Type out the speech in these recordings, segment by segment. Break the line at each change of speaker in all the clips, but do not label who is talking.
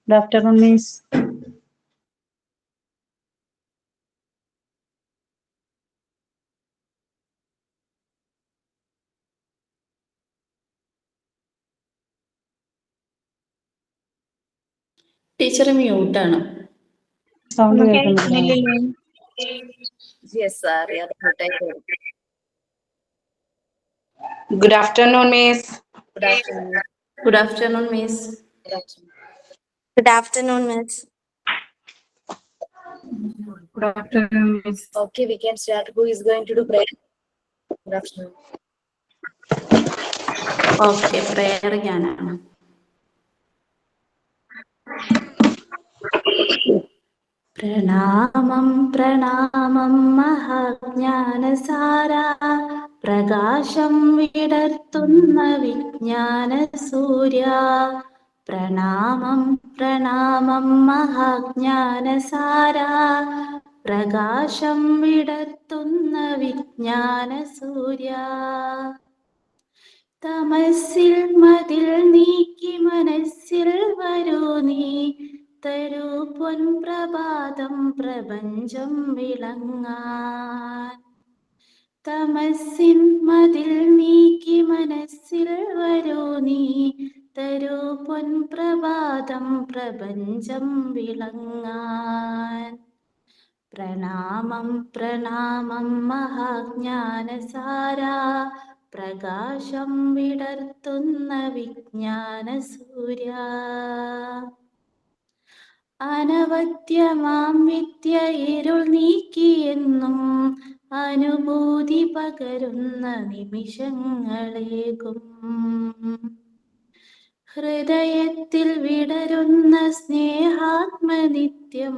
Good afternoon, Miss.
Teacher മ്യൂട്ടാണ്.
Sound കേൾക്കുന്നില്ല.
Yes അറിയാതെ മ്യൂട്ടായി പോകും.
Good afternoon, Miss.
Good afternoon. Good afternoon, Miss.
Good afternoon, Miss.
Good afternoon, Miss.
Okay, we can start. Who is going to do prayer? Good afternoon. Okay, prayer ഞാനാണ്. പ്രണാമം പ്രണാമം മഹാജ്ഞാനസാര പ്രകാശം വിടർത്തുന്ന വിജ്ഞാന സൂര്യ. പ്രണാമം പ്രണാമം മഹാജ്ഞാനസാര പ്രകാശം വിടർത്തുന്ന വിജ്ഞാന സൂര്യ. തമസിൽ മതിൽ നീക്കി മനസ്സിൽ വരൂ നീ, തരൂ പൊൻപ്രഭാതം പ്രപഞ്ചം വിളങ്ങാൻ. തമസിൻ മതിൽ നീക്കി മനസ്സിൽ വരൂ നീ, തരൂ പൊൻപ്രഭാതം പ്രപഞ്ചം വിളങ്ങാൻ. പ്രണാമം പ്രണാമം മഹാജ്ഞാനസാര പ്രകാശം വിടർത്തുന്ന വിജ്ഞാന സൂര്യ. അനവദ്യമാം വിദ്യ ഇരുൾ നീക്കിയെന്നും അനുഭൂതി പകരുന്ന നിമിഷങ്ങളേകും. ഹൃദയത്തിൽ വിടരുന്ന സ്നേഹാത്മനിത്യം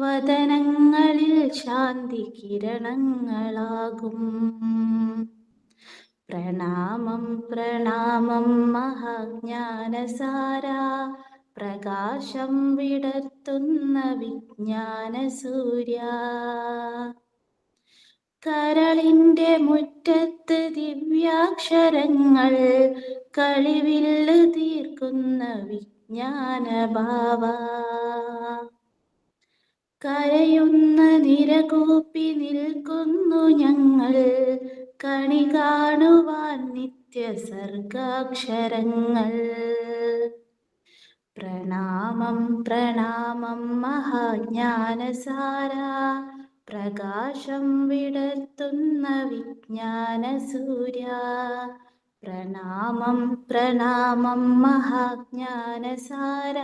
വദനങ്ങളിൽ ശാന്തി കിരണങ്ങളാകും. പ്രണാമം പ്രണാമം മഹാജ്ഞാനസാര പ്രകാശം വിടർത്തുന്ന വിജ്ഞാന സൂര്യ. കരളിന്റെ മുറ്റത്ത് ദിവ്യാക്ഷരങ്ങൾ കളിവില്ല് തീർക്കുന്ന വിജ്ഞാനഭാവ. കരയുന്ന നിരകൂപ്പി നിൽക്കുന്നു ഞങ്ങൾ കണി കാണുവാൻ നിത്യ സർഗാക്ഷരങ്ങൾ. പ്രണാമം പ്രണാമം മഹാജ്ഞാനസാര പ്രകാശം വിടർത്തുന്ന വിജ്ഞാന സൂര്യ. പ്രണാമം പ്രണാമം മഹാജ്ഞാനസാര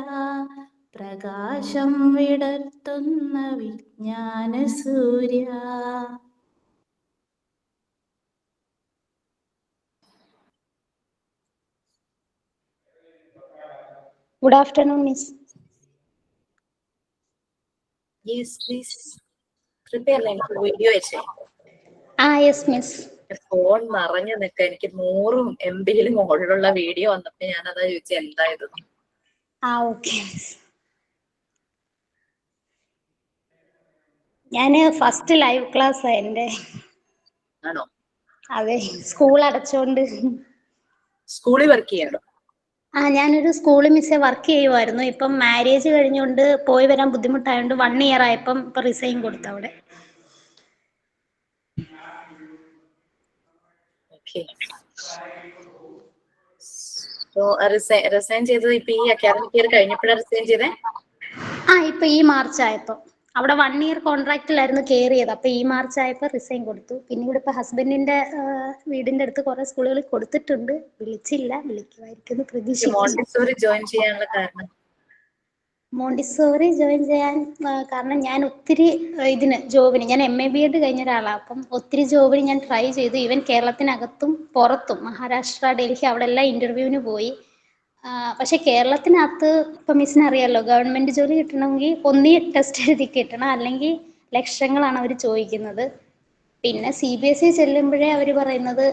പ്രകാശം വിടർത്തുന്ന വിജ്ഞാന സൂര്യ.
Good afternoon, Miss.
Yes, please. Prepare like video അയച്ചേ.
Yes, Miss.
Phone നിറഞ്ഞു നിൽക്ക. എനിക്ക് 100 MB മുകളിലുള്ള വീഡിയോ വന്നപ്പോ ഞാൻ അതാ ചോദിച്ചത് എന്തായത്.
Okay. ഞാന് ഫസ്റ്റ് ലൈവ് ക്ലാസ് എന്റെ.
ആണോ?
അതെ, സ്കൂൾ അടച്ചോണ്ട്.
സ്കൂളിൽ വർക്ക് ചെയ്യാണോ?
ഞാനൊരു സ്കൂളിൽ മിസ്സേ വർക്ക് ചെയ്യുമായിരുന്നു. ഇപ്പം മാരേജ് കഴിഞ്ഞുകൊണ്ട് പോയി വരാൻ ബുദ്ധിമുട്ടായതുകൊണ്ട് 1 year ആയപ്പം ഇപ്പൊ റിസൈൻ കൊടുത്തു അവിടെ.
റിസൈൻ ചെയ്തത് ഇപ്പൊ ഈ അക്കാദമിക് ഇയർ കഴിഞ്ഞപ്പോഴാണ് റിസൈൻ ചെയ്തേ?
ഇപ്പൊ ഈ മാർച്ച് ആയപ്പോ. അവിടെ 1 year കോൺട്രാക്റ്റിലായിരുന്നു കയറിയത്. അപ്പൊ ഈ മാർച്ച് ആയപ്പോ റിസൈൻ കൊടുത്തു. പിന്നെ ഇവിടെ ഇപ്പൊ ഹസ്ബൻഡിന്റെ വീടിന്റെ അടുത്ത് കുറെ സ്കൂളുകളിൽ കൊടുത്തിട്ടുണ്ട്. വിളിച്ചില്ല, വിളിക്കുമായിരിക്കും പ്രതീക്ഷിക്കുന്നു.
മോണ്ടിസോറി ജോയിൻ ചെയ്യാനുള്ള കാരണം?
മോണ്ടിസോറി ജോയിൻ ചെയ്യാൻ കാരണം ഞാൻ ഒത്തിരി ജോബിന് ഞാൻ MA BEd കഴിഞ്ഞ ഒരാളാണ്. അപ്പം ഒത്തിരി ജോബിന് ഞാൻ ട്രൈ ചെയ്തു. ഈവൻ കേരളത്തിനകത്തും പുറത്തും മഹാരാഷ്ട്ര, ഡൽഹി അവിടെ എല്ലാം ഇന്റർവ്യൂവിന് പോയി. പക്ഷെ കേരളത്തിനകത്ത് ഇപ്പം മിസ്സിന് അറിയാമല്ലോ, ഗവൺമെന്റ് ജോലി കിട്ടണമെങ്കിൽ ഒന്നീ ടെസ്റ്റ് എഴുതി കിട്ടണം, അല്ലെങ്കിൽ ലക്ഷങ്ങളാണ് അവർ ചോദിക്കുന്നത്. പിന്നെ CBSE ചെല്ലുമ്പോഴേ അവർ പറയുന്നത്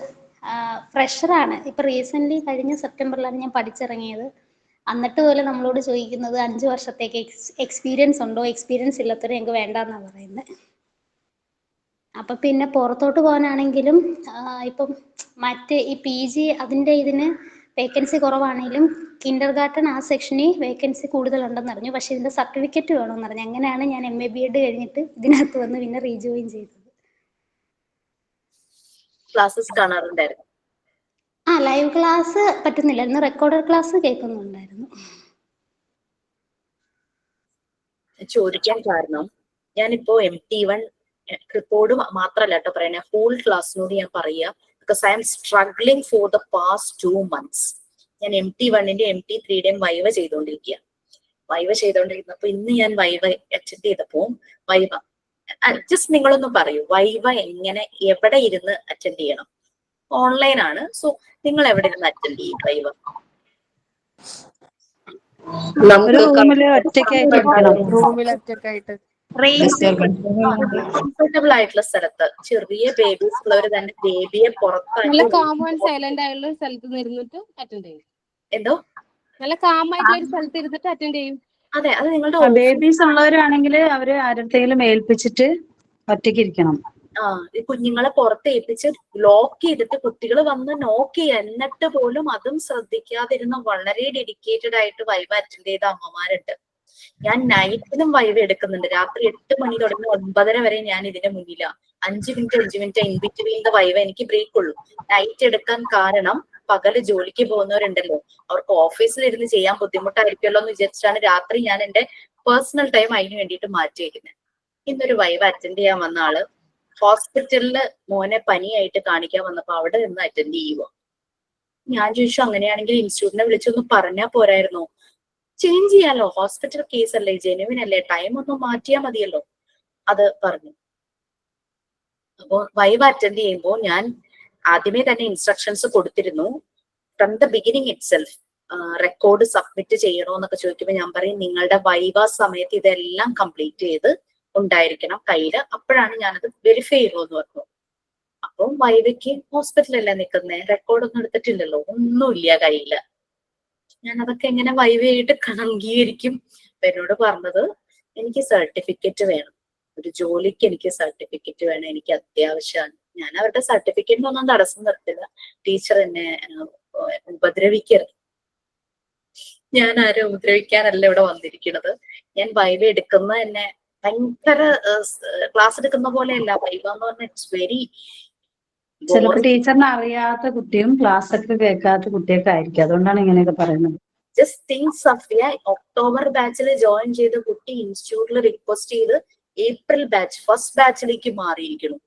ഫ്രഷറാണ്. ഇപ്പം റീസെൻ്റ്ലി കഴിഞ്ഞ സെപ്റ്റംബറിലാണ് ഞാൻ പഠിച്ചിറങ്ങിയത്. എന്നിട്ട് പോലെ നമ്മളോട് ചോദിക്കുന്നത് 5 വർഷത്തേക്ക് എക്സ്പീരിയൻസ് ഉണ്ടോ, എക്സ്പീരിയൻസ് ഇല്ലാത്തവരെ ഞങ്ങൾക്ക് വേണ്ടെന്നാണ് പറയുന്നത്. അപ്പം പിന്നെ പുറത്തോട്ട് പോകാനാണെങ്കിലും ഇപ്പം മറ്റേ ഈ PG അതിൻ്റെ ഇതിന് വേക്കൻസി കുറവാണെങ്കിലും കിൻഡർ ഗാർട്ടൺ ആ സെക്ഷനിൽ വേക്കൻസി കൂടുതലുണ്ടെന്ന് അറിഞ്ഞു. പക്ഷെ ഇതിന്റെ സർട്ടിഫിക്കറ്റ് വേണമെന്ന് പറഞ്ഞു. അങ്ങനെയാണ് ഞാൻ MA BEd കഴിഞ്ഞിട്ട് ഇതിനകത്ത് വന്ന് പിന്നെ റീജോയിൻ ചെയ്തത്.
ക്ലാസ്സസ് കാണാറുണ്ടായിരുന്നു?
ലൈവ് ക്ലാസ് പറ്റുന്നില്ലായിരുന്നു, റെക്കോർഡഡ് ക്ലാസ് കേൾക്കുന്നുണ്ടായിരുന്നു.
ചോദിക്കാൻ കാരണം ഞാനിപ്പോ MT1 റിപ്പോർട്ട് മാത്രല്ല കേട്ടോ പറയണേ, ഹോൾ ക്ലാസ്സിനോട് ഞാൻ പറയാ, because I M struggling for the past 2 months. ഞാൻ MT1ന്റെ MT3യുടെയും വൈവ ചെയ്തോണ്ടിരുന്നപ്പോ ഇന്ന് ഞാൻ വൈവ അറ്റൻഡ് ചെയ്തപ്പോ വൈവ ജസ്റ്റ് നിങ്ങളൊന്ന് പറയൂ, വൈവ എങ്ങനെ എവിടെ ഇരുന്ന് അറ്റൻഡ് ചെയ്യണം? ഓൺലൈൻ ആണ്, സോ നിങ്ങൾ എവിടെ ഇരുന്ന് അറ്റൻഡ് ചെയ്യും വൈവ?
ഒരു റൂമില് ഒറ്റയ്ക്കായിട്ട് ഇരിക്കണം.
കംഫർട്ടബിൾ ആയിട്ടുള്ള സ്ഥലത്ത്, ചെറിയ ബേബീസ് ഉള്ളവർ തന്നെ ബേബിയെ പുറത്താക്കി
സൈലന്റ് ആയുള്ള സ്ഥലത്ത് ഇരുന്നിട്ട് അറ്റൻഡ് ചെയ്യും.
എന്തോ
നല്ല കാമായിട്ടുള്ള ഒരു സ്ഥലത്ത് ഇരുന്നിട്ട് അറ്റൻഡ് ചെയ്യും.
അതെ, അത് നിങ്ങളുടെ
ബേബീസ് ഉള്ളവരാണെങ്കിൽ അവര് ആരുടെയെങ്കിലും ഏൽപ്പിച്ചിട്ട് ഒറ്റയ്ക്ക് ഇരിക്കണം.
ഈ കുഞ്ഞുങ്ങളെ പുറത്ത് ഏൽപ്പിച്ച് ലോക്ക് ചെയ്തിട്ട് കുട്ടികൾ വന്ന് നോക്ക് ചെയ്യുക, എന്നിട്ട് പോലും അതും ശ്രദ്ധിക്കാതിരുന്ന വളരെ ഡെഡിക്കേറ്റഡ് ആയിട്ട് വൈവ അറ്റൻഡ് ചെയ്ത അമ്മമാരുണ്ട്. ഞാൻ നൈറ്റിലും വൈവ എടുക്കുന്നുണ്ട്. രാത്രി 8 മണി തുടങ്ങി 9:30 വരെ ഞാൻ ഇതിന്റെ മുന്നിലാ. 5 minute in between the viva എനിക്ക് ബ്രേക്ക് ഉള്ളൂ. നൈറ്റ് എടുക്കാൻ കാരണം പകല് ജോലിക്ക് പോകുന്നവരുണ്ടല്ലോ, അവർക്ക് ഓഫീസിൽ ഇരുന്ന് ചെയ്യാൻ ബുദ്ധിമുട്ടായിരിക്കുമല്ലോ എന്ന് വിചാരിച്ചിട്ടാണ് രാത്രി ഞാൻ എന്റെ പേഴ്സണൽ ടൈം അതിന് വേണ്ടിയിട്ട് മാറ്റിവെക്കുന്നത്. ഇന്നൊരു വൈവ അറ്റൻഡ് ചെയ്യാൻ വന്ന ആള് ഹോസ്പിറ്റലില് മോനെ പനിയായിട്ട് കാണിക്കാൻ വന്നപ്പോ അവിടെ നിന്ന് അറ്റൻഡ് ചെയ്യുക. ഞാൻ ചോദിച്ചു, അങ്ങനെയാണെങ്കിൽ ഇൻസ്റ്റിറ്റ്യൂട്ടിനെ വിളിച്ചൊന്ന് പറഞ്ഞാൽ പോരായിരുന്നോ? ചേഞ്ച് ചെയ്യാലോ, ഹോസ്പിറ്റൽ കേസ് അല്ലേ, ജെനുവിൻ അല്ലേ, ടൈം ഒന്ന് മാറ്റിയാൽ മതിയല്ലോ. അത് പറഞ്ഞു. അപ്പോ വൈവ അറ്റൻഡ് ചെയ്യുമ്പോൾ ഞാൻ ആദ്യമേ തന്നെ ഇൻസ്ട്രക്ഷൻസ് കൊടുത്തിരുന്നു. From the beginning it self record submit ചെയ്യണോ എന്നൊക്കെ ചോദിക്കുമ്പോൾ ഞാൻ പറയും, നിങ്ങളുടെ വൈവ സമയത്ത് ഇതെല്ലാം കംപ്ലീറ്റ് ചെയ്ത് ഉണ്ടായിരിക്കണം കയ്യില്, അപ്പോഴാണ് ഞാനത് വെരിഫൈ ചെയ്യുമെന്ന് പറഞ്ഞു. അപ്പം വൈവയ്ക്ക് ഹോസ്പിറ്റലല്ലേ നിൽക്കുന്നേ, റെക്കോർഡൊന്നും എടുത്തിട്ടില്ലല്ലോ, ഒന്നുമില്ല കയ്യില്. ഞാൻ അതൊക്കെ എങ്ങനെ വൈവയായിട്ട് അംഗീകരിക്കും? എന്നോട് പറഞ്ഞത്, എനിക്ക് സർട്ടിഫിക്കറ്റ് വേണം, ഒരു ജോലിക്ക് എനിക്ക് സർട്ടിഫിക്കറ്റ് വേണം, എനിക്ക് അത്യാവശ്യമാണ്. ഞാൻ അവരുടെ സർട്ടിഫിക്കറ്റിനൊന്നും തടസ്സം നിർത്തില്ല. ടീച്ചർ എന്നെ ഉപദ്രവിക്കരുത്. ഞാൻ ആരും ഉപദ്രവിക്കാനല്ല ഇവിടെ വന്നിരിക്കുന്നത്. ഞാൻ വൈവ എടുക്കുന്ന തന്നെ ഭയങ്കര ക്ലാസ് എടുക്കുന്ന പോലെയല്ല. വൈവ എന്ന് പറഞ്ഞാൽ ഇറ്റ്സ് വെരി,
ചിലപ്പോൾ ടീച്ചറിനെ അറിയാത്ത കുട്ടിയും ക്ലാസ് ഒക്കെ കേൾക്കാത്ത കുട്ടിയൊക്കെ ആയിരിക്കും, അതുകൊണ്ടാണ് ഇങ്ങനെയൊക്കെ പറയുന്നത്.
ജസ്റ്റ് തിങ്ക് സഫിയ, ഒക്ടോബർ ബാച്ചിൽ ജോയിൻ ചെയ്ത കുട്ടി ഇൻസ്റ്റിറ്റ്യൂട്ടിൽ റിക്വസ്റ്റ് ചെയ്ത് ഏപ്രിൽ ബാച്ച് ഫസ്റ്റ് ബാച്ചിലേക്ക് മാറിയിരിക്കണം.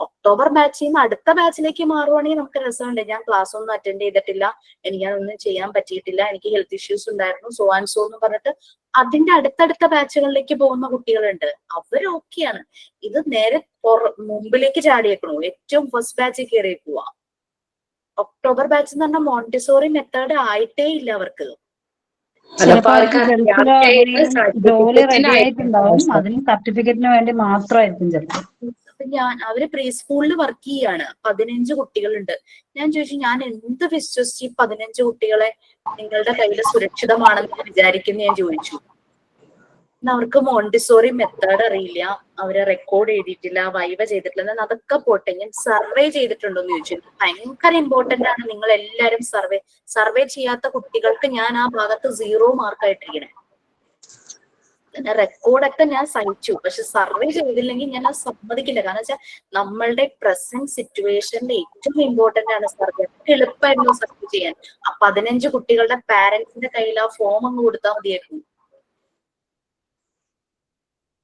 ഒക്ടോബർ ബാച്ചിൽ നിന്ന് അടുത്ത ബാച്ചിലേക്ക് മാറുവാണെങ്കിൽ നമുക്ക് രസമുണ്ട്. ഞാൻ ക്ലാസ് ഒന്നും അറ്റൻഡ് ചെയ്തിട്ടില്ല, എനിക്കതൊന്നും ചെയ്യാൻ പറ്റിയിട്ടില്ല, എനിക്ക് ഹെൽത്ത് ഇഷ്യൂസ് ഉണ്ടായിരുന്നു, സോ ആൻഡ് സോ എന്ന് പറഞ്ഞിട്ട് അതിന്റെ അടുത്തടുത്ത ബാച്ചുകളിലേക്ക് പോകുന്ന കുട്ടികളുണ്ട്. അവരൊക്കെയാണ്. ഇത് നേരെ മുമ്പിലേക്ക് ചാടിയേക്കണു, ഏറ്റവും ഫസ്റ്റ് ബാച്ചിൽ കയറി പോവാ. ഒക്ടോബർ ബാച്ച് എന്ന് പറഞ്ഞാൽ മോണ്ടിസോറി മെത്തേഡ് ആയിട്ടേ ഇല്ല അവർക്ക്.
ജോലി റെഡി ആയിട്ടുണ്ടാവും, അതിന് സർട്ടിഫിക്കറ്റിന് വേണ്ടി മാത്രമായിരിക്കും ചിലപ്പോൾ.
അവര് പ്രീ സ്കൂളിൽ വർക്ക് ചെയ്യാണ്. 15 കുട്ടികളുണ്ട്. ഞാൻ ചോദിച്ചു, ഞാൻ എന്ത് വിശ്വസിച്ച് 15 കുട്ടികളെ നിങ്ങളുടെ കയ്യിൽ സുരക്ഷിതമാണെന്ന് വിചാരിക്കുന്നു ഞാൻ ചോദിച്ചു. അവർക്ക് മോണ്ടിസോറി മെത്തേഡ് അറിയില്ല, അവരെ റെക്കോർഡ് ചെയ്തിട്ടില്ല, വൈവ ചെയ്തിട്ടില്ല. അതൊക്കെ പോട്ടെ, ഞാൻ സർവേ ചെയ്തിട്ടുണ്ടോന്ന് ചോദിച്ചു. ഭയങ്കര ഇമ്പോർട്ടന്റ് ആണ്. നിങ്ങൾ എല്ലാവരും സർവേ ചെയ്യാത്ത കുട്ടികൾക്ക് ഞാൻ ആ ഭാഗത്ത് 0 മാർക്കായിട്ടിരിക്കണേ. റെക്കോർഡൊക്കെ ഞാൻ സഹിച്ചു, പക്ഷെ സർവേ ചെയ്തില്ലെങ്കിൽ ഞാൻ അത് സമ്മതിക്കില്ല. കാരണം വെച്ചാൽ നമ്മളുടെ പ്രസന്റ് സിറ്റുവേഷനിൽ ഏറ്റവും ഇമ്പോർട്ടന്റ് ആണ് സർവേ. എളുപ്പമായിരുന്നു സർവേ ചെയ്യാൻ. ആ 15 കുട്ടികളുടെ പാരന്റ്സിന്റെ കയ്യിൽ ആ ഫോം അങ്ങ് കൊടുത്താൽ മതിയായിരുന്നു.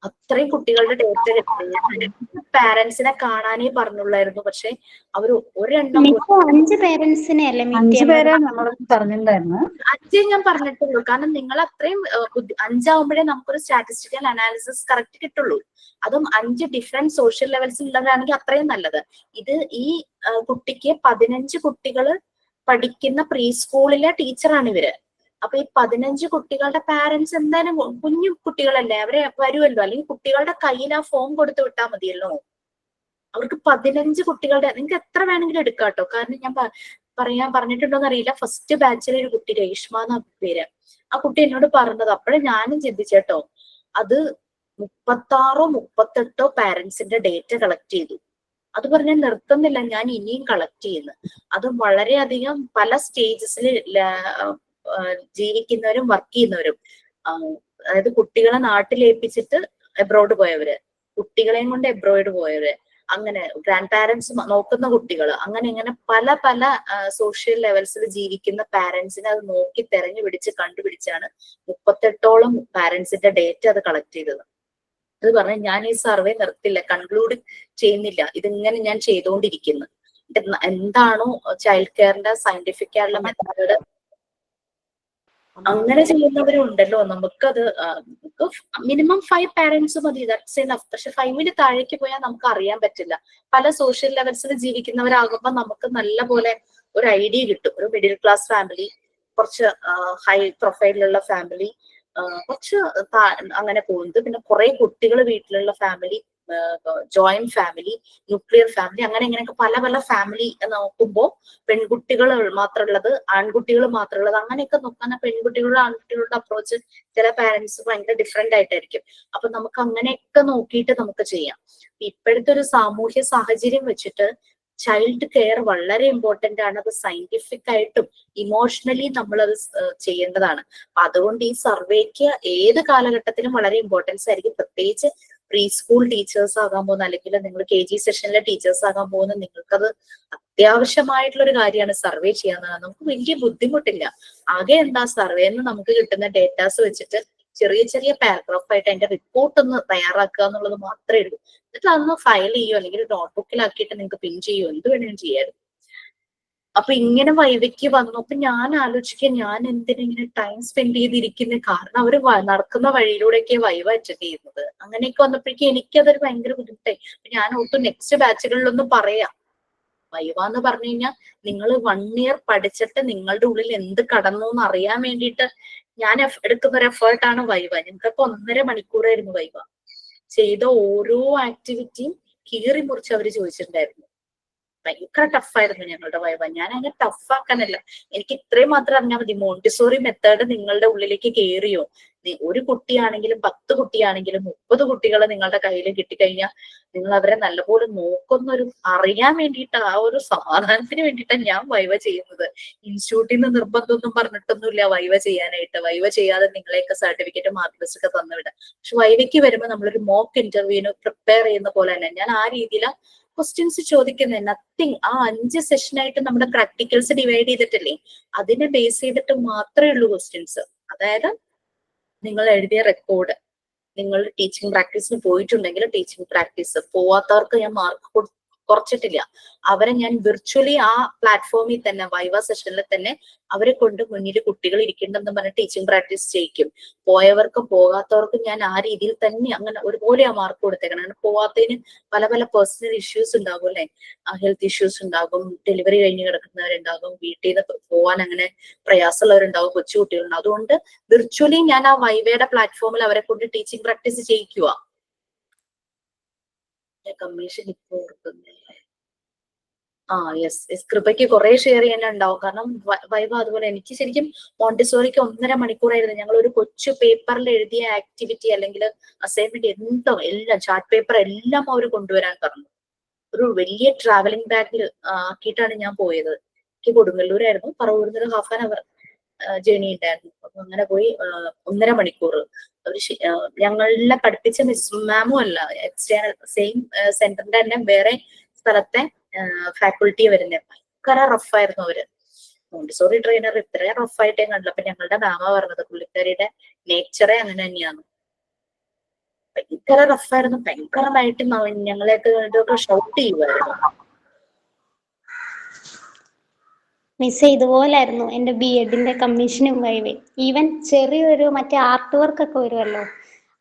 അത്രയും കുട്ടികളുടെ ഡേറ്റ കിട്ടുന്നത്. പാരന്റ്സിനെ കാണാനേ പറഞ്ഞുള്ളായിരുന്നു, പക്ഷെ അവർ ഒരെണ്ണം
5 പേരന്റ്സിനെ അല്ലേ
5 പേരെ നമ്മൾ പറഞ്ഞിട്ടുണ്ടായിരുന്നു.
5 ഞാൻ പറഞ്ഞിട്ടുള്ളൂ. കാരണം നിങ്ങൾ അത്രയും 5 ആവുമ്പോഴേ നമുക്കൊരു സ്റ്റാറ്റിസ്റ്റിക്കൽ അനാലിസിസ് കറക്റ്റ് കിട്ടുള്ളൂ. അതും 5 ഡിഫറെന്റ് സോഷ്യൽ ലെവൽസിൽ ഉള്ളതാണെങ്കിൽ അത്രയും നല്ലത്. ഇത് ഈ കുട്ടിക്ക് 15 കുട്ടികൾ പഠിക്കുന്ന പ്രീ സ്കൂളിലെ ടീച്ചറാണ് ഇവര്. അപ്പൊ ഈ 15 കുട്ടികളുടെ പാരന്റ്സ് എന്തായാലും കുഞ്ഞു കുട്ടികളല്ലേ, അവരെ വരുമല്ലോ, അല്ലെങ്കിൽ കുട്ടികളുടെ കയ്യിൽ ആ ഫോം കൊടുത്തു വിട്ടാൽ മതിയല്ലോ. അവർക്ക് 15 കുട്ടികളുടെ, നിങ്ങൾക്ക് എത്ര വേണമെങ്കിലും എടുക്കാട്ടോ. കാരണം ഞാൻ പറഞ്ഞിട്ടുണ്ടോന്ന് അറിയില്ല, ഫസ്റ്റ് ബാച്ചിലെ ഒരു കുട്ടി രേഷ്മ എന്ന പേര്, ആ കുട്ടി എന്നോട് പറഞ്ഞത് അപ്പോഴേ ഞാനും ചിന്തിച്ചേട്ടോ. അത് 36 38 പാരന്റ്സിന്റെ ഡേറ്റ കളക്ട് ചെയ്തു. അത് പറഞ്ഞാൽ നിർത്തുന്നില്ല, ഞാൻ ഇനിയും കളക്ട് ചെയ്യുന്നു. അത് വളരെയധികം പല സ്റ്റേജസിൽ ജീവിക്കുന്നവരും വർക്ക് ചെയ്യുന്നവരും, അതായത് കുട്ടികളെ നാട്ടിലേൽപ്പിച്ചിട്ട് എബ്രോഡ് പോയവര്, കുട്ടികളെയും കൊണ്ട് എബ്രോഡ് പോയവര്, അങ്ങനെ ഗ്രാൻഡ് പാരന്റ്സ് നോക്കുന്ന കുട്ടികൾ, അങ്ങനെ ഇങ്ങനെ പല പല സോഷ്യൽ ലെവൽസിൽ ജീവിക്കുന്ന പാരന്റ്സിനെ അത് നോക്കി തെരഞ്ഞു പിടിച്ച് കണ്ടുപിടിച്ചാണ് 38ഓളം പാരന്റ്സിന്റെ ഡേറ്റ അത് കളക്ട് ചെയ്തത്. അത് പറഞ്ഞാൽ ഞാൻ ഈ സർവേ നിർത്തില്ല, കൺക്ലൂഡ് ചെയ്യുന്നില്ല, ഇതിങ്ങനെ ഞാൻ ചെയ്തുകൊണ്ടിരിക്കുന്നു. എന്താണോ ചൈൽഡ് കെയറിന്റെ സയന്റിഫിക് ആയിട്ടുള്ള മെത്തേഡ് അങ്ങനെ ചെയ്യുന്നവരുണ്ടല്ലോ, നമുക്കത് മിനിമം 5 പാരന്റ്സ് മതി, ദാറ്റ്സ് എനഫ്. പക്ഷെ 5ന് താഴേക്ക് പോയാൽ നമുക്ക് അറിയാൻ പറ്റില്ല. പല സോഷ്യൽ ലെവൽസിൽ ജീവിക്കുന്നവരാകുമ്പോൾ നമുക്ക് നല്ല പോലെ ഒരു ഐഡിയ കിട്ടും. ഒരു മിഡിൽ ക്ലാസ് ഫാമിലി, കുറച്ച് ഹൈ പ്രൊഫൈലിലുള്ള ഫാമിലി, കുറച്ച് അങ്ങനെ പോകുന്നത്, പിന്നെ കുറെ കുട്ടികൾ വീട്ടിലുള്ള family, joint family, nuclear family, അങ്ങനെ ഇങ്ങനെയൊക്കെ പല പല ഫാമിലി നോക്കുമ്പോൾ പെൺകുട്ടികൾ മാത്രമുള്ളത്, ആൺകുട്ടികൾ മാത്രമുള്ളത്, അങ്ങനെയൊക്കെ നോക്കാൻ പെൺകുട്ടികളുടെ ആൺകുട്ടികളുടെ അപ്രോച്ച് ചില പാരന്റ്സ് ഭയങ്കര ഡിഫറെന്റ് ആയിട്ടായിരിക്കും. അപ്പൊ നമുക്ക് അങ്ങനെയൊക്കെ നോക്കിയിട്ട് നമുക്ക് ചെയ്യാം. ഇപ്പോഴത്തെ ഒരു സാമൂഹ്യ സാഹചര്യം വെച്ചിട്ട് ചൈൽഡ് കെയർ വളരെ ഇമ്പോർട്ടന്റ് ആണ്. അത് സയന്റിഫിക് ആയിട്ടും ഇമോഷണലി നമ്മളത് ചെയ്യേണ്ടതാണ്. അപ്പൊ അതുകൊണ്ട് ഈ സർവേക്ക് ഏത് കാലഘട്ടത്തിലും വളരെ ഇമ്പോർട്ടൻസ് ആയിരിക്കും. പ്രത്യേകിച്ച് പ്രീ സ്കൂൾ ടീച്ചേഴ്സ് ആകാൻ പോകുന്ന, അല്ലെങ്കിൽ നിങ്ങൾ KG സെഷനിലെ ടീച്ചേഴ്സ് ആകാൻ പോകുന്ന നിങ്ങൾക്കത് അത്യാവശ്യമായിട്ടുള്ള ഒരു കാര്യമാണ് സർവേ ചെയ്യാന്നുള്ളത്. നമുക്ക് വലിയ ബുദ്ധിമുട്ടില്ല. ആകെ എന്താ, സർവേന്ന് നമുക്ക് കിട്ടുന്ന ഡേറ്റാസ് വെച്ചിട്ട് ചെറിയ ചെറിയ പാരഗ്രാഫ് ആയിട്ട് അതിന്റെ റിപ്പോർട്ട് ഒന്ന് തയ്യാറാക്കുക എന്നുള്ളത് മാത്രമേ ഉള്ളൂ. എന്നിട്ട് അതൊന്ന് ഫയൽ ചെയ്യോ അല്ലെങ്കിൽ നോട്ട്ബുക്കിലാക്കിയിട്ട് നിങ്ങൾക്ക് പിൻ ചെയ്യോ, എന്ത് വേണമെങ്കിലും ചെയ്യായിരുന്നു. അപ്പൊ ഇങ്ങനെ വൈവയ്ക്ക് വന്നു. അപ്പൊ ഞാൻ ആലോചിക്കുക, ഞാൻ എന്തിനിങ്ങനെ ടൈം സ്പെൻഡ് ചെയ്തിരിക്കുന്നത്? കാരണം അവര് നടക്കുന്ന വഴിയിലൂടെയൊക്കെ വൈവ അറ്റൻഡ് ചെയ്യുന്നത്. അങ്ങനെയൊക്കെ വന്നപ്പോഴേക്കും എനിക്കതൊരു ഭയങ്കര ബുദ്ധിമുട്ടായി. ഞാൻ ഓർത്തു നെക്സ്റ്റ് ബാച്ചുകളിലൊന്നും പറയാം. വൈവ എന്ന് പറഞ്ഞു കഴിഞ്ഞാൽ നിങ്ങൾ 1 ഇയർ പഠിച്ചിട്ട് നിങ്ങളുടെ ഉള്ളിൽ എന്ത് കടന്നു എന്ന് അറിയാൻ വേണ്ടിയിട്ട് ഞാൻ എടുക്കുന്ന ഒരു എഫേർട്ടാണ് വൈവ. ഞങ്ങൾക്കൊക്കെ 1.5 മണിക്കൂറായിരുന്നു വൈവ. ചെയ്ത ഓരോ ആക്ടിവിറ്റിയും കീറി മുറിച്ച് അവര് ചോദിച്ചിട്ടുണ്ടായിരുന്നു. ഭയങ്കര ടഫായിരുന്നു ഞങ്ങളുടെ വൈവ. ഞാൻ അങ്ങനെ ടഫാക്കാനല്ല, എനിക്ക് ഇത്രയും മാത്രം അറിഞ്ഞാൽ മതി. മോണ്ടിസോറി മെത്തേഡ് നിങ്ങളുടെ ഉള്ളിലേക്ക് കയറിയോ, ഒരു കുട്ടിയാണെങ്കിലും 10 കുട്ടിയാണെങ്കിലും 30 കുട്ടികളെ നിങ്ങളുടെ കയ്യിൽ കിട്ടിക്കഴിഞ്ഞാൽ നിങ്ങൾ അവരെ നല്ലപോലെ നോക്കുന്നൊരു അറിയാൻ വേണ്ടിയിട്ട്, ആ ഒരു സമാധാനത്തിന് വേണ്ടിയിട്ടാണ് ഞാൻ വൈവ ചെയ്യുന്നത്. ഇൻസ്റ്റിറ്റ്യൂട്ടിൽ നിന്ന് നിർബന്ധമൊന്നും പറഞ്ഞിട്ടൊന്നുമില്ല വൈവ ചെയ്യാനായിട്ട്. വൈവ ചെയ്യാതെ നിങ്ങളെയൊക്കെ സർട്ടിഫിക്കറ്റ് മാർക്ക് ലിസ്റ്റ് ഒക്കെ തന്നുവിടാം. പക്ഷെ വൈവയ്ക്ക് വരുമ്പോൾ നമ്മളൊരു മോക്ക് ഇന്റർവ്യൂവിന് പ്രിപ്പയർ ചെയ്യുന്ന പോലെ തന്നെ ഞാൻ ആ രീതിയിലാണ് ക്വസ്റ്റ്യൻസ് ചോദിക്കുന്നത്. നത്തിങ്. ആ 5 സെഷനായിട്ട് നമ്മുടെ പ്രാക്ടിക്കൽസ് ഡിവൈഡ് ചെയ്തിട്ടില്ലേ, അതിനെ ബേസ് ചെയ്തിട്ട് മാത്രമേ ഉള്ളൂ ക്വസ്റ്റ്യൻസ്. അതായത് നിങ്ങൾ എഴുതിയ റെക്കോർഡ്, നിങ്ങൾ ടീച്ചിങ് പ്രാക്ടീസിന് പോയിട്ടുണ്ടെങ്കിൽ ടീച്ചിങ് പ്രാക്ടീസ്, പോവാത്തവർക്ക് ഞാൻ മാർക്ക് കുറച്ചിട്ടില്ല. അവരെ ഞാൻ വിർച്വലി ആ പ്ലാറ്റ്ഫോമിൽ തന്നെ വൈവ സെഷനിൽ തന്നെ അവരെ കൊണ്ട് മുന്നിൽ കുട്ടികൾ ഇരിക്കേണ്ടെന്ന് പറഞ്ഞ് ടീച്ചിങ് പ്രാക്ടീസ് ചെയ്യിക്കും. പോയവർക്കും പോകാത്തവർക്കും ഞാൻ ആ രീതിയിൽ തന്നെ അങ്ങനെ ഒരുപോലെ ആ മാർക്ക് കൊടുത്തേക്കണം. അങ്ങനെ പോവാത്തതിന് പല പല പേഴ്സണൽ ഇഷ്യൂസ് ഉണ്ടാകും അല്ലെ, ഹെൽത്ത് ഇഷ്യൂസ് ഉണ്ടാകും, ഡെലിവറി കഴിഞ്ഞ് കിടക്കുന്നവരുണ്ടാകും, വീട്ടിൽ നിന്ന് പോവാൻ അങ്ങനെ പ്രയാസമുള്ളവരുണ്ടാകും, കൊച്ചുകുട്ടികളുണ്ടാകും. അതുകൊണ്ട് വിർച്വലി ഞാൻ ആ വൈവയുടെ പ്ലാറ്റ്ഫോമിൽ അവരെ കൊണ്ട് ടീച്ചിങ് പ്രാക്ടീസ് ചെയ്യിക്കുക. കമ്മീഷൻ ഇപ്പൊ ഓർക്കുന്നില്ലേ? യെസ്, കൃപയ്ക്ക് കുറെ ഷെയർ ചെയ്യാനുണ്ടാവും. കാരണം വൈവ അതുപോലെ എനിക്ക് ശരിക്കും മോണ്ടിസോറിക്ക് 1.5 മണിക്കൂറായിരുന്നു. ഞങ്ങൾ ഒരു കൊച്ചു പേപ്പറിൽ എഴുതിയ ആക്ടിവിറ്റി അല്ലെങ്കിൽ അസൈൻമെന്റ് എന്തോ എല്ലാം ചാർട്ട് പേപ്പർ എല്ലാം അവർ കൊണ്ടുവരാൻ പറഞ്ഞു. ഒരു വലിയ ട്രാവലിംഗ് ബാഗിൽ ആക്കിയിട്ടാണ് ഞാൻ പോയത്. എനിക്ക് കൊടുങ്ങല്ലൂരായിരുന്നു, പറവൂരിൽ നിന്ന് ½ an hour ജേണി ഉണ്ടായിരുന്നു. അപ്പൊ അങ്ങനെ പോയി 1.5 മണിക്കൂർ. ഞങ്ങളെ പഠിപ്പിച്ച മിസ് മാമും അല്ല, എക്സ്റ്റേണൽ സെയിം സെന്ററിന്റെ തന്നെ വേറെ സ്ഥലത്തെ ഫാക്കൾട്ടി വരുന്നത്. ഭയങ്കര റഫായിരുന്നു അവര്. മോണ്ടിസോറി ട്രെയിനർ ഇത്രയും റഫായിട്ടേ കണ്ടില്ല. അപ്പൊ ഞങ്ങളുടെ മാമ പറഞ്ഞത് പുള്ളിക്കാരിയുടെ നേച്ചറെ അങ്ങനെ തന്നെയാണ്. ഭയങ്കര റഫായിരുന്നു, ഭയങ്കരമായിട്ട് ഞങ്ങളെയൊക്കെ ഷൗട്ട് ചെയ്യുമായിരുന്നു.
മിസ് ഇതുപോലായിരുന്നു എൻ്റെ BEdന്റെ കമ്മീഷനും വൈവയും. ഈവൻ ചെറിയൊരു മറ്റേ ആർട്ട് വർക്ക് ഒക്കെ വരുമല്ലോ,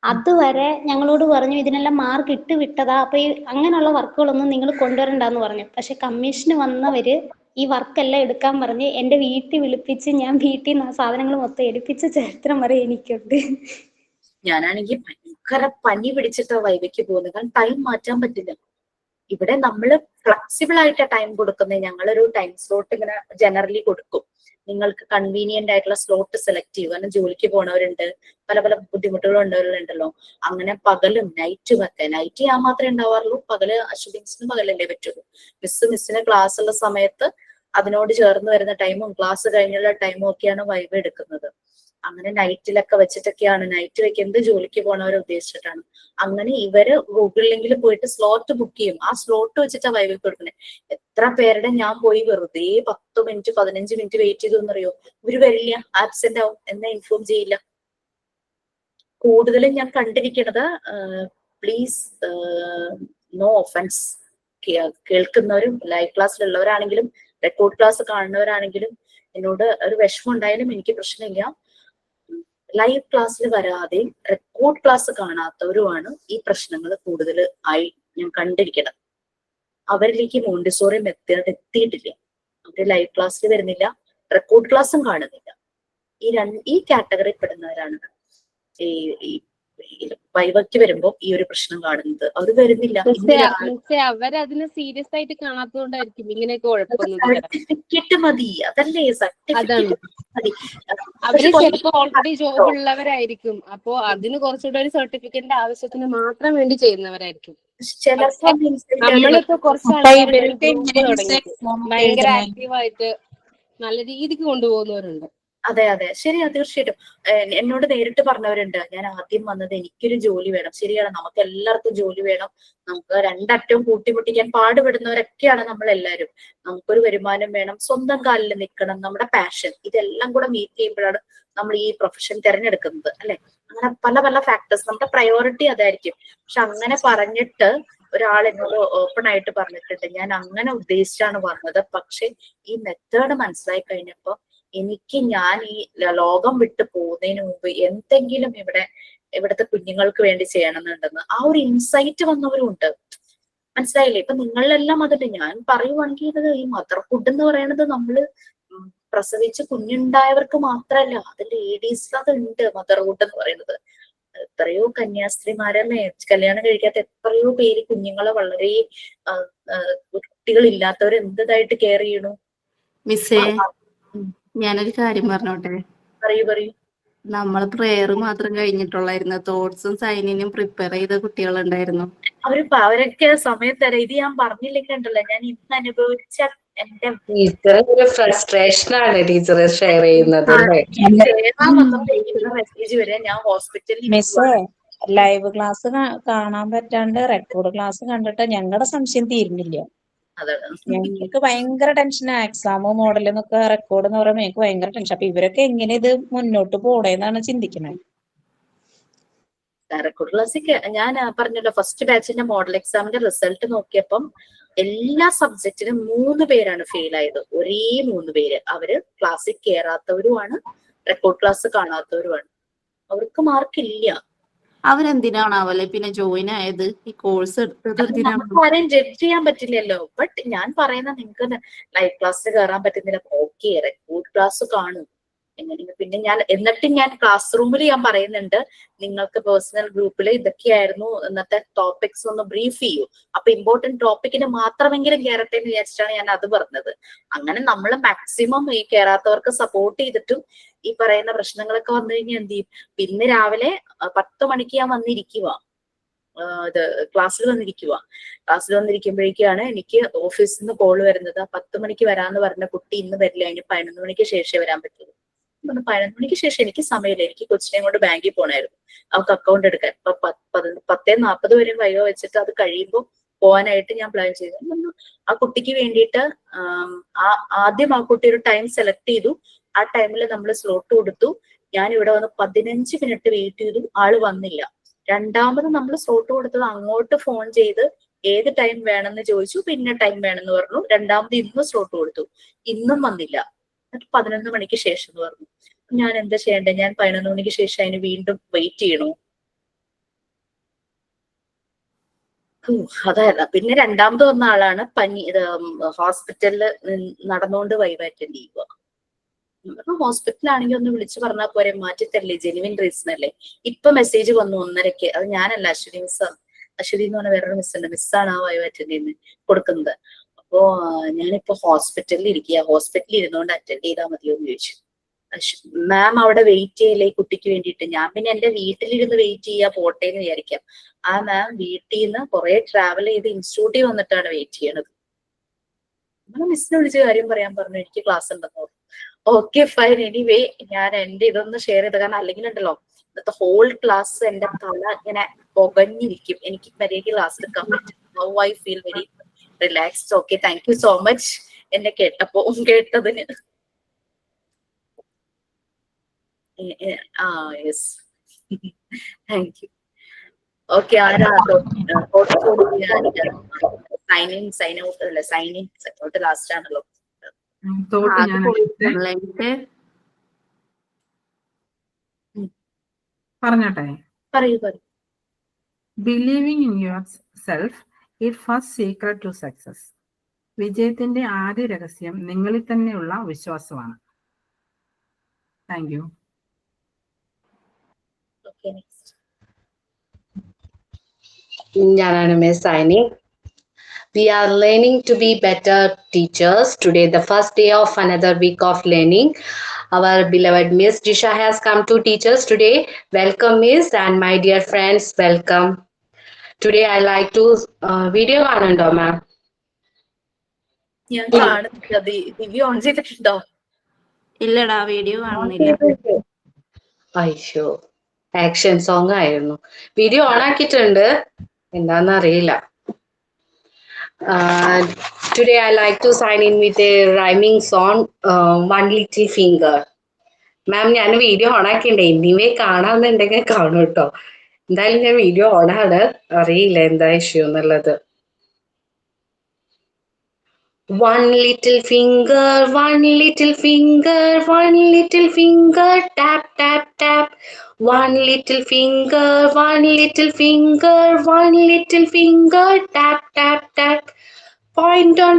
അതുവരെ ഞങ്ങളോട് പറഞ്ഞു ഇതിനെല്ലാം മാർക്ക് ഇട്ട് വിട്ടതാ, അപ്പൊ ഈ അങ്ങനെയുള്ള വർക്കുകളൊന്നും നിങ്ങൾ കൊണ്ടുവരണ്ടെന്ന് പറഞ്ഞു. പക്ഷെ കമ്മീഷന് വന്നവര് ഈ വർക്കെല്ലാം എടുക്കാൻ പറഞ്ഞ് എൻ്റെ വീട്ടിൽ വിളിപ്പിച്ച് ഞാൻ വീട്ടിൽ നിന്ന് ആ സാധനങ്ങൾ മൊത്തം എടുപ്പിച്ച ചരിത്രം വരെ എനിക്കുണ്ട്.
ഞാനാണെങ്കിൽ ഭയങ്കര പനി പിടിച്ചിട്ടാ വൈവയ്ക്ക് പോകുന്നത്. കാരണം ടൈം മാറ്റാൻ പറ്റില്ല. ഇവിടെ നമ്മള് ഫ്ലെക്സിബിൾ ആയിട്ട് ടൈം കൊടുക്കുന്നത്. ഞങ്ങളൊരു ടൈം സ്ലോട്ട് ഇങ്ങനെ ജനറലി കൊടുക്കും. നിങ്ങൾക്ക് കൺവീനിയന്റ് ആയിട്ടുള്ള സ്ലോട്ട് സെലക്ട് ചെയ്യുക. കാരണം ജോലിക്ക് പോണവരുണ്ട്, പല പല ബുദ്ധിമുട്ടുകൾ ഉണ്ടല്ലോ. അങ്ങനെ പകലും നൈറ്റും ഒക്കെ, നൈറ്റ് ഞാൻ മാത്രമേ ഉണ്ടാവാറുള്ളൂ, പകല് അശ്വതി മിസ്സിന് പകലല്ലേ പറ്റുള്ളൂ. മിസ്സിന് ക്ലാസ് ഉള്ള സമയത്ത് അതിനോട് ചേർന്ന് വരുന്ന ടൈമും ക്ലാസ് കഴിഞ്ഞുള്ള ടൈമും ഒക്കെയാണ് വൈബ് എടുക്കുന്നത്. അങ്ങനെ നൈറ്റിലൊക്കെ വെച്ചിട്ടൊക്കെയാണ്, നൈറ്റ് വെക്കുന്നത് ജോലിക്ക് പോണവരെ ഉദ്ദേശിച്ചിട്ടാണ്. അങ്ങനെ ഇവര് ഗൂഗിൾ ലിങ്കിൽ പോയിട്ട് സ്ലോട്ട് ബുക്ക് ചെയ്യും, ആ സ്ലോട്ട് വെച്ചിട്ടാണ് വൈബ് കൊടുക്കുന്നത്. എത്ര പേരുടെ ഞാൻ പോയി വെറുതെ 10 മിനിറ്റ് 15 മിനിറ്റ് വെയിറ്റ് ചെയ്തു എന്നറിയോ? ഇവര് വരില്ല, ആബ്സെന്റ് ആവും, എന്നെ ഇൻഫോം ചെയ്യില്ല. കൂടുതലും ഞാൻ കണ്ടിരിക്കുന്നത്, പ്ലീസ് നോ ഒഫൻസ്, കേൾക്കുന്നവരും ലൈവ് ക്ലാസ്സിലുള്ളവരാണെങ്കിലും റെക്കോർഡ് ക്ലാസ് കാണുന്നവരാണെങ്കിലും എന്നോട് ഒരു വിഷമം ഉണ്ടായാലും എനിക്ക് പ്രശ്നമില്ല. ലൈവ് ക്ലാസ്സിൽ വരാതെ റെക്കോർഡ് ക്ലാസ് കാണാത്തവരുമാണ് ഈ പ്രശ്നങ്ങൾ കൂടുതൽ ആയി ഞാൻ കണ്ടിരിക്കണം. അവരിലേക്ക് മോണ്ടിസോറി മെത്തേഡ് എത്തിയിട്ടില്ല. അവര് ലൈവ് ക്ലാസ്സിൽ വരുന്നില്ല, റെക്കോർഡ് ക്ലാസ്സും കാണുന്നില്ല. ഈ കാറ്റഗറി പെടുന്നവരാണ് ഈ വൈവയ്ക്ക് വരുമ്പോ ഈ ഒരു പ്രശ്നം കാണുന്നത്. അവർ വരുന്നില്ല.
അവരതിനെ സീരിയസ് ആയിട്ട് കാണാത്തതുകൊണ്ടായിരിക്കും ഇങ്ങനെയൊക്കെ കുഴപ്പമൊന്നും.
സർട്ടിഫിക്കറ്റ് മതി, അതല്ലേ സർട്ടിഫിക്കറ്റ് മതി.
അവര് ചിലപ്പോ ഓൾറെഡി ജോബ് ഉള്ളവരായിരിക്കും, അപ്പോ അതിന് കുറച്ചുകൂടെ ഒരു സർട്ടിഫിക്കറ്റിന്റെ ആവശ്യത്തിന് മാത്രം വേണ്ടി ചെയ്യുന്നവരായിരിക്കും. നമ്മളിപ്പോ കുറച്ച് ആൾക്കാർ ഭയങ്കര ആക്റ്റീവായിട്ട് നല്ല രീതിക്ക് കൊണ്ടുപോകുന്നവരുണ്ട്.
അതെ അതെ, ശരിയാ, തീർച്ചയായിട്ടും. എന്നോട് നേരിട്ട് പറഞ്ഞവരുണ്ട്, ഞാൻ ആദ്യം വന്നത് എനിക്കൊരു ജോലി വേണം. ശരിയാണ്, നമുക്ക് എല്ലാവർക്കും ജോലി വേണം. നമുക്ക് രണ്ടറ്റവും കൂട്ടിമുട്ടിക്കാൻ പാടുപെടുന്നവരൊക്കെയാണ് നമ്മൾ എല്ലാവരും. നമുക്കൊരു വരുമാനം വേണം, സ്വന്തം കാലിൽ നിൽക്കണം, നമ്മുടെ പാഷൻ, ഇതെല്ലാം കൂടെ മീറ്റ് ചെയ്യുമ്പോഴാണ് നമ്മൾ ഈ പ്രൊഫഷൻ തിരഞ്ഞെടുക്കുന്നത്, അല്ലെ? അങ്ങനെ പല പല ഫാക്ടേഴ്സ്, നമ്മുടെ പ്രയോറിറ്റി അതായിരിക്കും. പക്ഷെ അങ്ങനെ പറഞ്ഞിട്ട് ഒരാൾ എന്നോട് ഓപ്പൺ ആയിട്ട് പറഞ്ഞിട്ടുണ്ട്, ഞാൻ അങ്ങനെ ഉദ്ദേശിച്ചാണ് വന്നത്, പക്ഷെ ഈ മെത്തേഡ് മനസ്സിലായി കഴിഞ്ഞപ്പോ ഞാൻ ഈ ലോകം വിട്ടു പോകുന്നതിന് മുമ്പ് എന്തെങ്കിലും ഇവിടുത്തെ കുഞ്ഞുങ്ങൾക്ക് വേണ്ടി ചെയ്യണമെന്നുണ്ടെന്ന് ആ ഒരു ഇൻസൈറ്റ് വന്നവരും ഉണ്ട്. മനസ്സിലായില്ലേ? ഇപ്പൊ നിങ്ങളിലെല്ലാം അതുണ്ട്. ഞാൻ പറയുവാണെങ്കിൽ ഈ മദർഹുഡ് എന്ന് പറയുന്നത് നമ്മള് പ്രസവിച്ച് കുഞ്ഞുണ്ടായവർക്ക് മാത്രല്ല, അത് ലേഡീസിൽ അതുണ്ട്. മദർഹുഡ് എന്ന് പറയുന്നത് എത്രയോ കന്യാസ്ത്രീമാരല്ലേ, കല്യാണം കഴിക്കാത്ത എത്രയോ പേര് കുഞ്ഞുങ്ങളെ വളരെ കുട്ടികളില്ലാത്തവർ എന്തായിട്ട് കെയർ ചെയ്യണു.
മിസ്സേ, ഞാനൊരു കാര്യം പറഞ്ഞോട്ടെ?
പറയൂ.
നമ്മള് പ്രെയർ മാത്രം കഴിഞ്ഞിട്ടുള്ളായിരുന്നു, തോട്ട്സും സൈനിനും പ്രിപ്പയർ ചെയ്ത കുട്ടികളുണ്ടായിരുന്നു.
അവരൊക്കെ സമയം തരാം. ഇത് ഞാൻ പറഞ്ഞില്ലെങ്കിൽ ഉണ്ടല്ലോ, ഞാൻ ഇന്ന് അനുഭവിച്ച എന്റെ
ഒരു ഫ്രസ്ട്രേഷൻ ആണ് ടീച്ചർ ഷെയർ ചെയ്യുന്നത്.
മെസ്സേജ് വരെ ഞാൻ ഹോസ്പിറ്റലിൽ
ലൈവ് ക്ലാസ് കാണാൻ പറ്റാണ്ട് റെക്കോർഡ് ക്ലാസ് കണ്ടിട്ട് ഞങ്ങളുടെ സംശയം തീരുന്നില്ല. ഞങ്ങൾക്ക് ഭയങ്കര ടെൻഷനാ. എക്സാം മോഡൽ എന്നൊക്കെ റെക്കോർഡ് എന്ന് പറയുമ്പോൾ ഞങ്ങൾക്ക് ഭയങ്കര ടെൻഷൻ. അപ്പൊ ഇവരൊക്കെ എങ്ങനെ ഇത് മുന്നോട്ട് പോടേന്നാണ് ചിന്തിക്കുന്നത്.
റെക്കോർഡ് ക്ലാസ്സിൽ ഞാൻ പറഞ്ഞല്ലോ, ഫസ്റ്റ് ബാച്ചിന്റെ മോഡൽ എക്സാമിന്റെ റിസൾട്ട് നോക്കിയപ്പം എല്ലാ സബ്ജക്റ്റിനും 3 പേരാണ് ഫെയിൽ ആയത്. ഒരേ 3 പേര്. അവര് ക്ലാസ്സിൽ കയറാത്തവരുമാണ്, റെക്കോർഡ് ക്ലാസ് കാണാത്തവരുമാണ്. അവർക്ക് മാർക്കില്ല.
അവരെന്തിനാണാവല്ലേ പിന്നെ ജോയിൻ ആയത്? ഈ കോഴ്സ് എടുത്തത്
നമുക്ക് ആരെയും ജഡ്ജ് ചെയ്യാൻ പറ്റില്ലല്ലോ. ബട്ട് ഞാൻ പറയുന്ന, നിങ്ങൾക്ക് ലൈവ് ക്ലാസ്സിൽ കയറാൻ പറ്റുന്നില്ല, ഓക്കെ, റെക്കോർഡ് ക്ലാസ് കാണും. പിന്നെ എന്നിട്ട് ഞാൻ ക്ലാസ് റൂമിൽ ഞാൻ പറയുന്നുണ്ട്, നിങ്ങൾക്ക് പേഴ്സണൽ ഗ്രൂപ്പിൽ ഇതൊക്കെയായിരുന്നു ഇന്നത്തെ ടോപ്പിക്സ് ഒന്ന് ബ്രീഫ് ചെയ്യൂ. അപ്പൊ ഇമ്പോർട്ടന്റ് ടോപ്പിക്കിന് മാത്രമെങ്കിലും കയറട്ടെ എന്ന് വിചാരിച്ചിട്ടാണ് ഞാൻ അത് പറഞ്ഞത്. അങ്ങനെ നമ്മൾ മാക്സിമം ഈ കയറാത്തവർക്ക് സപ്പോർട്ട് ചെയ്തിട്ടും ഈ പറയുന്ന പ്രശ്നങ്ങളൊക്കെ വന്നു കഴിഞ്ഞാൽ എന്ത് ചെയ്യും? പിന്നെ രാവിലെ 10 മണിക്ക് ഞാൻ വന്നിരിക്കുക, ക്ലാസ്സിൽ വന്നിരിക്കുമ്പോഴേക്കാണ് എനിക്ക് ഓഫീസിൽ നിന്ന് കോൾ വരുന്നത്. 10 മണിക്ക് വരാന്ന് പറഞ്ഞ കുട്ടി ഇന്ന് വരില്ല, അതിന് 11 മണിക്ക് ശേഷമേ വരാൻ പറ്റുള്ളൂ. 11 മണിക്ക് ശേഷം എനിക്ക് സമയമില്ല, എനിക്ക് കൊച്ചിനെ കൊണ്ട് ബാങ്കിൽ പോകണമായിരുന്നു, അവർക്ക് അക്കൗണ്ട് എടുക്കാൻ. 10:40 വരെ വൈവ വെച്ചിട്ട് അത് കഴിയുമ്പോൾ പോകാനായിട്ട് ഞാൻ പ്ലാൻ ചെയ്തു. ആ കുട്ടിക്ക് വേണ്ടിയിട്ട് ആദ്യം ആ കുട്ടി ഒരു ടൈം സെലക്ട് ചെയ്തു. ആ ടൈമിൽ നമ്മൾ സ്ലോട്ട് കൊടുത്തു. ഞാൻ ഇവിടെ വന്ന് 15 മിനിറ്റ് വെയിറ്റ് ചെയ്തു, ആള് വന്നില്ല. രണ്ടാമത് നമ്മൾ സ്ലോട്ട് കൊടുത്തത് അങ്ങോട്ട് ഫോൺ ചെയ്ത് ഏത് ടൈം വേണമെന്ന് ചോദിച്ചു, പിന്നെ ടൈം വേണമെന്ന് പറഞ്ഞു. രണ്ടാമത് ഇന്ന് സ്ലോട്ട് കൊടുത്തു, ഇന്നും വന്നില്ല. എന്നിട്ട് 11 മണിക്ക് ശേഷം എന്ന് പറഞ്ഞു. ഞാൻ എന്താ ചെയ്യണ്ടേ? ഞാൻ 11 മണിക്ക് ശേഷം അതിന് വീണ്ടും വെയിറ്റ് ചെയ്യണോ? അതായത് പിന്നെ രണ്ടാമത് വന്ന ആളാണ് ഹോസ്പിറ്റലിൽ നടന്നുകൊണ്ട് വൈവ് അറ്റൻഡ് ചെയ്യുക. ഹോസ്പിറ്റലാണെങ്കിൽ ഒന്ന് വിളിച്ചു പറഞ്ഞാൽ പോരെ, മാറ്റിത്തരല്ലേ, ജെനുവിൻ റീസൺ അല്ലേ. ഇപ്പൊ മെസ്സേജ് വന്നു 1:30. അത് ഞാനല്ല, അശ്വതി എന്ന് പറഞ്ഞ വേറൊരു മിസ്സുണ്ട്. മിസ്സാണ് ആ വൈവ് അറ്റൻഡ് ചെയ്യുന്നത് കൊടുക്കുന്നത്. അപ്പോ ഞാനിപ്പോ ഹോസ്പിറ്റലിൽ ഇരിക്കുക, ഹോസ്പിറ്റലിൽ ഇരുന്നുകൊണ്ട് അറ്റൻഡ് ചെയ്താൽ മതിയോ എന്ന് ചോദിച്ചു. മാം അവിടെ വെയിറ്റ് ചെയ്യില്ലേ കുട്ടിക്ക് വേണ്ടിയിട്ട്? ഞാൻ പിന്നെ എന്റെ വീട്ടിലിരുന്ന് വെയിറ്റ് ചെയ്യാ പോട്ടെ എന്ന് വിചാരിക്കാം. ആ മാം വീട്ടിൽ നിന്ന് കുറെ ട്രാവൽ ചെയ്ത് ഇൻസ്റ്റിറ്റ്യൂട്ടിൽ വന്നിട്ടാണ് വെയിറ്റ് ചെയ്യണത്. നമ്മൾ മിസ്സിനെ വിളിച്ച് കാര്യം പറയാൻ പറഞ്ഞു, എനിക്ക് ക്ലാസ് ഉണ്ടെന്ന് പറഞ്ഞു. ഓക്കെ ഫൈൻ, എനിവേ ഞാൻ എന്റെ ഇതൊന്ന് ഷെയർ ചെയ്ത, കാരണം അല്ലെങ്കിൽ ഉണ്ടല്ലോ ഇന്നത്തെ ഹോൾ ക്ലാസ് എന്റെ തല ഇങ്ങനെ പുകഞ്ഞിരിക്കും, എനിക്ക് മര്യാദയ്ക്ക് ക്ലാസ് എടുക്കാൻ പറ്റും. Now I feel very relaxed. Okay, thank you so much എന്നെ കേട്ടതിന്. Yes, thank you. ഓക്കെ, ആരാ സൈൻ ഔട്ട് അല്ല, സൈൻ ഔട്ട് ലാസ്റ്റ് ആണല്ലോ.
പറഞ്ഞോട്ടെ?
പറയൂ.
Believing in yourself is first secret to success. വിജയത്തിന്റെ ആദ്യ രഹസ്യം നിങ്ങളിൽ തന്നെയുള്ള വിശ്വാസമാണ്. Thank you.
ഞാനാണ് miss Saini. We are learning to be better teachers. Today, the first day of another week of learning. Our beloved Miss Jisha has come to teach us today. Welcome, Miss, and my dear friends, welcome. Today, I like to video കാണുന്നുണ്ടോ മാം?
ഞാൻ കാണുന്നില്ല. ദിവ്യ on ചെയ്തിട്ടുണ്ടോ?
ഇല്ലടാ, video കാണുന്നില്ല.
അയ്യോ, action song ആയിരുന്നു. Video on ആക്കിയിട്ടുണ്ട്, എന്താന്നറിയില്ല. Today I like to sign in with a rhyming song, One Little Finger. മാം, ഞാൻ വീഡിയോ ഓൺ ആക്കിണ്ടേ, ഇനിമേ കാണാന്നുണ്ടെങ്കിൽ കാണും കേട്ടോ. എന്തായാലും ഞാൻ വീഡിയോ ഓണാണ്, അറിയില്ല എന്താ ഇഷ്യൂ എന്നുള്ളത്. One little finger, one little finger, one little finger, tap, tap, tap. One little finger, one little finger, one little finger, tap, tap, tap. Point on,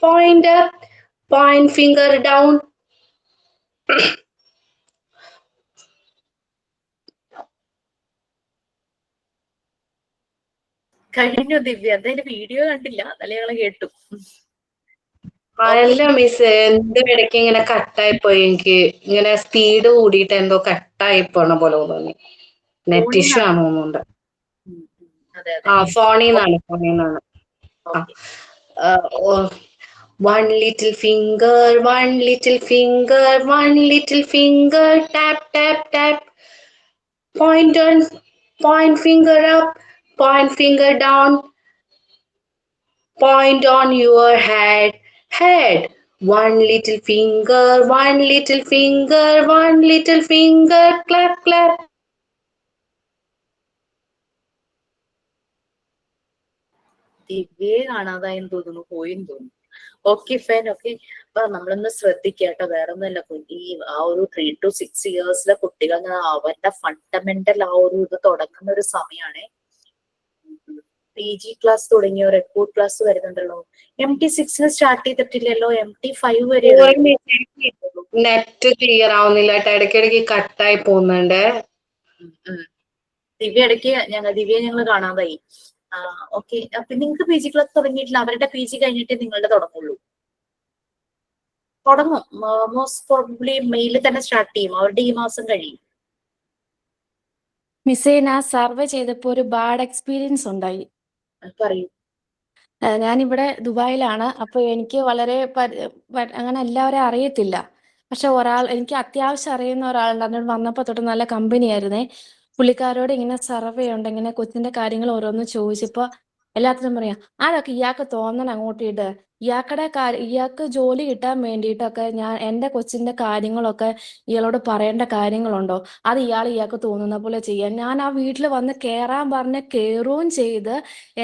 point up, point finger down.
കഴിഞ്ഞു ദിവ്യ, എന്തായാലും video കണ്ടില്ല, നല്ല ഞങ്ങള് കേട്ടു.
അല്ല miss, എന്തോ ഇടയ്ക്ക് ഇങ്ങനെ കട്ടായി പോയി. എനിക്ക് ഇങ്ങനെ സ്പീഡ് കൂടിയിട്ട് എന്തോ കട്ടായി പോണ പോലെ തോന്നി. നെറ്റ് ഇഷ്യൂ ആണോ തോന്നുന്നുണ്ട്. ഫോണിന്നാണ്. One little finger, one little finger, one little finger, tap, tap, tap. Point on, point finger up, point finger down. Point on your head. One little finger, one little finger, one little finger, clap, clap.
ദിവ്യയെ കാണാതായെന്ന് തോന്നുന്നു, പോയെന്ന് തോന്നുന്നു. Okay fine. Okay, അപ്പൊ നമ്മളൊന്ന് ശ്രദ്ധിക്കാട്ടോ, വേറെ ഒന്നുമല്ല. ഈ ആ ഒരു 3 to 6 ഇയേഴ്സിലെ കുട്ടികൾ അവരുടെ ഫണ്ടമെന്റൽ ആ ഒരു ഇത് തുടങ്ങുന്ന ഒരു സമയമാണ്. PG ക്ലാസ് തുടങ്ങിയോ? റെക്കോർഡ് ക്ലാസ് വരുന്നുണ്ടല്ലോ. MT6 സ്റ്റാർട്ട് ചെയ്തിട്ടില്ലല്ലോ, MT5 വരെ.
നെറ്റ് ക്ലിയർ ആവുന്നില്ല, ഇടയ്ക്കിടയ്ക്ക് കട്ടായി പോകുന്നുണ്ട്.
ദിവ്യ ഞങ്ങൾ കാണാതായി. ഓക്കെ, അപ്പൊ നിങ്ങൾക്ക് PG ക്ലാസ് തുടങ്ങിയിട്ടില്ല. അവരുടെ PG കഴിഞ്ഞിട്ടേ നിങ്ങളുടെ തുടങ്ങും. മോസ്റ്റ് പ്രോബബ്ലി മെയിൽ തന്നെ സ്റ്റാർട്ട് ചെയ്യും. അവരുടെ ഈ മാസം കഴിയും.
മിസ്സേ, ഞാൻ സർവേ ചെയ്തപ്പോ ഒരു ബാഡ് എക്സ്പീരിയൻസ് ഉണ്ടായി.
പറയൂ.
ഞാനിവിടെ ദുബായിലാണ്. അപ്പൊ എനിക്ക് വളരെ അങ്ങനെ എല്ലാവരെയും അറിയത്തില്ല. പക്ഷെ എനിക്ക് അത്യാവശ്യം അറിയുന്ന ഒരാളുണ്ട്. അതിനോട് വന്നപ്പോ തൊട്ട് നല്ല കമ്പനി ആയിരുന്നേ. പുള്ളിക്കാരോട് ഇങ്ങനെ സർവേ ഉണ്ട്, ഇങ്ങനെ കൊച്ചിന്റെ കാര്യങ്ങൾ ഓരോന്ന് ചോദിച്ചപ്പോ എല്ലാത്തിനും പറയാം, അതൊക്കെ ഇയാൾക്ക് തോന്നണം, അങ്ങോട്ട് ഇട്. ഇയാൾക്ക് ജോലി കിട്ടാൻ വേണ്ടിയിട്ടൊക്കെ എന്റെ കൊച്ചിന്റെ കാര്യങ്ങളൊക്കെ ഇയാളോട് പറയേണ്ട കാര്യങ്ങളുണ്ടോ? അത് ഇയാൾക്ക് തോന്നുന്ന പോലെ ചെയ്യാൻ. ഞാൻ ആ വീട്ടിൽ വന്ന് കേറാൻ പറഞ്ഞ് കേറുകയും ചെയ്ത്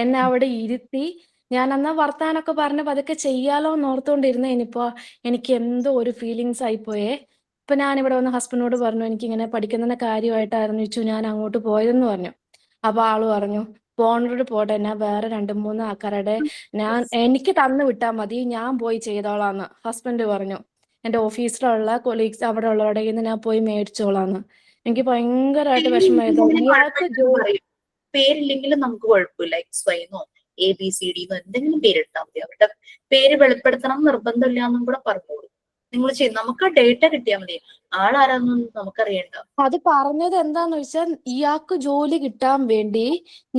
എന്നെ അവിടെ ഇരുത്തി. ഞാൻ എന്നാ വർത്താനൊക്കെ പറഞ്ഞ് പതുക്കെ ചെയ്യാലോ എന്ന് ഓർത്തുകൊണ്ടിരുന്നേ. ഇനിയിപ്പോ എനിക്ക് എന്തോ ഒരു ഫീലിങ്സ് ആയിപ്പോയേ. ഇപ്പൊ ഞാനിവിടെ വന്ന് ഹസ്ബൻഡിനോട് പറഞ്ഞു, എനിക്ക് ഇങ്ങനെ പഠിക്കുന്നതിന്റെ കാര്യമായിട്ടായിരുന്നു ഞാൻ അങ്ങോട്ട് പോയതെന്ന് പറഞ്ഞു. അപ്പൊ ആള് പറഞ്ഞു, പോണോട് പോട്ടെ, ഞാൻ വേറെ 2-3 ആൾക്കാരുടെ എനിക്ക് തന്നു വിട്ടാൽ മതി, ഞാൻ പോയി ചെയ്തോളാന്ന് ഹസ്ബൻഡ് പറഞ്ഞു. എന്റെ ഓഫീസിലുള്ള കൊളീഗ്സ് അവിടെ ഉള്ളവരുടെ കയ്യിൽ ഞാൻ പോയി മേടിച്ചോളാന്ന്. എനിക്ക് ഭയങ്കരമായിട്ട് വിഷമമായിരുന്നു. ഇയാൾക്ക്
പേരില്ലെങ്കിലും നമുക്ക് കുഴപ്പമില്ല. XY എന്നോ ABCD എന്തെങ്കിലും പേരിട്ടാൽ മതി. അവരുടെ പേര് വെളിപ്പെടുത്തണം നിർബന്ധമില്ല എന്നും കൂടെ പറഞ്ഞോളൂ. നിങ്ങൾ ചെയ്യും. നമുക്ക് ആ ഡേറ്റ കിട്ടിയാൽ മതി. ആളാരാന്നും നമുക്കറിയണ്ട.
അത് പറഞ്ഞത് എന്താന്ന് വെച്ചാൽ ഇയാൾക്ക് ജോലി കിട്ടാൻ വേണ്ടി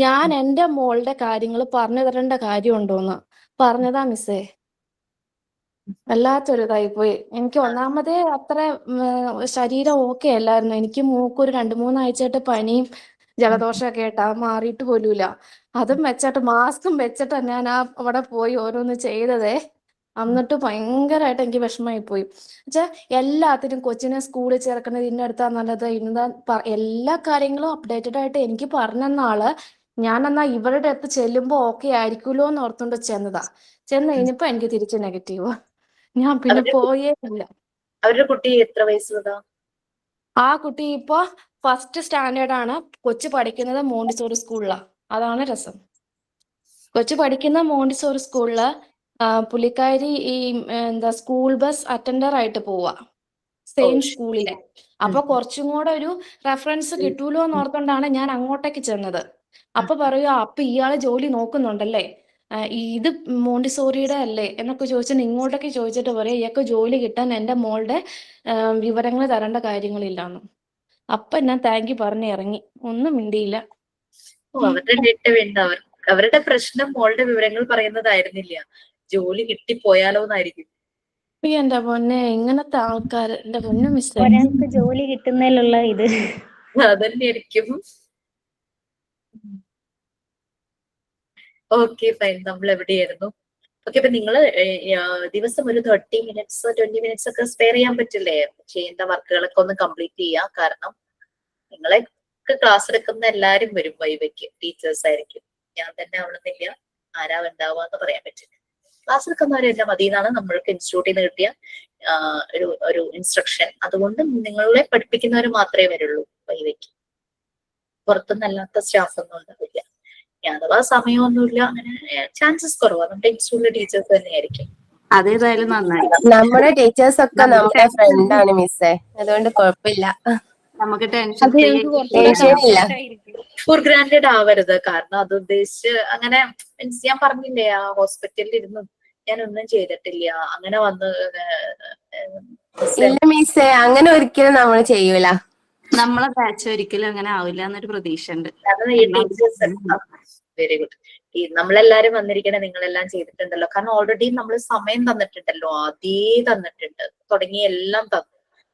ഞാൻ എന്റെ മോളുടെ കാര്യങ്ങൾ പറഞ്ഞു തരേണ്ട കാര്യമുണ്ടോന്ന് പറഞ്ഞതാ മിസ്സേ. വല്ലാത്തൊരു ഇതായി പോയി. എനിക്ക് ഒന്നാമതേ അത്ര ശരീരം ഓക്കെ അല്ലായിരുന്നു. എനിക്ക് മൂക്കൊരു 2-3 ആഴ്ചയായിട്ട് പനിയും ജലദോഷമൊക്കെ ആയിട്ടാ, മാറിയിട്ട് പോലുമില്ല. അതും വെച്ചിട്ട് മാസ്കും വെച്ചിട്ടാ ഞാൻ അവിടെ പോയി ഓരോന്ന് ചെയ്തതേ. എന്നിട്ട് ഭയങ്കരമായിട്ട് എനിക്ക് വിഷമമായി പോയി. വെച്ചാൽ എല്ലാത്തിനും കൊച്ചിനെ സ്കൂളിൽ ചേർക്കുന്നത് ഇന്നടുത്താ നല്ലത്, എല്ലാ കാര്യങ്ങളും അപ്ഡേറ്റഡ് ആയിട്ട് എനിക്ക് പറഞ്ഞെന്ന ആള് ഞാൻ എന്നാ ഇവരുടെ അടുത്ത് ചെല്ലുമ്പോ ഓക്കെ ആയിരിക്കുമല്ലോ എന്ന് ഓർത്തുകൊണ്ട് ചെന്നതാ. ചെന്ന് കഴിഞ്ഞപ്പോ എനിക്ക് തിരിച്ച് നെഗറ്റീവ്. ഞാൻ പിന്നെ പോയേ ഇല്ല.
അവരുടെ കുട്ടി എത്ര വയസ്സുള്ളതാ?
ആ കുട്ടി ഇപ്പൊ 1st സ്റ്റാൻഡേർഡ് ആണ്. കൊച്ചു പഠിക്കുന്നത് മോണ്ടിസോറി സ്കൂളിലാ. അതാണ് രസം. കൊച്ചു പഠിക്കുന്ന മോണ്ടിസോറി സ്കൂളില് പുള്ളിക്കാരി ഈ സ്കൂൾ ബസ് അറ്റൻഡർ ആയിട്ട് പോവാ, സെയിം സ്കൂളിലെ. അപ്പൊ കുറച്ചും കൂടെ ഒരു റെഫറൻസ് കിട്ടൂലോ എന്ന് ഓർത്തോണ്ടാണ് ഞാൻ അങ്ങോട്ടേക്ക് ചെന്നത്. അപ്പൊ പറയുക, അപ്പൊ ഇയാള് ജോലി നോക്കുന്നുണ്ടല്ലേ, ഇത് മോണ്ടിസോറിയുടെ അല്ലേ എന്നൊക്കെ ചോദിച്ചിട്ട് ഇങ്ങോട്ടേക്ക് ചോദിച്ചിട്ട് പറയാം ഇയാൾക്ക് ജോലി കിട്ടാൻ എന്റെ മോളുടെ വിവരങ്ങൾ തരേണ്ട കാര്യങ്ങളില്ലാന്ന്. അപ്പൊ ഞാൻ താങ്ക് യു പറഞ്ഞ് ഇറങ്ങി, ഒന്നും മിണ്ടിയില്ല.
അവരുടെ ഡേറ്റ വേണ്ട. അവരുടെ പ്രശ്നം മോളുടെ വിവരങ്ങൾ പറയുന്നതായിരുന്നില്ല, ജോലി കിട്ടിപ്പോയാലോ എന്നായിരിക്കും.
എന്റെ പൊന്നെ, ഇങ്ങനത്തെ ആൾക്കാർ എന്റെ പൊന്നു മിസ്സേ.
ഒരാൾക്ക് ജോലി കിട്ടുന്നതിലുള്ള ഇത്
അതന്നെയായിരിക്കും. Okay fine. നമ്മൾ എവിടെയായിരുന്നു? ഓക്കെ, അപ്പൊ നിങ്ങള് ദിവസം ഒരു 30 minutes 20 minutes ഒക്കെ സ്പെയർ ചെയ്യാൻ പറ്റില്ലേ? ചെയ്യേണ്ട വർക്കുകളൊക്കെ ഒന്ന് കംപ്ലീറ്റ് ചെയ്യാം. കാരണം നിങ്ങളെ ക്ലാസ് എടുക്കുന്ന എല്ലാരും വരും വൈവയ്ക്ക്, ടീച്ചേഴ്സ് ആയിരിക്കും. ഞാൻ തന്നെ ആവണമെന്നില്ല, ആരാ ഉണ്ടാവാന്ന് പറയാൻ പറ്റില്ല. ക്ലാസ് എടുക്കുന്നവരെ എന്നെ മതി എന്നാണ് നമ്മൾക്ക് ഇൻസ്റ്റിറ്റ്യൂട്ടിൽ നിന്ന് കിട്ടിയ ഒരു ഇൻസ്ട്രക്ഷൻ. അതുകൊണ്ട് നിങ്ങളെ പഠിപ്പിക്കുന്നവർ മാത്രമേ വരുള്ളൂ വൈവയ്ക്ക്. പുറത്തുനിന്നല്ലാത്ത സ്റ്റാഫ് ഒന്നും ഉണ്ടാവില്ല. അഥവാ സമയമൊന്നുമില്ല, അങ്ങനെ ചാൻസസ് കുറവാണ്. നമ്മുടെ ഇൻസ്റ്റിറ്റ്യൂട്ടിലെ ടീച്ചേഴ്സ് തന്നെയായിരിക്കും.
അതേതായാലും നന്നായി.
നമ്മുടെ ടീച്ചേഴ്സ് ഒക്കെ നമ്മുടെ ഫ്രണ്ടാണ് മിസ്സേ, അതുകൊണ്ട് കുഴപ്പമില്ല.
നമുക്ക് ടെൻഷൻ
ഫോർ ഗ്രാൻഡഡ് ആവരുത്. കാരണം അത് ഉദ്ദേശിച്ച് അങ്ങനെ മീൻസ് ഞാൻ പറഞ്ഞില്ലേ, ആ ഹോസ്പിറ്റലിൽ ഇരുന്നു ഞാനൊന്നും ചെയ്തിട്ടില്ല, അങ്ങനെ വന്ന്
ഇല്ല മിസ്സേ, അങ്ങനെ ഒരിക്കലും നമ്മൾ ചെയ്യൂല.
നമ്മളെ ബാച്ച് ഒരിക്കലും അങ്ങനെ ആവില്ല എന്നൊരു പ്രതീക്ഷ ഉണ്ട്.
Very good. നമ്മളെല്ലാരും വന്നിരിക്കണേ, നിങ്ങളെല്ലാം ചെയ്തിട്ടുണ്ടല്ലോ. കാരണം ഓൾറെഡി നമ്മൾ സമയം തന്നിട്ടുണ്ടല്ലോ, ആദ്യേ തന്നിട്ടുണ്ട്, തുടങ്ങി എല്ലാം തന്നു.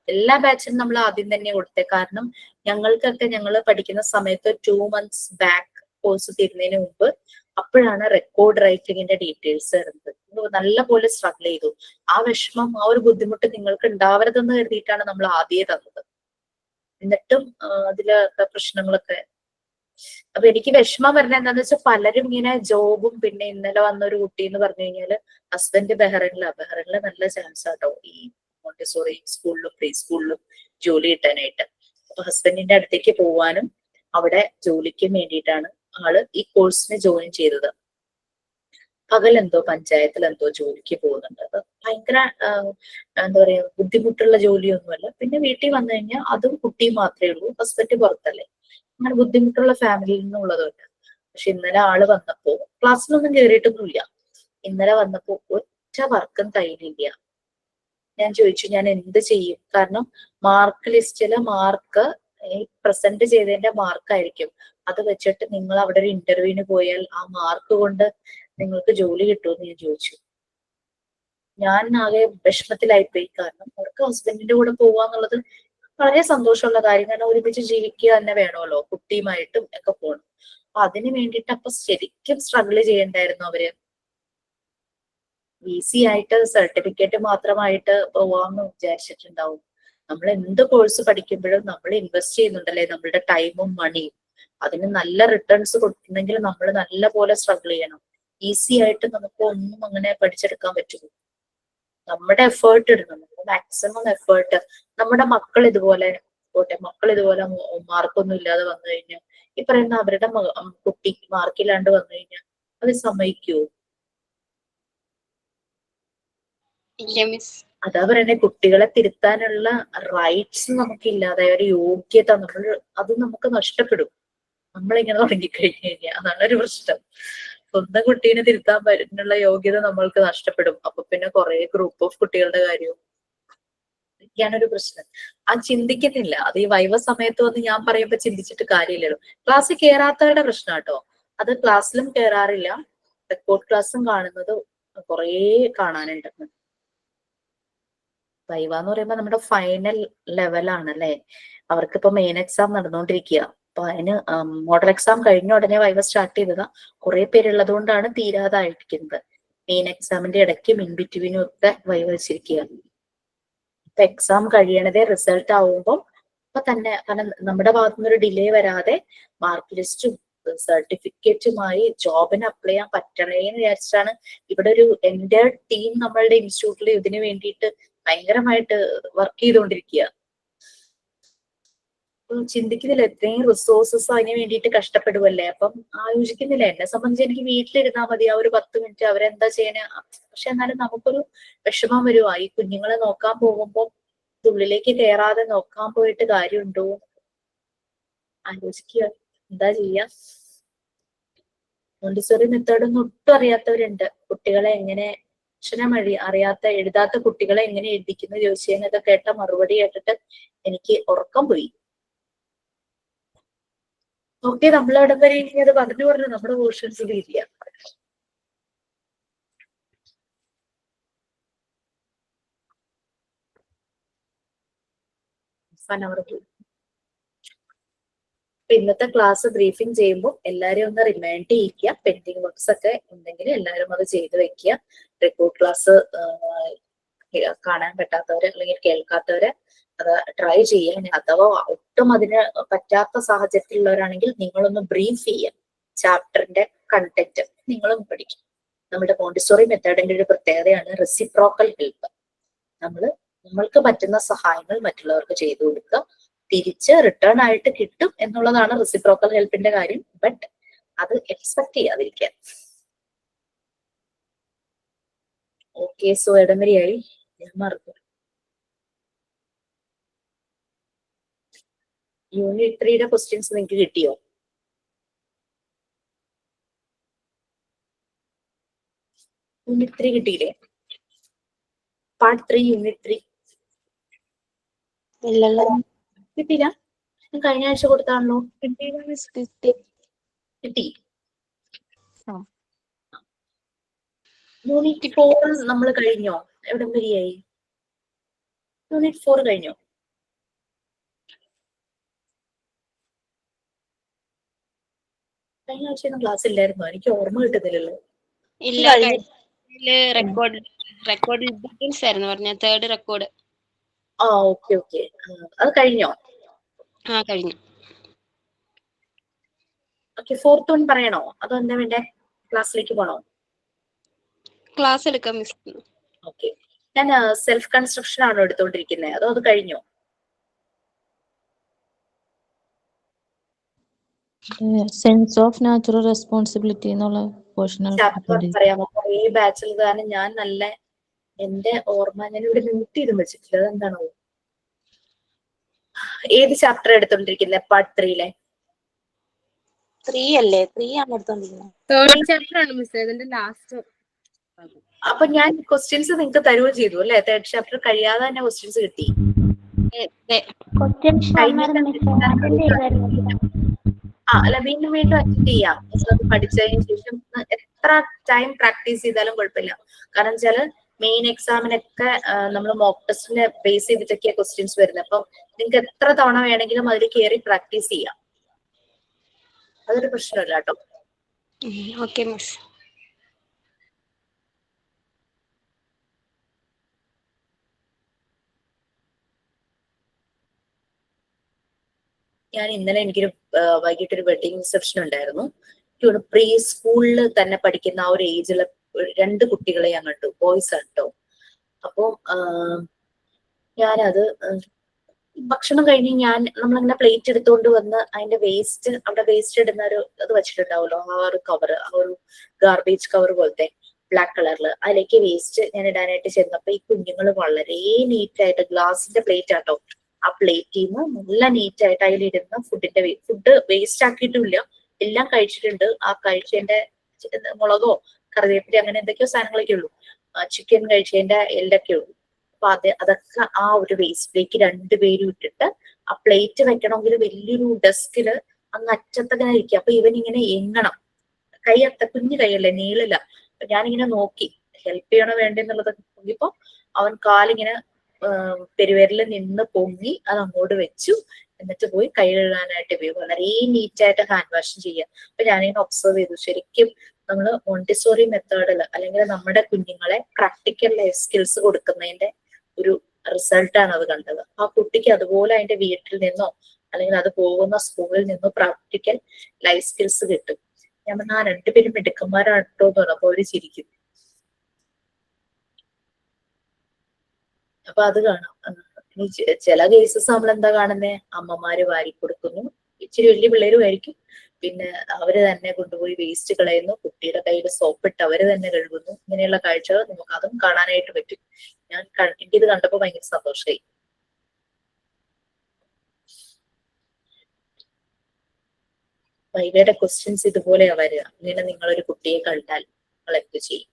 എല്ലാ ബാച്ചിനും നമ്മൾ ആദ്യം തന്നെ കൊടുത്തേ. കാരണം ഞങ്ങൾക്കൊക്കെ ഞങ്ങൾ പഠിക്കുന്ന സമയത്ത് 2 months ബാക്ക് കോഴ്സ് തീരുന്നതിന് മുമ്പ് അപ്പോഴാണ് റെക്കോർഡ് റൈറ്റിംഗിന്റെ ഡീറ്റെയിൽസ് വരുന്നത്. നല്ല പോലെ സ്ട്രഗിൾ ചെയ്തു. ആ വിഷമം, ആ ഒരു ബുദ്ധിമുട്ട് നിങ്ങൾക്ക് ഉണ്ടാവരുതെന്ന് കരുതിയിട്ടാണ് നമ്മൾ ആദ്യമേ തന്നത്. എന്നിട്ടും അതില് പ്രശ്നങ്ങളൊക്കെ. അപ്പൊ എനിക്ക് വിഷമം വരുന്നത് എന്താന്ന് വെച്ചാൽ പലരും ഇങ്ങനെ ജോബും, പിന്നെ ഇന്നലെ വന്ന ഒരു കുട്ടി എന്ന് പറഞ്ഞു കഴിഞ്ഞാല് ഹസ്ബൻഡ് ബഹ്റൈനില് നല്ല ചാൻസ് ആട്ടോ ഈ മോണ്ടിസോറി സ്കൂളിലും പ്രീ സ്കൂളിലും ജോലി കിട്ടാനായിട്ട്. അപ്പൊ ഹസ്ബൻഡിന്റെ അടുത്തേക്ക് പോവാനും അവിടെ ജോലിക്കും വേണ്ടിയിട്ടാണ് ആള് ഈ കോഴ്സിന് ജോയിൻ ചെയ്തത്. പകലെന്തോ പഞ്ചായത്തിലെന്തോ ജോലിക്ക് പോകുന്നുണ്ട്. അത് ഭയങ്കര എന്താ പറയാ, ബുദ്ധിമുട്ടുള്ള ജോലിയൊന്നുമല്ല. പിന്നെ വീട്ടിൽ വന്നു കഴിഞ്ഞാൽ അതും കുട്ടിയും മാത്രമേ ഉള്ളൂ, ഹസ്ബൻഡ് പുറത്തല്ലേ. അങ്ങനെ ബുദ്ധിമുട്ടുള്ള ഫാമിലിയിൽ നിന്നുള്ളതുണ്ട്. പക്ഷെ ഇന്നലെ ആള് വന്നപ്പോ ക്ലാസ്സിലൊന്നും കയറിയിട്ടൊന്നുമില്ല. ഇന്നലെ വന്നപ്പോ ഒറ്റ വർക്കും കയ്യിലില്ല. ഞാൻ ചോദിച്ചു ഞാൻ എന്ത് ചെയ്യും? കാരണം മാർക്ക് ലിസ്റ്റിലെ മാർക്ക് പ്രസന്റ് ചെയ്തതിന്റെ മാർക്കായിരിക്കും. അത് വെച്ചിട്ട് നിങ്ങൾ അവിടെ ഒരു ഇന്റർവ്യൂവിന് പോയാൽ ആ മാർക്ക് കൊണ്ട് നിങ്ങൾക്ക് ജോലി കിട്ടുമെന്ന് ഞാൻ ചോദിച്ചു. ഞാൻ ആകെ വിഷമത്തിലായിപ്പോയി. കാരണം അവർക്ക് ഹസ്ബൻഡിന്റെ കൂടെ പോവാന്നുള്ളത് വളരെ സന്തോഷമുള്ള കാര്യം. കാരണം ഒരുമിച്ച് ജീവിക്കുക തന്നെ വേണമല്ലോ, കുട്ടിയുമായിട്ടും ഒക്കെ പോകണം. അപ്പൊ അതിന് വേണ്ടിയിട്ട് അപ്പൊ ശരിക്കും സ്ട്രഗിൾ ചെയ്യണ്ടായിരുന്നു അവര്. ഈസി ആയിട്ട് സർട്ടിഫിക്കറ്റ് മാത്രമായിട്ട് പോവാന്ന് വിചാരിച്ചിട്ടുണ്ടാവും. നമ്മൾ എന്ത് കോഴ്സ് പഠിക്കുമ്പോഴും നമ്മൾ ഇൻവെസ്റ്റ് ചെയ്യുന്നുണ്ടല്ലേ നമ്മളുടെ ടൈമും മണിയും. അതിന് നല്ല റിട്ടേൺസ് കൊടുക്കുന്നെങ്കിൽ നമ്മൾ നല്ല പോലെ സ്ട്രഗിൾ ചെയ്യണം. ഈസി ആയിട്ട് നമുക്ക് ഒന്നും അങ്ങനെ പഠിച്ചെടുക്കാൻ പറ്റുമോ? നമ്മുടെ എഫേർട്ട് ഇടണം, മാക്സിമം എഫേർട്ട്. നമ്മുടെ മക്കൾ ഇതുപോലെ മാർക്കൊന്നും ഇല്ലാതെ വന്നു കഴിഞ്ഞാൽ ഈ പറയുന്ന അവരുടെ കുട്ടി മാർക്കില്ലാണ്ട് വന്നു കഴിഞ്ഞാൽ അത് സമ്മതിക്കുവോ? അതാ പറയണേ, കുട്ടികളെ തിരുത്താനുള്ള റൈറ്റ്സ് നമുക്കില്ലാതെ ഒരു യോഗ്യത അത് നമുക്ക് നഷ്ടപ്പെടും നമ്മളിങ്ങനെ തുടങ്ങിക്കഴിഞ്ഞു കഴിഞ്ഞാൽ. അതാണ് ഒരു പ്രശ്നം. സ്വന്തം കുട്ടീനെ തിരുത്താൻ പറ്റുന്നുള്ള യോഗ്യത നമ്മൾക്ക് നഷ്ടപ്പെടും. അപ്പൊ പിന്നെ കുറെ ഗ്രൂപ്പ് ഓഫ് കുട്ടികളുടെ കാര്യവും ഇതൊക്കെയാണൊരു പ്രശ്നം. ആ ചിന്തിക്കുന്നില്ല. അത് ഈ വൈവ സമയത്ത് വന്ന് ഞാൻ പറയുമ്പോ ചിന്തിച്ചിട്ട് കാര്യമില്ലല്ലോ. ക്ലാസ്സിൽ കയറാത്തവരുടെ പ്രശ്നം കേട്ടോ. അത് ക്ലാസ്സിലും കയറാറില്ല, റെക്കോർഡ് ക്ലാസ്സും കാണുന്നത് കുറേ കാണാനുണ്ട്. വൈവ എന്ന് പറയുമ്പോ നമ്മുടെ ഫൈനൽ ലെവലാണ് അല്ലെ. അവർക്കിപ്പോ മെയിൻ എക്സാം നടന്നുകൊണ്ടിരിക്കുക. അപ്പൊ അതിന് മോഡൽ എക്സാം കഴിഞ്ഞ ഉടനെ വൈവ സ്റ്റാർട്ട് ചെയ്തതാ. കുറെ പേരുള്ളത് കൊണ്ടാണ് തീരാതായിരിക്കുന്നത്. മെയിൻ എക്സാമിന്റെ ഇടയ്ക്കും ഇൻ ബിറ്റ്വീനും ഒക്കെ വൈവ വെച്ചിരിക്കുക. ഇപ്പൊ എക്സാം കഴിയണതേ റിസൾട്ട് ആവുമ്പോൾ ഇപ്പൊ തന്നെ, കാരണം നമ്മുടെ ഭാഗത്തുനിന്ന് ഒരു ഡിലേ വരാതെ മാർക്ക് ലിസ്റ്റും സർട്ടിഫിക്കറ്റുമായി ജോബിന് അപ്ലൈ ചെയ്യാൻ പറ്റണേന്ന് വിചാരിച്ചിട്ടാണ് ഇവിടെ ഒരു എൻ്റെ ടീം നമ്മളുടെ ഇൻസ്റ്റിറ്റ്യൂട്ടിൽ ഇതിനു വേണ്ടിയിട്ട് ഭയങ്കരമായിട്ട് വർക്ക് ചെയ്തുകൊണ്ടിരിക്കുക. ചിന്തിക്കുന്നില്ല എത്രയും റിസോഴ്സസ് അതിന് വേണ്ടിയിട്ട് കഷ്ടപ്പെടുവല്ലേ. അപ്പം ആലോചിക്കുന്നില്ല. എന്നെ സംബന്ധിച്ച് എനിക്ക് വീട്ടിലിരുന്നാൽ മതി ആ ഒരു 10 മിനിറ്റ്, അവരെന്താ ചെയ്യണേ. പക്ഷെ എന്നാലും നമുക്കൊരു വിഷമം വരുവാ. ഈ കുഞ്ഞുങ്ങളെ നോക്കാൻ പോകുമ്പോൾ ഉള്ളിലേക്ക് കയറാതെ നോക്കാൻ പോയിട്ട് കാര്യമുണ്ടോ ആലോചിക്കുക. എന്താ ചെയ്യാ. മോണ്ടിസോറി മെത്തേഡൊന്നും ഒട്ടും അറിയാത്തവരുണ്ട്. കുട്ടികളെ എങ്ങനെ അക്ഷരം അറിയാത്ത എഴുതാത്ത കുട്ടികളെ എങ്ങനെ എഴുതിക്കുന്നു ചോദിച്ചതിനൊക്കെ കേട്ട മറുപടി കേട്ടിട്ട് എനിക്ക് ഉറക്കം പോയി. ഓക്കെ, നമ്മളവിടെ വരെ ഇനി അത് പറഞ്ഞു നമ്മുടെ പോർഷൻസിൽ ഇല്ല. ഇന്നത്തെ ക്ലാസ് ബ്രീഫിംഗ് ചെയ്യുമ്പോൾ എല്ലാരും ഒന്ന് റിമൈൻഡ് ചെയ്യിക്കുക. പെൻഡിങ് വർക്ക്സ് ഒക്കെ ഉണ്ടെങ്കിൽ എല്ലാവരും അത് ചെയ്തു വെക്കുക. റെക്കോർഡ് ക്ലാസ് കാണാൻ പറ്റാത്തവര് അല്ലെങ്കിൽ കേൾക്കാത്തവര് അത് ട്രൈ ചെയ്യാൻ, അഥവാ ഒട്ടും അതിന് പറ്റാത്ത സാഹചര്യത്തിലുള്ളവരാണെങ്കിൽ നിങ്ങളൊന്ന് ബ്രീഫ് ചെയ്യുക. ചാപ്റ്ററിന്റെ കണ്ടന്റ് നിങ്ങളും പഠിക്കും. നമ്മുടെ മോണ്ടിസോറി മെത്തേഡിന്റെ ഒരു പ്രത്യേകതയാണ് റെസിപ്രോക്കൽ ഹെൽപ്പ്. നമ്മൾക്ക് പറ്റുന്ന സഹായങ്ങൾ മറ്റുള്ളവർക്ക് ചെയ്തു കൊടുക്കുക. തിരിച്ച് റിട്ടേൺ ആയിട്ട് കിട്ടും എന്നുള്ളതാണ് റെസിപ്രോക്കൽ ഹെൽപ്പിന്റെ കാര്യം. ബട്ട് അത് എക്സ്പെക്ട് ചെയ്യാതിരിക്കുക. ഓക്കെ, സോ ഇടമരിയായി ഞാൻ മറന്നു. യൂണിറ്റ് 3യുടെ ക്വസ്റ്റ്യൻസ് നിങ്ങൾക്ക് കിട്ടിയോ? യൂണിറ്റ് 3 കിട്ടിയില്ലേ? പാർട്ട് 3 യൂണിറ്റ് 3 കിട്ടിയില്ല? കഴിഞ്ഞ ആഴ്ച കൊടുത്താണല്ലോ. കിട്ടി. യൂണിറ്റ് 4 നമ്മൾ കഴിഞ്ഞോ? എവിടെ വരെയായി? യൂണിറ്റ് 4 കഴിഞ്ഞോ? കഴിഞ്ഞ ആഴ്ച ക്ലാസ് ഇല്ലായിരുന്നോ? എനിക്ക് ഓർമ്മ കിട്ടുന്നില്ലല്ലോ.
ഇല്ല, റെക്കോർഡ് ഡീറ്റെയിൽസ് ആയിരുന്നു പറഞ്ഞ, തേർഡ് റെക്കോർഡ്.
ആ, ഓക്കെ ഓക്കെ. അത് കഴിഞ്ഞോ?
ആ, കഴിഞ്ഞു.
ഓക്കെ, 4th വൺ പറയണോ? അതോ എന്താ വേണ്ടേ? ക്ലാസ്സിലേക്ക് പോണോ?
ക്ലാസ് എടുക്കാം മിസ്.
ഓക്കെ, ഞാൻ സെൽഫ് കൺസ്ട്രക്ഷൻ ആണോ എടുത്തോണ്ടിരിക്കുന്നത്, അതോ അത് കഴിഞ്ഞോ?
സെൻസ് ഓഫ് നാച്ചുറൽ റെസ്പോൺസിബിലിറ്റി എന്നുള്ള പോർഷൻ
പറയാമോ? കുറേ ബാച്ചിൽ കാരണം ഞാൻ നല്ല എന്റെ ഓർമ്മ ഞാൻ ഇവിടെ മ്യൂട്ട് ചെയ്തും വെച്ചിട്ടില്ല. അതെന്താണോ? ഏത് ചാപ്റ്റർ എടുത്തോണ്ടിരിക്കുന്നത്? പാർട്ട് 3-ലെ
3 അല്ലേ? 3 ആണ് എടുത്തോണ്ടിരിക്കുന്നത്.
തേർഡ് ചാപ്റ്റർ ആണ് മിസ്, ഇതിന്റെ ലാസ്റ്റ്.
അപ്പൊ ഞാൻ ക്വസ്റ്റ്യൻസ് നിങ്ങൾക്ക് തരുകയും ചെയ്തു അല്ലെ? തേർഡ് ചാപ്റ്റർ കഴിയാതെ തന്നെ ക്വസ്റ്റ്യൻസ് കിട്ടി. അല്ല, വീണ്ടും വീണ്ടും അറ്റൻഡ് ചെയ്യാം. പഠിച്ചതിന് ശേഷം എത്ര ടൈം പ്രാക്ടീസ് ചെയ്താലും കുഴപ്പമില്ല. കാരണം വെച്ചാൽ മെയിൻ എക്സാമിനൊക്കെ നമ്മൾ മോക്ക് ടെസ്റ്റിനെ ബേസ് ചെയ്തിട്ടൊക്കെയാണ് ക്വസ്റ്റ്യൻസ് വരുന്നത്. അപ്പം നിങ്ങൾക്ക് എത്ര തവണ വേണമെങ്കിലും അതിൽ കയറി പ്രാക്ടീസ് ചെയ്യാം. അതൊരു പ്രശ്നമില്ല കേട്ടോ.
Okay miss.
ഞാൻ ഇന്നലെ എനിക്കൊരു വൈകിട്ടൊരു വെഡിങ് റിസപ്ഷൻ ഉണ്ടായിരുന്നു. പ്രീ സ്കൂളിൽ തന്നെ പഠിക്കുന്ന ആ ഒരു ഏജിലെ 2 കുട്ടികളെ ഞാൻ കണ്ടു. ബോയ്സ് ആണ് കേട്ടോ. അപ്പോ ഞാനത് ഭക്ഷണം കഴിഞ്ഞ് നമ്മളങ്ങനെ പ്ലേറ്റ് എടുത്തുകൊണ്ട് വന്ന് അതിന്റെ വേസ്റ്റ്, അവിടെ വേസ്റ്റ് ഇടുന്ന ഒരു അത് വെച്ചിട്ടുണ്ടാവുമല്ലോ, ആ ഒരു കവർ, ആ ഒരു ഗാർബേജ് കവർ പോലത്തെ ബ്ലാക്ക് കളറിൽ, അതിലേക്ക് വേസ്റ്റ് ഞാൻ ഇടാനായിട്ട് ചെന്നപ്പോ ഈ കുഞ്ഞുങ്ങൾ വളരെ നീറ്റായിട്ട്, ഗ്ലാസിന്റെ പ്ലേറ്റ് ആട്ടോ, ആ പ്ലേറ്റിൽ നിന്ന് നല്ല നീറ്റായിട്ട് അതിലിരുന്ന് ഫുഡ് വേസ്റ്റ് ആക്കിയിട്ടില്ല, എല്ലാം കഴിച്ചിട്ടുണ്ട്. ആ കഴിച്ചതിന്റെ മുളകോ കറിവേപ്പില അങ്ങനെ എന്തൊക്കെയോ സാധനങ്ങളൊക്കെ ഉള്ളൂ. ചിക്കൻ കഴിച്ചതിന്റെ എല്ലൊക്കെ ഉള്ളൂ. അപ്പൊ അതൊക്കെ ആ ഒരു വേസ്റ്റിലേക്ക് രണ്ടുപേരും ഇട്ടിട്ട് ആ പ്ലേറ്റ് വെക്കണമെങ്കിൽ വലിയൊരു ഡെസ്കില് അങ്ങ് അറ്റത്തങ്ങനെ ഇരിക്കുക. അപ്പൊ ഇവൻ ഇങ്ങനെ എങ്ങണം, കൈ കുഞ്ഞു കൈയല്ലേ, നീളില്ല. അപ്പൊ ഞാനിങ്ങനെ നോക്കി ഹെൽപ്പ് ചെയ്യണോ വേണ്ടെന്നുള്ളതൊക്കെ നോക്കിയപ്പോ അവൻ കാലിങ്ങനെ പെരുവേരിൽ നിന്ന് പൊങ്ങി അത് അങ്ങോട്ട് വെച്ചു. എന്നിട്ട് പോയി കൈ കഴുകാനായിട്ട് പോയി. വളരെ നീറ്റായിട്ട് ഹാൻഡ് വാഷ് ചെയ്യുക. അപ്പൊ ഞാനിങ്ങനെ ഒബ്സർവ് ചെയ്തു, ശരിക്കും നമ്മൾ മോണ്ടിസോറി മെത്തേഡിൽ അല്ലെങ്കിൽ നമ്മുടെ കുഞ്ഞുങ്ങളെ പ്രാക്ടിക്കൽ ലൈഫ് സ്കിൽസ് കൊടുക്കുന്നതിന്റെ ഒരു റിസൾട്ടാണ് അത് കണ്ടത്. ആ കുട്ടിക്ക് അതുപോലെ അതിന്റെ വീട്ടിൽ നിന്നോ അല്ലെങ്കിൽ അത് പോകുന്ന സ്കൂളിൽ നിന്നോ പ്രാക്ടിക്കൽ ലൈഫ് സ്കിൽസ് കിട്ടും. ഞാൻ പറഞ്ഞ ആ രണ്ടുപേരും മിടുക്കന്മാരാട്ടോ എന്ന് പറഞ്ഞപ്പോ അവര് ചിരിക്കും. അപ്പൊ അത് കാണാം. ചില കേസസ് നമ്മൾ എന്താ കാണുന്നേ, അമ്മമാര് വാരി കൊടുക്കുന്നു, ഇച്ചിരി വലിയ പിള്ളേരും ആയിരിക്കും, പിന്നെ അവര് തന്നെ കൊണ്ടുപോയി വേസ്റ്റ് കളയുന്നു, കുട്ടിയുടെ കയ്യിൽ സോപ്പിട്ട് അവര് തന്നെ കഴുകുന്നു. ഇങ്ങനെയുള്ള കാഴ്ചകൾ നമുക്ക് അതും കാണാനായിട്ട് പറ്റും. എനിക്കിത് കണ്ടപ്പോ ഭയങ്കര സന്തോഷമായി. വൈവയുടെ ക്വസ്റ്റ്യൻസ് ഇതുപോലെയാ വരിക. ഇങ്ങനെ നിങ്ങളൊരു കുട്ടിയെ കണ്ടാൽ നിങ്ങൾ എന്ത് ചെയ്യും,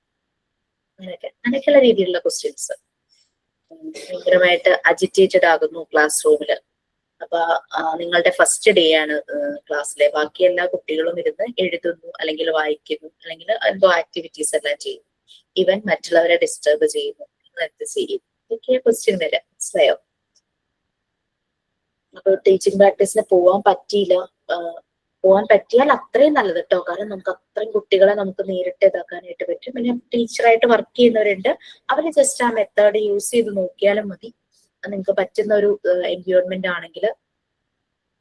അങ്ങനെയൊക്കെയുള്ള രീതിയിലുള്ള ക്വസ്റ്റ്യൻസ്. ഭയങ്കരമായിട്ട് അജിറ്റേറ്റഡ് ആകുന്നു ക്ലാസ് റൂമില്. അപ്പൊ നിങ്ങളുടെ ഫസ്റ്റ് ഡേ ആണ് ക്ലാസ്സിലെ. ബാക്കി എല്ലാ കുട്ടികളും ഇരുന്ന് എഴുതുന്നു അല്ലെങ്കിൽ വായിക്കുന്നു അല്ലെങ്കിൽ എന്തോ ആക്ടിവിറ്റീസ് എല്ലാം ചെയ്യുന്നു. ഇവൻ മറ്റുള്ളവരെ ഡിസ്റ്റർബ് ചെയ്യുന്നു, നിങ്ങൾ എന്ത് ചെയ്യും? ഇതൊക്കെ ക്വസ്റ്റ്യൻ വരാം. മനസ്സിലായോ? അപ്പൊ ടീച്ചിങ് പ്രാക്ടീസിന് പോവാൻ പറ്റിയാൽ അത്രയും നല്ലത് കേട്ടോ. കാരണം നമുക്ക് അത്രയും കുട്ടികളെ നമുക്ക് നേരിട്ട് ഇതാക്കാനായിട്ട് പറ്റും. പിന്നെ ടീച്ചറായിട്ട് വർക്ക് ചെയ്യുന്നവരുണ്ട്, അവര് ജസ്റ്റ് ആ മെത്തേഡ് യൂസ് ചെയ്ത് നോക്കിയാലും മതി. നിങ്ങൾക്ക് പറ്റുന്ന ഒരു എൻവയോൺമെന്റ് ആണെങ്കിൽ.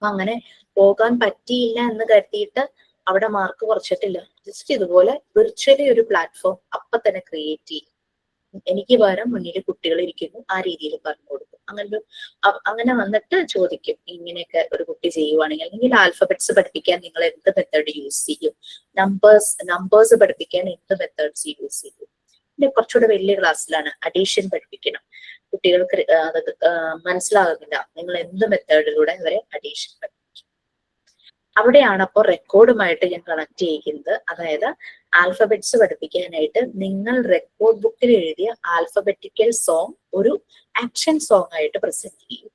അങ്ങനെ പോകാൻ പറ്റിയില്ല എന്ന് കരുതിയിട്ട് അവിടെ മാർക്ക് കുറച്ചിട്ടില്ല. ജസ്റ്റ് ഇതുപോലെ വിർച്വലി ഒരു പ്ലാറ്റ്ഫോം അപ്പൊ തന്നെ ക്രിയേറ്റ് ചെയ്യും. എനിക്ക് പകരം മുന്നിൽ കുട്ടികൾ ഇരിക്കുന്നു, ആ രീതിയിൽ പറഞ്ഞു കൊടുക്കും. അങ്ങനെ വന്നിട്ട് ചോദിക്കും, ഇങ്ങനെയൊക്കെ ഒരു കുട്ടി ചെയ്യുവാണെങ്കിൽ, അല്ലെങ്കിൽ ആൽഫബറ്റ്സ് പഠിപ്പിക്കാൻ നിങ്ങൾ എന്ത് മെത്തേഡ് യൂസ് ചെയ്യും, നമ്പേഴ്സ് പഠിപ്പിക്കാൻ എന്ത് മെത്തേഡ്സ് യൂസ് ചെയ്യും. പിന്നെ കുറച്ചുകൂടെ വലിയ ക്ലാസ്സിലാണ് അഡീഷൻ പഠിപ്പിക്കണം. കുട്ടികൾക്ക് അത് മനസ്സിലാകുന്നില്ല, നിങ്ങൾ എന്ത് മെത്തേഡിലൂടെ അവരെ അഡീഷൻ പഠിപ്പിക്കും. അവിടെയാണ് അപ്പോൾ റെക്കോർഡുമായിട്ട് ഞാൻ കണക്ട് ചെയ്യുന്നത്. അതായത് ആൽഫബറ്റ്സ് പഠിപ്പിക്കാനായിട്ട് നിങ്ങൾ റെക്കോർഡ് ബുക്കിൽ എഴുതിയ ആൽഫബറ്റിക്കൽ സോങ് ഒരു ആക്ഷൻ സോങ് ആയിട്ട് പ്രസന്റ് ചെയ്യും.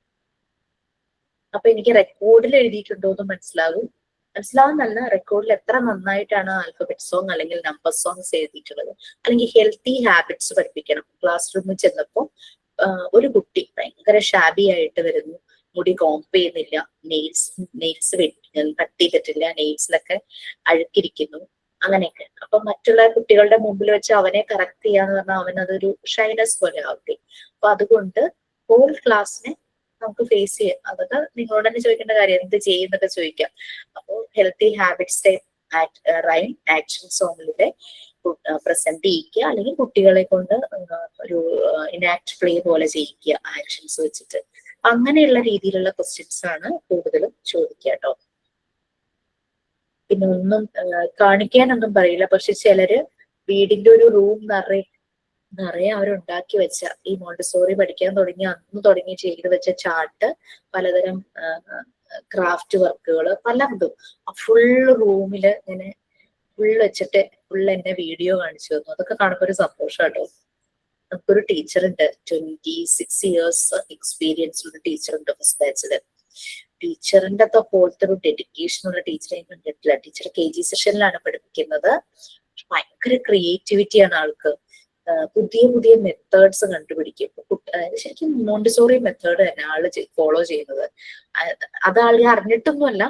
അപ്പൊ എനിക്ക് റെക്കോർഡിൽ എഴുതിയിട്ടുണ്ടോ എന്ന് മനസ്സിലാവുന്നല്ല, റെക്കോർഡിൽ എത്ര നന്നായിട്ടാണ് ആൽഫബറ്റ് സോങ് അല്ലെങ്കിൽ നമ്പർ സോങ്സ് എഴുതിയിട്ടുള്ളത്. അല്ലെങ്കിൽ ഹെൽത്തി ഹാബിറ്റ്സ് പഠിപ്പിക്കണം. ക്ലാസ് റൂമിൽ ചെന്നപ്പോ ഒരു കുട്ടി ഭയങ്കര ഷാബി ആയിട്ട് വരുന്നു, മുടി കോംപ് ചെയ്യുന്നില്ല, നെയിൽസ് തട്ടിയിട്ടില്ല, നെയിൽസിലൊക്കെ അഴുക്കിരിക്കുന്നു, അങ്ങനെയൊക്കെ. അപ്പൊ മറ്റുള്ള കുട്ടികളുടെ മുമ്പിൽ വെച്ച് അവനെ കറക്റ്റ് ചെയ്യാന്ന് പറഞ്ഞാൽ അവനതൊരു ഷൈനസ് പോലെ ആവട്ടെ. അപ്പൊ അതുകൊണ്ട് ഹോൾ ക്ലാസ്സിനെ നമുക്ക് ഫേസ് ചെയ്യാം. അതൊക്കെ നിങ്ങളോട് തന്നെ ചോദിക്കേണ്ട കാര്യം, എന്ത് ചെയ്യുന്നൊക്കെ ചോദിക്കാം. അപ്പോൾ ഹെൽത്തി ഹാബിറ്റ്സ് റൈം ആക്ഷൻ സോങ്ങിലൂടെ പ്രസന്റ് ചെയ്യിക്കുക, അല്ലെങ്കിൽ കുട്ടികളെ കൊണ്ട് ഒരു ഇനാക്ട് പ്ലേ പോലെ ചെയ്യിക്കുക ആക്ഷൻസ് വെച്ചിട്ട്. അങ്ങനെയുള്ള രീതിയിലുള്ള ക്വസ്റ്റ്യൻസ് ആണ് കൂടുതലും ചോദിക്കുക കേട്ടോ. പിന്നെ ഒന്നും കാണിക്കാനൊന്നും പറയില്ല. പക്ഷെ ചിലര് വീടിന്റെ ഒരു റൂം നിറയെ അവരുണ്ടാക്കി വെച്ച, ഈ മോണ്ടിസോറി പഠിക്കാൻ അന്ന് തുടങ്ങി ചെയ്ത് വെച്ച ചാർട്ട്, പലതരം ക്രാഫ്റ്റ് വർക്കുകൾ, പലതും ഫുൾ റൂമില് ഇങ്ങനെ ഫുൾ വെച്ചിട്ട് ഫുൾ എന്നെ വീഡിയോ കാണിച്ചു തന്നു. അതൊക്കെ കാണുമ്പോൾ ഒരു സന്തോഷം കേട്ടോ. നമുക്കൊരു ടീച്ചറുണ്ട്, 26 years എക്സ്പീരിയൻസ് ഉള്ള ടീച്ചറുണ്ട് ഫസ്റ്റ് ബാച്ചില്. ടീച്ചറിന്റെ പോലത്തെ ഒരു ഡെഡിക്കേഷൻ ഉള്ള ടീച്ചറെ കണ്ടിട്ടില്ല. ടീച്ചർ KG സെഷനിലാണ് പഠിപ്പിക്കുന്നത്. ഭയങ്കര ക്രിയേറ്റിവിറ്റിയാണ് ആൾക്ക്. പുതിയ മെത്തേഡ്സ് കണ്ടുപിടിക്കും. ശരിക്കും മോണ്ടിസോറി മെത്തേഡ് തന്നെ ആള് ഫോളോ ചെയ്യുന്നത്. അത് ആൾ അറിഞ്ഞിട്ടൊന്നുമല്ല.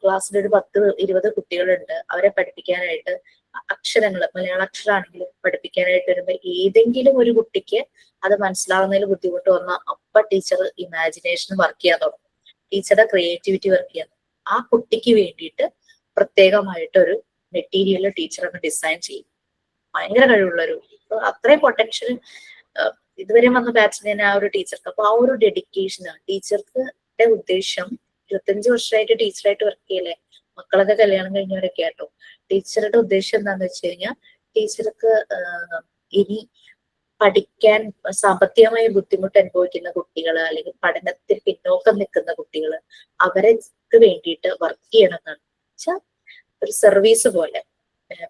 ക്ലാസ്സിൽ ഒരു 10-20 കുട്ടികളുണ്ട്. അവരെ പഠിപ്പിക്കാനായിട്ട് അക്ഷരങ്ങൾ, മലയാള അക്ഷരമാണെങ്കിലും പഠിപ്പിക്കാനായിട്ട് വരുമ്പോ ഏതെങ്കിലും ഒരു കുട്ടിക്ക് അത് മനസ്സിലാവുന്നതിൽ ബുദ്ധിമുട്ട് വന്നാൽ അപ്പൊ ടീച്ചർ ഇമാജിനേഷൻ വർക്ക് ചെയ്യാൻ തുടങ്ങും, ടീച്ചറുടെ ക്രിയേറ്റിവിറ്റി വർക്ക് ചെയ്യാൻ. ആ കുട്ടിക്ക് വേണ്ടിയിട്ട് പ്രത്യേകമായിട്ട് ഒരു മെറ്റീരിയൽ ടീച്ചർ ഒന്ന് ഡിസൈൻ ചെയ്യും. ഭയങ്കര കഴിവുള്ളൊരു, അത്രയും പൊട്ടൻഷ്യൽ ഇതുവരെ വന്ന ബാച്ചിൽ തന്നെ ആ ഒരു ടീച്ചർക്ക്. അപ്പൊ ആ ഒരു ഡെഡിക്കേഷനാണ് ടീച്ചർക്ക്. ഉദ്ദേശം 25 വർഷമായിട്ട് ടീച്ചറായിട്ട് വർക്ക് ചെയ്യല്ലേ, മക്കളൊക്കെ കല്യാണം കഴിഞ്ഞവരൊക്കെ ആട്ടോ. ടീച്ചറുടെ ഉദ്ദേശം എന്താന്ന് വെച്ച് കഴിഞ്ഞാൽ, ടീച്ചർക്ക് ഇനി പഠിക്കാൻ സാമ്പത്തികമായി ബുദ്ധിമുട്ട് അനുഭവിക്കുന്ന കുട്ടികള്, അല്ലെങ്കിൽ പഠനത്തിൽ പിന്നോക്കം നിൽക്കുന്ന കുട്ടികള്, അവർക്ക് വേണ്ടിയിട്ട് വർക്ക് ചെയ്യണം എന്നാണ് വെച്ചാൽ ഒരു സർവീസ് പോലെ.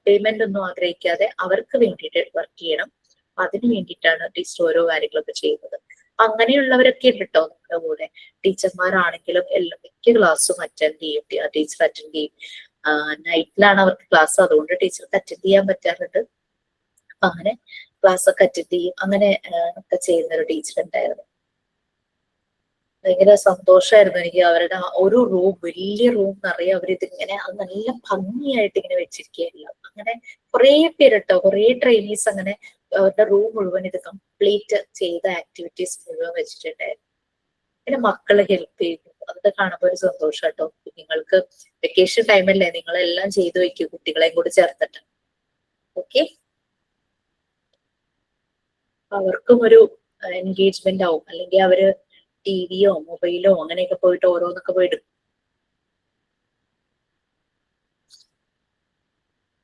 പേയ്മെന്റ് ഒന്നും ആഗ്രഹിക്കാതെ അവർക്ക് വേണ്ടിയിട്ട് വർക്ക് ചെയ്യണം. അതിന് വേണ്ടിയിട്ടാണ് ടീച്ചർ ഓരോ കാര്യങ്ങളൊക്കെ ചെയ്യുന്നത്. അങ്ങനെയുള്ളവരൊക്കെ ഉണ്ട് കേട്ടോ നമ്മുടെ കൂടെ. ടീച്ചർമാരാണെങ്കിലും എല്ലാം മിക്ക ക്ലാസ്സും അറ്റൻഡ് ചെയ്യും, ടീച്ചർ അറ്റൻഡ് ചെയ്യും. നൈറ്റിലാണ് അവർക്ക് ക്ലാസ്, അതുകൊണ്ട് ടീച്ചർക്ക് അറ്റൻഡ് ചെയ്യാൻ പറ്റാറുണ്ട്. അപ്പൊ അങ്ങനെ ക്ലാസ് ഒക്കെ അറ്റൻഡ് ചെയ്യും. അങ്ങനെ ഒക്കെ ചെയ്യുന്ന ഒരു ടീച്ചർ ഉണ്ടായിരുന്നു. ഭയങ്കര സന്തോഷമായിരുന്നു എനിക്ക്. അവരുടെ ഒരു റൂം, വലിയ റൂം നിറയെ അവരിതിങ്ങനെ അത് നല്ല ഭംഗിയായിട്ട് ഇങ്ങനെ വെച്ചിരിക്കുകയല്ല. അങ്ങനെ കുറെ പേര് കേട്ടോ, കുറെ ട്രെയിനീസ് അങ്ങനെ അവരുടെ റൂം മുഴുവൻ ഇത് കംപ്ലീറ്റ് ചെയ്ത ആക്ടിവിറ്റീസ് മുഴുവൻ വെച്ചിട്ടുണ്ടായിരുന്നു. പിന്നെ മക്കളെ ഹെൽപ്പ് ചെയ്യുന്നു, അതൊക്കെ കാണുമ്പോൾ ഒരു സന്തോഷം കേട്ടോ. നിങ്ങൾക്ക് വെക്കേഷൻ ടൈമല്ലേ, നിങ്ങളെല്ലാം ചെയ്തു വെക്കും കുട്ടികളെയും കൂടി ചേർത്തിട്ട്. ഓക്കെ, അവർക്കും ഒരു എൻഗേജ്മെന്റ് ആവും. അല്ലെങ്കിൽ അവര് ടിവിയോ മൊബൈലോ അങ്ങനെയൊക്കെ പോയിട്ട് ഓരോന്നൊക്കെ പോയിട്ട്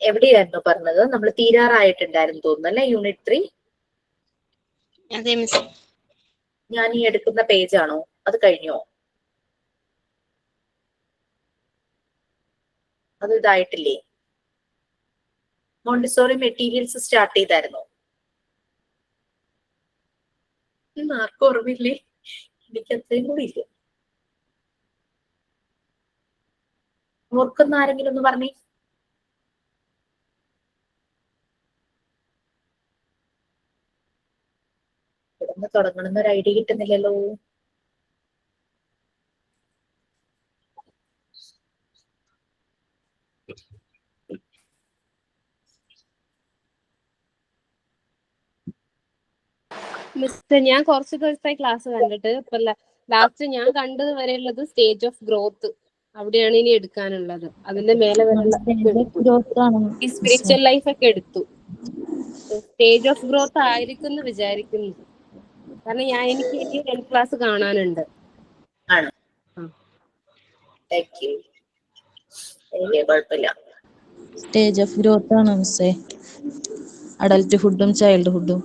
എവിടെയായിരുന്നു പറഞ്ഞത്? നമ്മൾ തീരാറായിട്ടുണ്ടായിരുന്നു തോന്നുന്നു അല്ലെ, യൂണിറ്റ് 3.
അതെ മിസ്.
ഞാൻ ഈ എടുക്കുന്ന പേജാണോ, അത് കഴിഞ്ഞോ? അത് ഇതായിട്ടില്ലേ? മോണ്ടിസോറി മെറ്റീരിയൽസ് സ്റ്റാർട്ട് ചെയ്തായിരുന്നോ? ആർക്കും ഓർമ്മയില്ലേ? എനിക്ക് അത്രയും കൂടി ഇല്ല. ഓർക്കുന്ന ആരെങ്കിലും ഒന്ന് പറഞ്ഞേ. ഇവിടുന്ന് തുടങ്ങണമെന്ന് ഒരു ഐഡിയ കിട്ടുന്നില്ലല്ലോ.
മിസ് ഞാൻ കുറച്ച് ദിവസമായി ക്ലാസ് കണ്ടിട്ട് ഇപ്പൊ ലാസ്റ്റ് ഞാൻ കണ്ടത് വരെയുള്ളത് സ്റ്റേജ് ഓഫ് ഗ്രോത്ത്, അവിടെയാണ് ഇനി എടുക്കാനുള്ളത്. അതിന്റെ മേലെ ഈ സ്പിരിച്വൽ ലൈഫ് ഒക്കെ എടുത്തു. സ്റ്റേജ് ഓഫ് ഗ്രോത്ത് ആയിരിക്കും എന്ന് വിചാരിക്കുന്നു. കാരണം എനിക്ക് ഇനി 10 ക്ലാസ് കാണാനുണ്ട്.
സ്റ്റേജ് ഓഫ് ഗ്രോത്ത് ആണ് മിസ്സേ, അഡൽട്ട്ഹുഡും ചൈൽഡ്ഹുഡും.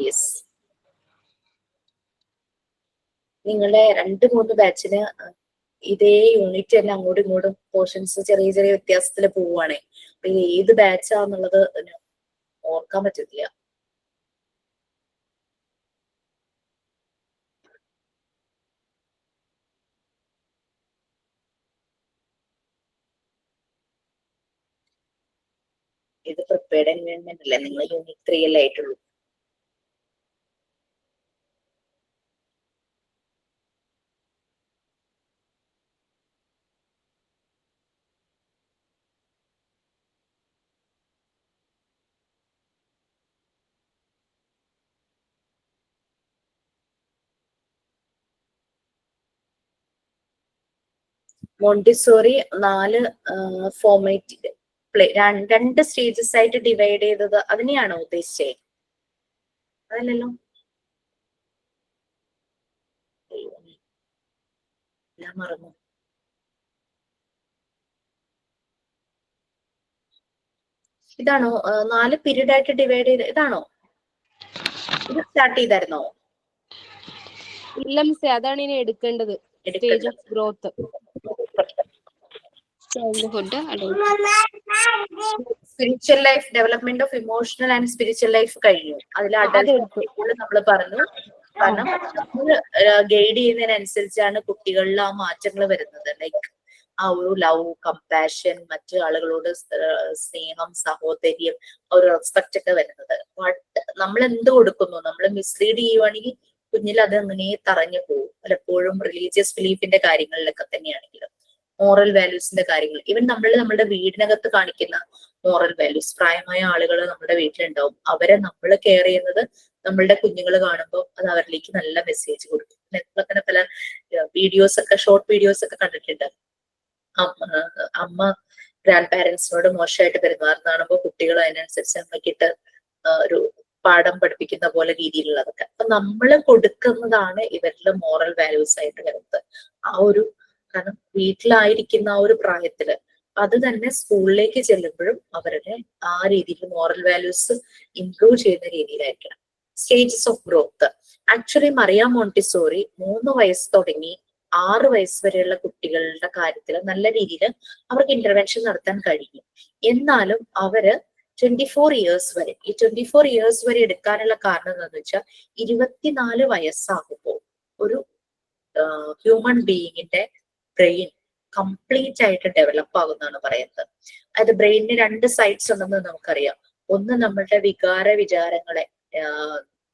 യെസ്. നിങ്ങളുടെ 2-3 ബാച്ചിന് ഇതേ യൂണിറ്റ് തന്നെ അങ്ങോട്ടും ഇങ്ങോട്ടും പോർഷൻസ് ചെറിയ ചെറിയ വ്യത്യാസത്തിൽ പോവുകയാണെ. അപ്പൊ ഏത് ബാച്ചാന്നുള്ളത് ഓർക്കാൻ പറ്റത്തില്ല. ഇത് പ്രിപ്പയർഡ് എൻവയോൺമെന്റ് അല്ലേ, നിങ്ങൾ യൂണിറ്റ് 3 അല്ലേ ആയിട്ടുള്ളൂ. മോണ്ടിസോറി 4 ഫോർമാറ്റ് 2 സ്റ്റേജസ് ആയിട്ട് ഡിവൈഡ് ചെയ്തത് അതിനെയാണോ ഉദ്ദേശിച്ചത്? അതല്ലല്ലോ. ഞാൻ മറന്നു. ഇതാണോ 4 പീരീഡ് ആയിട്ട് ഡിവൈഡ് ചെയ്ത്? ഇതാണോ ഇത് സ്റ്റാർട്ട് ചെയ്തായിരുന്നോ?
ഇല്ല മിസ്സേ, അതാണ് ഇനി എടുക്കേണ്ടത്. Stage of growth,
spiritual life, development of emotional and spiritual life കഴിഞ്ഞു. അതിൽ അഡൽട്ട് നമ്മൾ പറഞ്ഞു. കാരണം നമ്മൾ ഗൈഡ് ചെയ്യുന്നതിനനുസരിച്ചാണ് കുട്ടികളിൽ ആ മാറ്റങ്ങൾ വരുന്നത്. ലൈക്ക് ആ ഒരു ലവ്, കമ്പാഷൻ, മറ്റു ആളുകളോട് സ്നേഹം, സഹോദര്യം, ഒരു റെസ്പെക്ട് ഒക്കെ വരുന്നത്. നമ്മൾ എന്ത് കൊടുക്കുന്നു, നമ്മൾ മിസ്ലീഡ് ചെയ്യുവാണെങ്കിൽ കുഞ്ഞിൽ അത് അങ്ങനെ തറഞ്ഞു പോകും. പലപ്പോഴും റിലീജിയസ് ബിലീഫിന്റെ കാര്യങ്ങളിലൊക്കെ തന്നെയാണെങ്കിലും മോറൽ വാല്യൂസിന്റെ കാര്യങ്ങൾ, ഈവൻ നമ്മുടെ വീടിനകത്ത് കാണിക്കുന്ന മോറൽ വാല്യൂസ്, പ്രായമായ ആളുകൾ നമ്മുടെ വീട്ടിലുണ്ടാവും. അവരെ നമ്മൾ കെയർ ചെയ്യുന്നത് നമ്മളുടെ കുഞ്ഞുങ്ങൾ കാണുമ്പോൾ അത് അവരിലേക്ക് നല്ല മെസ്സേജ് കൊടുക്കും. അങ്ങനെ പല വീഡിയോസ് ഒക്കെ, ഷോർട്ട് വീഡിയോസ് ഒക്കെ കണ്ടിട്ടുണ്ട്. അമ്മ ഗ്രാൻഡ് പാരന്റ്സിനോട് മോശമായിട്ട് പെരുമാറുന്നതാണുമ്പോൾ കുട്ടികൾ അതിനനുസരിച്ച് അമ്മയ്ക്കിട്ട് ഒരു പാഠം പഠിപ്പിക്കുന്ന പോലെ രീതിയിലുള്ളതൊക്കെ. അപ്പൊ നമ്മൾ കൊടുക്കുന്നതാണ് ഇവരിലെ മോറൽ വാല്യൂസ് ആയിട്ട് വരുന്നത്. ആ ഒരു കാരണം വീട്ടിലായിരിക്കുന്ന ആ ഒരു പ്രായത്തില് അത് തന്നെ സ്കൂളിലേക്ക് ചെല്ലുമ്പോഴും അവരുടെ ആ രീതിയിൽ മോറൽ വാല്യൂസ് ഇംപ്രൂവ് ചെയ്യുന്ന രീതിയിലായിരിക്കണം. Stages of growth. Actually Maria Montessori 3 വയസ്സ് തുടങ്ങി 6 വയസ്സ് വരെയുള്ള കുട്ടികളുടെ കാര്യത്തിൽ നല്ല രീതിയിൽ അവർക്ക് ഇന്റർവെൻഷൻ നടത്താൻ കഴിയും. എന്നാലും അവര് 24 ഇയേഴ്സ് വരെ, ഈ 24 ഇയേഴ്സ് വരെ എടുക്കാനുള്ള കാരണം എന്താണെന്ന് വെച്ചാൽ 24 വയസ്സാകുമ്പോൾ ഒരു ഹ്യൂമൻ ബീയിങ്ങിന്റെ ബ്രെയിൻ കംപ്ലീറ്റ് ആയിട്ട് ഡെവലപ്പ് ആകുന്നതാണ് പറയുന്നത്. അതായത് ബ്രെയിനിന് 2 സൈഡ്സ് ഉണ്ടെന്ന് നമുക്കറിയാം. ഒന്ന് നമ്മളുടെ വിചാരങ്ങളെ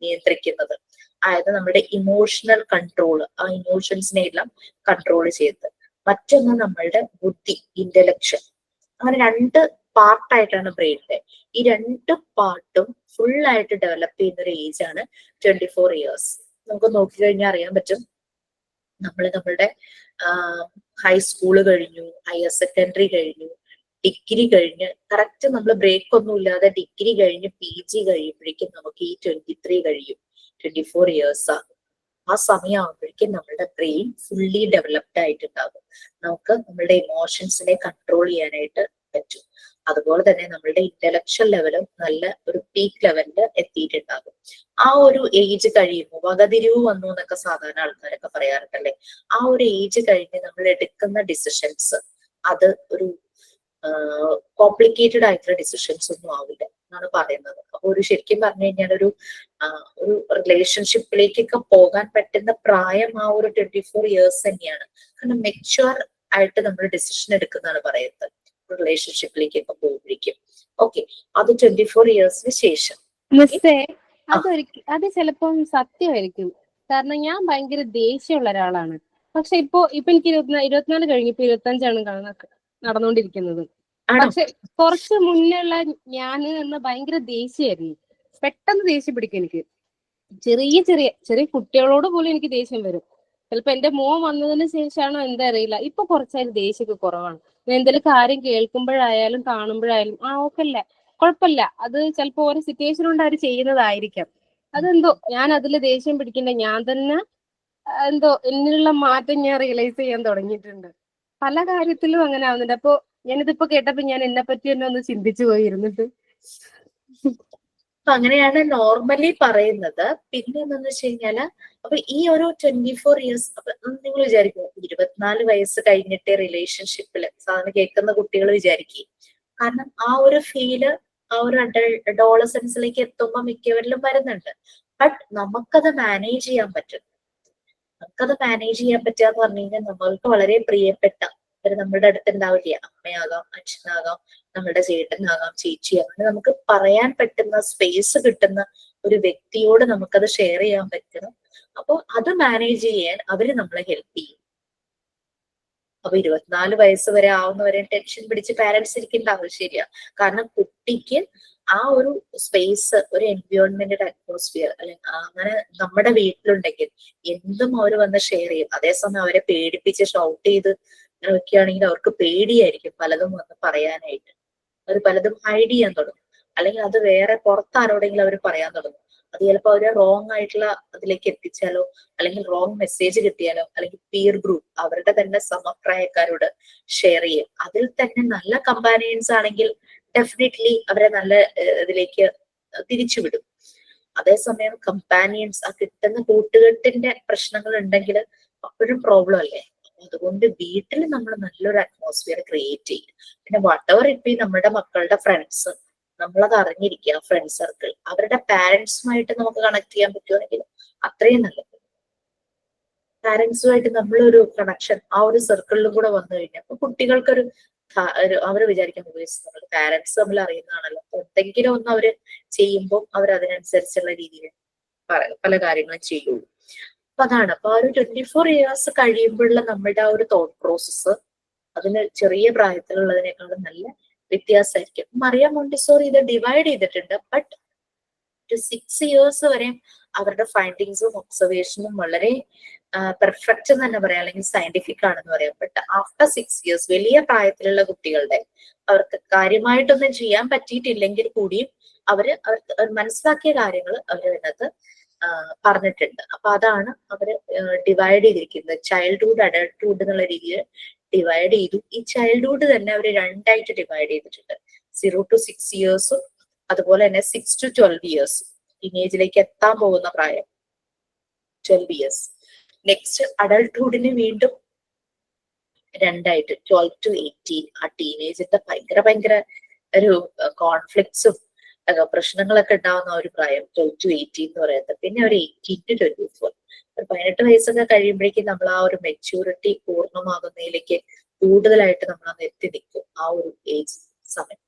നിയന്ത്രിക്കുന്നത്, അതായത് നമ്മുടെ ഇമോഷണൽ കൺട്രോൾ, ആ ഇമോഷൻസിനെ എല്ലാം കൺട്രോൾ ചെയ്തത്. മറ്റൊന്ന് നമ്മളുടെ ബുദ്ധി, ഇന്റലക്ഷൻ. അങ്ങനെ 2 പാർട്ടായിട്ടാണ് ബ്രെയിനിന്റെ. ഈ 2 പാർട്ടും ഫുൾ ആയിട്ട് ഡെവലപ്പ് ചെയ്യുന്ന ഒരു ഏജ് ആണ് 24 ഇയേഴ്സ്. നമുക്ക് നോക്കിക്കഴിഞ്ഞാൽ അറിയാൻ പറ്റും, നമ്മളുടെ ഹൈസ്കൂള് കഴിഞ്ഞു, ഹയർ സെക്കൻഡറി കഴിഞ്ഞു, ഡിഗ്രി കഴിഞ്ഞ് കറക്റ്റ് നമ്മൾ ബ്രേക്ക് ഒന്നും ഇല്ലാതെ ഡിഗ്രി കഴിഞ്ഞ് PG കഴിയുമ്പോഴേക്കും നമുക്ക് ഈ 23 കഴിയും, 24 ഇയേഴ്സ് ആകും. ആ സമയമാകുമ്പോഴേക്കും നമ്മുടെ ബ്രെയിൻ ഫുള്ളി ഡെവലപ്ഡ് ആയിട്ടുണ്ടാകും. നമുക്ക് നമ്മളുടെ ഇമോഷൻസിനെ കൺട്രോൾ ചെയ്യാനായിട്ട് പറ്റും. അതുപോലെ തന്നെ നമ്മളുടെ ഇന്റലക്ച്വൽ ലെവലും നല്ല ഒരു പീക്ക് ലെവലിൽ എത്തിയിട്ടുണ്ടാകും. ആ ഒരു ഏജ് കഴിയുമ്പോൾ വകതിരിവ് വന്നു എന്നൊക്കെ സാധാരണ ആൾക്കാരൊക്കെ പറയാറുണ്ടല്ലേ. ആ ഒരു ഏജ് കഴിഞ്ഞ് നമ്മൾ എടുക്കുന്ന ഡിസിഷൻസ് അത് ഒരു കോംപ്ലിക്കേറ്റഡ് ആയിട്ടുള്ള ഡിസിഷൻസ് ഒന്നും ആവില്ല എന്നാണ് പറയുന്നത്. അപ്പൊ ഒരു ശരിക്കും പറഞ്ഞു കഴിഞ്ഞാൽ ഒരു റിലേഷൻഷിപ്പിലേക്കൊക്കെ പോകാൻ പറ്റുന്ന പ്രായം ആ ഒരു 24 ഇയേഴ്സ് തന്നെയാണ്. കാരണം മെച്യൂർ ആയിട്ട് നമ്മൾ ഡിസിഷൻ എടുക്കുന്നതാണ് പറയുന്നത് റിലേഷൻഷിപ്പിലേക്കൊക്കെ പോകുമ്പോഴേക്കും. ഓക്കെ, അത് 24 ഇയേഴ്സിന് ശേഷം.
അത് ചിലപ്പം സത്യമായിരിക്കും. കാരണം ഞാൻ ഭയങ്കര ദേഷ്യമുള്ള ഒരാളാണ്. പക്ഷെ ഇപ്പൊ എനിക്ക് 24 കഴിഞ്ഞിപ്പോ 25 നടന്നുകൊണ്ടിരിക്കുന്നത്. പക്ഷെ കുറച്ച് മുന്നുള്ള ഞാന് എന്ന ഭയങ്കര ദേഷ്യമായിരുന്നു. പെട്ടെന്ന് ദേഷ്യം പിടിക്കും എനിക്ക്. ചെറിയ കുട്ടികളോട് പോലും എനിക്ക് ദേഷ്യം വരും. ചിലപ്പോ എന്റെ മോൻ വന്നതിന് ശേഷമാണോ എന്താ അറിയില്ല, ഇപ്പൊ കുറച്ചായിട്ട് ദേഷ്യമൊക്കെ കുറവാണ്. എന്തെങ്കിലും കാര്യം കേൾക്കുമ്പോഴായാലും കാണുമ്പോഴായാലും ഓക്കല്ലേ, കുഴപ്പമില്ല, അത് ചിലപ്പോ ഓരോ സിറ്റുവേഷൻ കൊണ്ട് അവർ ചെയ്യുന്നതായിരിക്കാം. അതെന്തോ ഞാൻ അതില് ദേഷ്യം പിടിക്കണ്ട, ഞാൻ തന്നെ എന്തോ എന്നിലുള്ള മാറ്റം ഞാൻ റിയലൈസ് ചെയ്യാൻ തുടങ്ങിയിട്ടുണ്ട്. പല കാര്യത്തിലും അങ്ങനെ ആവുന്നുണ്ട്. അപ്പൊ ഞാനിതിപ്പോ കേട്ടപ്പോ ഞാൻ എന്നെ പറ്റി തന്നെ ഒന്ന് ചിന്തിച്ചു പോയി ഇരുന്നിട്ട്.
അപ്പൊ അങ്ങനെയാണ് നോർമലി പറയുന്നത്. പിന്നെ എന്താന്ന് വെച്ച് കഴിഞ്ഞാല് അപ്പൊ ഈ ഒരു 24 ഇയേഴ്സ് അപ്പൊ നിങ്ങൾ വിചാരിക്കും 24 വയസ്സ് കഴിഞ്ഞിട്ട് റിലേഷൻഷിപ്പില് സാധാരണ കേൾക്കുന്ന കുട്ടികൾ വിചാരിക്കും. കാരണം ആ ഒരു ഫീല് ആ ഒരു അഡോളസൻസിലേക്ക് എത്തുമ്പോൾ മിക്കവരിലും വരുന്നുണ്ട്. ബട്ട് നമുക്കത് മാനേജ് ചെയ്യാൻ പറ്റും. നമുക്കത് മാനേജ് ചെയ്യാൻ പറ്റുക എന്ന് പറഞ്ഞു കഴിഞ്ഞാൽ നമ്മൾക്ക് വളരെ പ്രിയപ്പെട്ട നമ്മുടെ അടുത്ത് ഉണ്ടാവില്ല, അമ്മയാകാം, അച്ഛനാകാം, നമ്മുടെ ചേട്ടനാകാം, ചേച്ചിയാകാം, അങ്ങനെ നമുക്ക് പറയാൻ പറ്റുന്ന സ്പേസ് കിട്ടുന്ന ഒരു വ്യക്തിയോട് നമുക്കത് ഷെയർ ചെയ്യാൻ പറ്റണം. അപ്പോൾ അത് മാനേജ് ചെയ്യാൻ അവര് നമ്മളെ ഹെൽപ്പ് ചെയ്യും. അപ്പൊ 24 വയസ്സ് വരെ ആവുന്നവരെ ടെൻഷൻ പിടിച്ച് പാരന്റ്സ് ഇരിക്കേണ്ട ആവശ്യമില്ല. കാരണം കുട്ടിക്ക് ആ ഒരു സ്പേസ്, ഒരു എൻവയോൺമെന്റ്, അറ്റ്മോസ്ഫിയർ അല്ലെങ്കിൽ അങ്ങനെ നമ്മുടെ വീട്ടിലുണ്ടെങ്കിൽ എന്തും അവർ വന്ന് ഷെയർ ചെയ്യും. അതേസമയം അവരെ പേടിപ്പിച്ച് ഷൗട്ട് ചെയ്ത് അങ്ങനെ വെക്കുകയാണെങ്കിൽ അവർക്ക് പേടിയായിരിക്കും പലതും വന്ന് പറയാനായിട്ട്. അവർ പലതും ഹൈഡ് ചെയ്യാൻ തുടങ്ങും. അല്ലെങ്കിൽ അത് വേറെ പുറത്താരോടെങ്കിലും അവർ പറയാൻ തുടങ്ങും. അത് ചിലപ്പോൾ അവരെ റോങ് ആയിട്ടുള്ള അതിലേക്ക് എത്തിച്ചാലോ, അല്ലെങ്കിൽ റോങ് മെസ്സേജ് കിട്ടിയാലോ, അല്ലെങ്കിൽ പിയർ ഗ്രൂപ്പ് അവരുടെ തന്നെ സമപ്രായക്കാരോട് ഷെയർ ചെയ്യും. അതിൽ തന്നെ നല്ല കമ്പാനിയൻസ് ആണെങ്കിൽ ഡെഫിനറ്റ്ലി അവരെ നല്ല ഇതിലേക്ക് തിരിച്ചുവിടും. അതേസമയം കമ്പാനിയൻസ്, ആ കിട്ടുന്ന കൂട്ടുകെട്ടിന്റെ പ്രശ്നങ്ങൾ ഉണ്ടെങ്കിൽ അപ്പോഴും പ്രോബ്ലം അല്ലേ. അതുകൊണ്ട് വീട്ടിൽ നമ്മൾ നല്ലൊരു അറ്റ്മോസ്ഫിയർ ക്രിയേറ്റ് ചെയ്യും. പിന്നെ വട്ടവർ ഇപ്പൊ നമ്മുടെ മക്കളുടെ ഫ്രണ്ട്സ് നമ്മളത് അറിഞ്ഞിരിക്കുക, ഫ്രണ്ട് സർക്കിൾ അവരുടെ പാരന്റ്സുമായിട്ട് നമുക്ക് കണക്ട് ചെയ്യാൻ പറ്റുവാണെങ്കിൽ അത്രയും നല്ലത്. പാരന്റ്സുമായിട്ട് നമ്മളൊരു കണക്ഷൻ ആ ഒരു സർക്കിളിലും കൂടെ വന്നു കഴിഞ്ഞാൽ അപ്പൊ കുട്ടികൾക്കൊരു അവര് വിചാരിക്കാൻ നമ്മുടെ പാരന്റ്സ് തമ്മിൽ അറിയുന്നതാണല്ലോ, എന്തെങ്കിലും ഒന്ന് അവര് ചെയ്യുമ്പോൾ അവർ അതിനനുസരിച്ചുള്ള രീതിയിൽ പല കാര്യങ്ങളും ചെയ്യുള്ളൂ. അപ്പൊ അതാണ്. അപ്പൊ ആ ഒരു 24 ഇയേഴ്സ് കഴിയുമ്പോഴുള്ള നമ്മുടെ ആ ഒരു തോട്ട് പ്രോസസ്സ് അതിന് ചെറിയ പ്രായത്തിലുള്ളതിനേക്കാളും നല്ല വ്യത്യാസമായിരിക്കും. മറിയ മോണ്ടിസോറി ഇത് ഡിവൈഡ് ചെയ്തിട്ടുണ്ട്. ബട്ട് 6 ഇയേഴ്സ് വരെ അവരുടെ ഫൈൻഡിങ്സും ഒബ്സർവേഷനും വളരെ പെർഫെക്റ്റ് എന്ന് തന്നെ പറയാം, അല്ലെങ്കിൽ സയന്റിഫിക് ആണെന്ന് പറയാം. ബട്ട് ആഫ്റ്റർ 6 ഇയേഴ്സ് വലിയ പ്രായത്തിലുള്ള കുട്ടികളുടെ അവർക്ക് കാര്യമായിട്ടൊന്നും ചെയ്യാൻ പറ്റിയിട്ടില്ലെങ്കിൽ കൂടിയും അവർക്ക് മനസ്സിലാക്കിയ കാര്യങ്ങൾ അവർ അതിനകത്ത് പറഞ്ഞിട്ടുണ്ട്. അപ്പൊ അതാണ് അവര് ഡിവൈഡ് ചെയ്തിരിക്കുന്നത്. ചൈൽഡ്ഹുഡ്, അഡൾട്ട്ഹുഡ് എന്നുള്ള രീതിയിൽ ഡിവൈഡ് ചെയ്തു. ഈ ചൈൽഡ്ഹുഡ് തന്നെ അവർ 2ആയിട്ട് ഡിവൈഡ് ചെയ്തിട്ടുണ്ട്. 0 to 6 ഇയേഴ്സും അതുപോലെ തന്നെ 6 to 12 ഇയേഴ്സ് ടീനേജിലേക്ക് എത്താൻ പോകുന്ന പ്രായം 12 ഇയേഴ്സ്. നെക്സ്റ്റ് അഡൾട്ട്ഹുഡിന് വീണ്ടും രണ്ടായിട്ട് 12 to 18 ആ ടീനേജിന്റെ ഭയങ്കര ഒരു കോൺഫ്ലിക്ട്സും പ്രശ്നങ്ങളൊക്കെ ഉണ്ടാവുന്ന ഒരു പ്രായം 12 to 18 എന്ന് പറയുന്നത്. പിന്നെ ഒരു 18 to 24, ഒരു 18 വയസ്സൊക്കെ കഴിയുമ്പോഴേക്കും നമ്മൾ ആ ഒരു മെച്യൂരിറ്റി പൂർണ്ണമാകുന്നതിലേക്ക് കൂടുതലായിട്ട് നമ്മൾ അന്ന് എത്തി നിൽക്കും, ആ ഒരു ഏജ് സമയം.